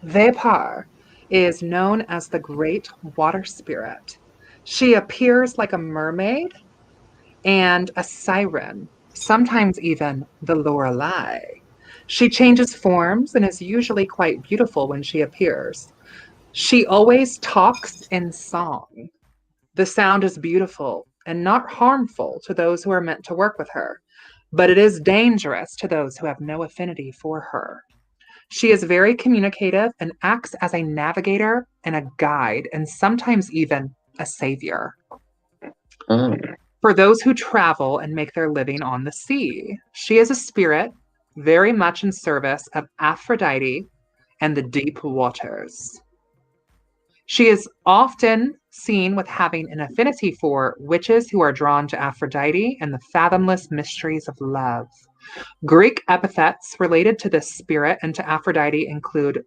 Vapar is known as the Great Water Spirit. She appears like a mermaid and a siren, sometimes even the Lorelei. She changes forms and is usually quite beautiful when she appears. She always talks in song. The sound is beautiful and not harmful to those who are meant to work with her, but it is dangerous to those who have no affinity for her. She is very communicative and acts as a navigator and a guide, and sometimes even a savior. For those who travel and make their living on the sea, she is a spirit very much in service of Aphrodite and the deep waters. She is often seen with having an affinity for witches who are drawn to Aphrodite and the fathomless mysteries of love. Greek epithets related to this spirit and to Aphrodite include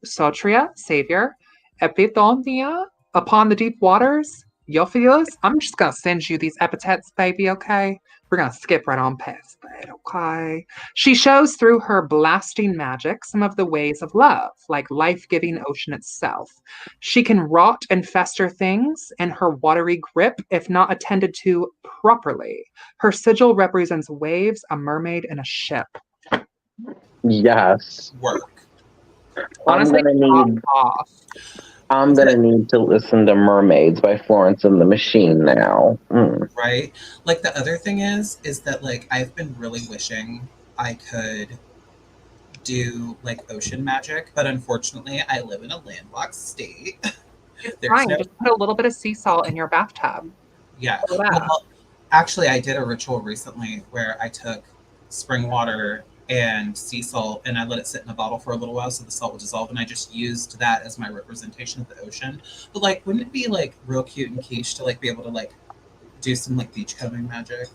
Sotria, savior, Epithonia, upon the deep waters, Euphios. I'm just going to send you these epithets, baby, okay? We're going to skip right on past that, okay? She shows through her blasting magic some of the ways of love, like life-giving ocean itself. She can rot and fester things in her watery grip if not attended to properly. Her sigil represents waves, a mermaid, and a ship. Yes. Work. Honestly, I'm gonna need to listen to Mermaids by Florence and the Machine now. Right? Like the other thing is that like I've been really wishing I could do like ocean magic, but unfortunately I live in a landlocked state. Fine, just put a little bit of sea salt in your bathtub. Yeah. Well, actually, I did a ritual recently where I took spring water and sea salt and I let it sit in a bottle for a little while so the salt would dissolve, and I just used that as my representation of the ocean. But like, wouldn't it be like real cute and quiche to like be able to like do some like beachcombing magic?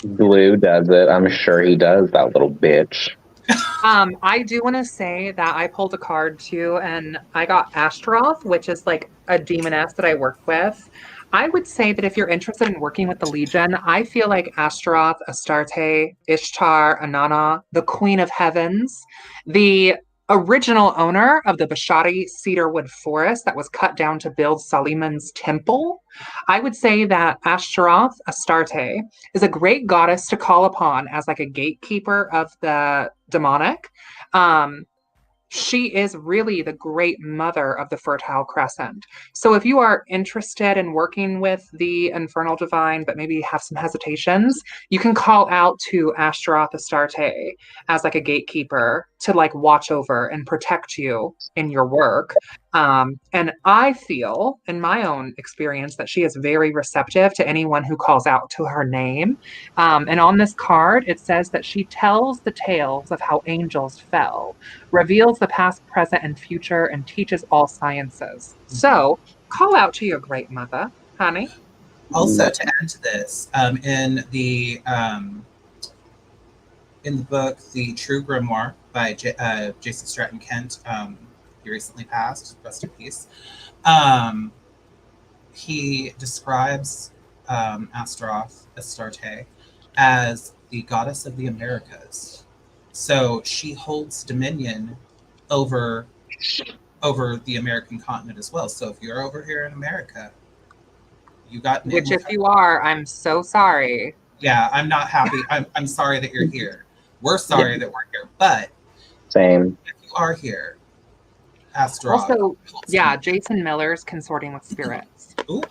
Blue does it. I'm sure he does, that little bitch. I do want to say that I pulled a card too, and I got Ashtaroth, which is like a demoness that I work with. I would say that if you're interested in working with the Legion, I feel like Ashtaroth, Astarte, Ishtar, Inanna, the Queen of Heavens, the original owner of the Bashadi cedarwood forest that was cut down to build Suleiman's temple. I would say that Ashtaroth, Astarte, is a great goddess to call upon as like a gatekeeper of the demonic. She is really the great mother of the Fertile Crescent. So if you are interested in working with the Infernal Divine, but maybe have some hesitations, you can call out to Ashtaroth Astarte as like a gatekeeper to like watch over and protect you in your work. And I feel, in my own experience, that she is very receptive to anyone who calls out to her name. And on this card, it says that she tells the tales of how angels fell, reveals the past, present, and future, and teaches all sciences. So call out to your great mother, honey. Also, to add to this, in the book, The True Grimoire by Jason Stratton Kent, he recently passed, rest in peace. He describes Astaroth, Astarte, as the goddess of the Americas. So she holds dominion over the American continent as well. So if you're over here in America, you got which if you are, I'm so sorry. Yeah, I'm not happy. I'm sorry that you're here. We're sorry that we're here, but same. If you are here, Astaroth. Also, yeah, Jason Miller's Consorting with Spirits. Ooh.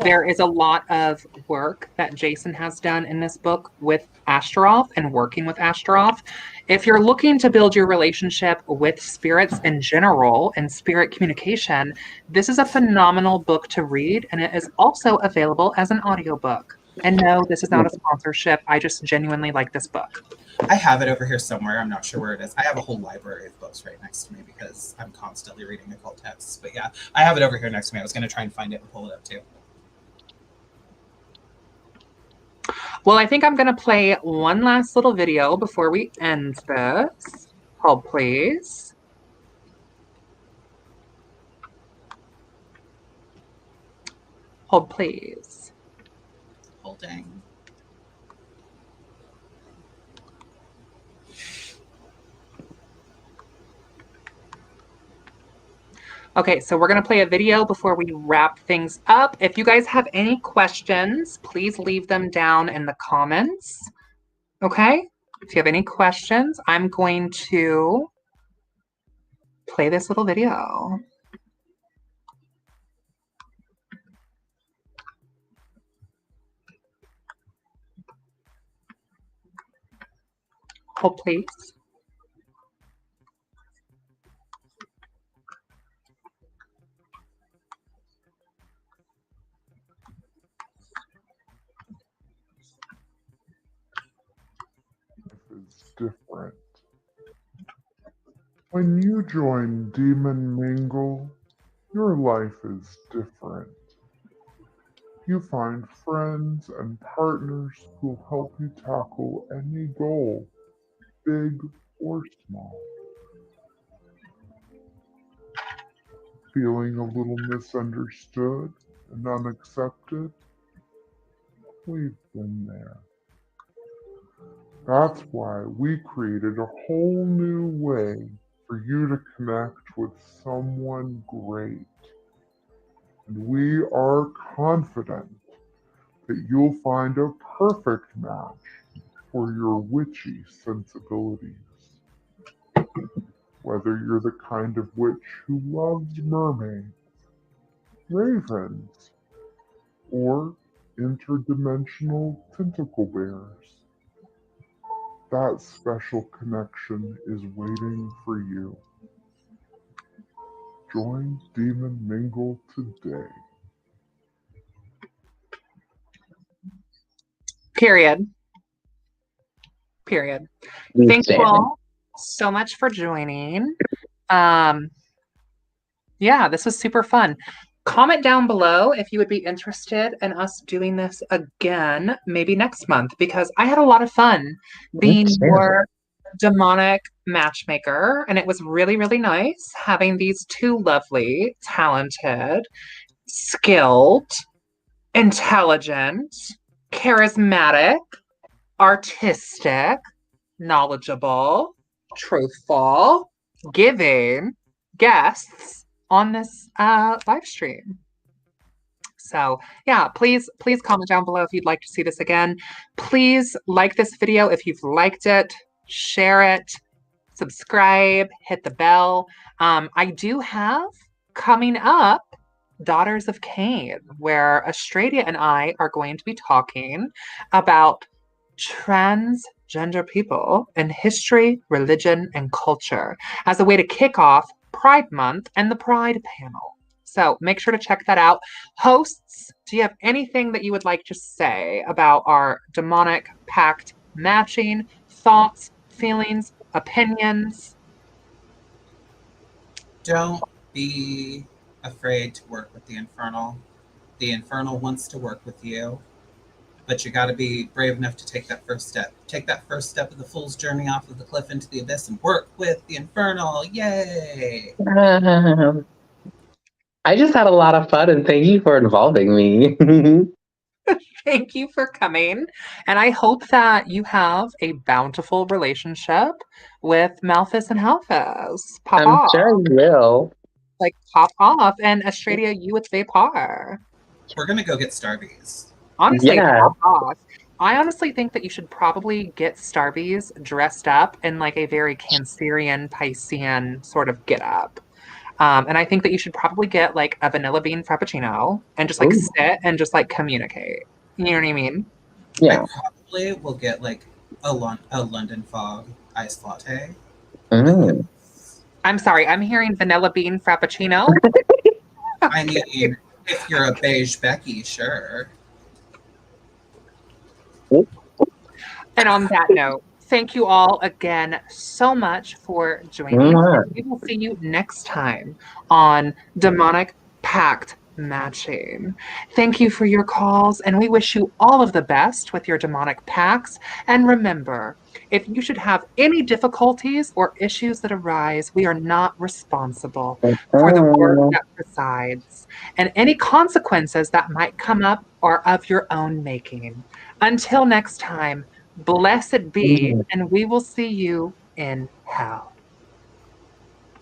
There is a lot of work that Jason has done in this book with Ashtaroth and working with Ashtaroth. If you're looking to build your relationship with spirits in general and spirit communication, this is a phenomenal book to read, and it is also available as an audiobook. And no, this is not a sponsorship. I just genuinely like this book. I have it over here somewhere. I'm not sure where it is. I have a whole library of books right next to me because I'm constantly reading occult texts. But yeah, I have it over here next to me. I was going to try and find it and pull it up too. Well, I think I'm going to play one last little video before we end this. Hold, please. Hold, please. Holding. Okay, so we're going to play a video before we wrap things up. If you guys have any questions, please leave them down in the comments. Okay? If you have any questions, I'm going to play this little video. Hold, please. Is different. When you join Demon Mingle, Your life is different. You find friends and partners who'll help you tackle any goal, big or small. Feeling a little misunderstood and unaccepted? We've been there. That's why we created a whole new way for you to connect with someone great. And we are confident that you'll find a perfect match for your witchy sensibilities. Whether you're the kind of witch who loves mermaids, ravens, or interdimensional tentacle bears, that special connection is waiting for you. Join Demon Mingle today. Period. Thank you all so much for joining. Yeah, this was super fun. Comment down below if you would be interested in us doing this again, maybe next month, because I had a lot of fun being your demonic matchmaker, and it was really, really nice having these two lovely, talented, skilled, intelligent, charismatic, artistic, knowledgeable, truthful, giving guests on this live stream. So yeah, please comment down below if you'd like to see this again. Please like this video if you've liked it, share it, subscribe, hit the bell. I do have coming up Daughters of Cain, where Australia and I are going to be talking about transgender people in history, religion, and culture as a way to kick off Pride Month and the Pride panel. So make sure to check that out. Hosts, do you have anything that you would like to say about our demonic pact matching? Thoughts, feelings, opinions? Don't be afraid to work with the Infernal. The Infernal wants to work with you, but you got to be brave enough to take that first step. Take that first step of the fool's journey off of the cliff into the abyss and work with the Infernal. Yay! I just had a lot of fun, and thank you for involving me. Thank you for coming. And I hope that you have a bountiful relationship with Malphas and Halphas. Pop I'm off. sure you will. Like, pop off. And Australia, you with Vapor. We're going to go get Starbies. Honestly, Yeah. pop off. I honestly think that you should probably get Starbies dressed up in like a very Cancerian, Piscean sort of get up. And I think that you should probably get like a vanilla bean frappuccino and just like sit and just like communicate. You know what I mean? Yeah. I probably will get like a London Fog iced latte. Mm. I'm sorry, I'm hearing vanilla bean frappuccino. I mean, if you're a beige Becky, sure. And on that note, thank you all again so much for joining. We will see you next time on Demonic Pact Matching. Thank you for your calls, and we wish you all of the best with your demonic pacts. And remember, if you should have any difficulties or issues that arise, we are not responsible for the work that presides. And any consequences that might come up are of your own making. Until next time, blessed be, and we will see you in hell.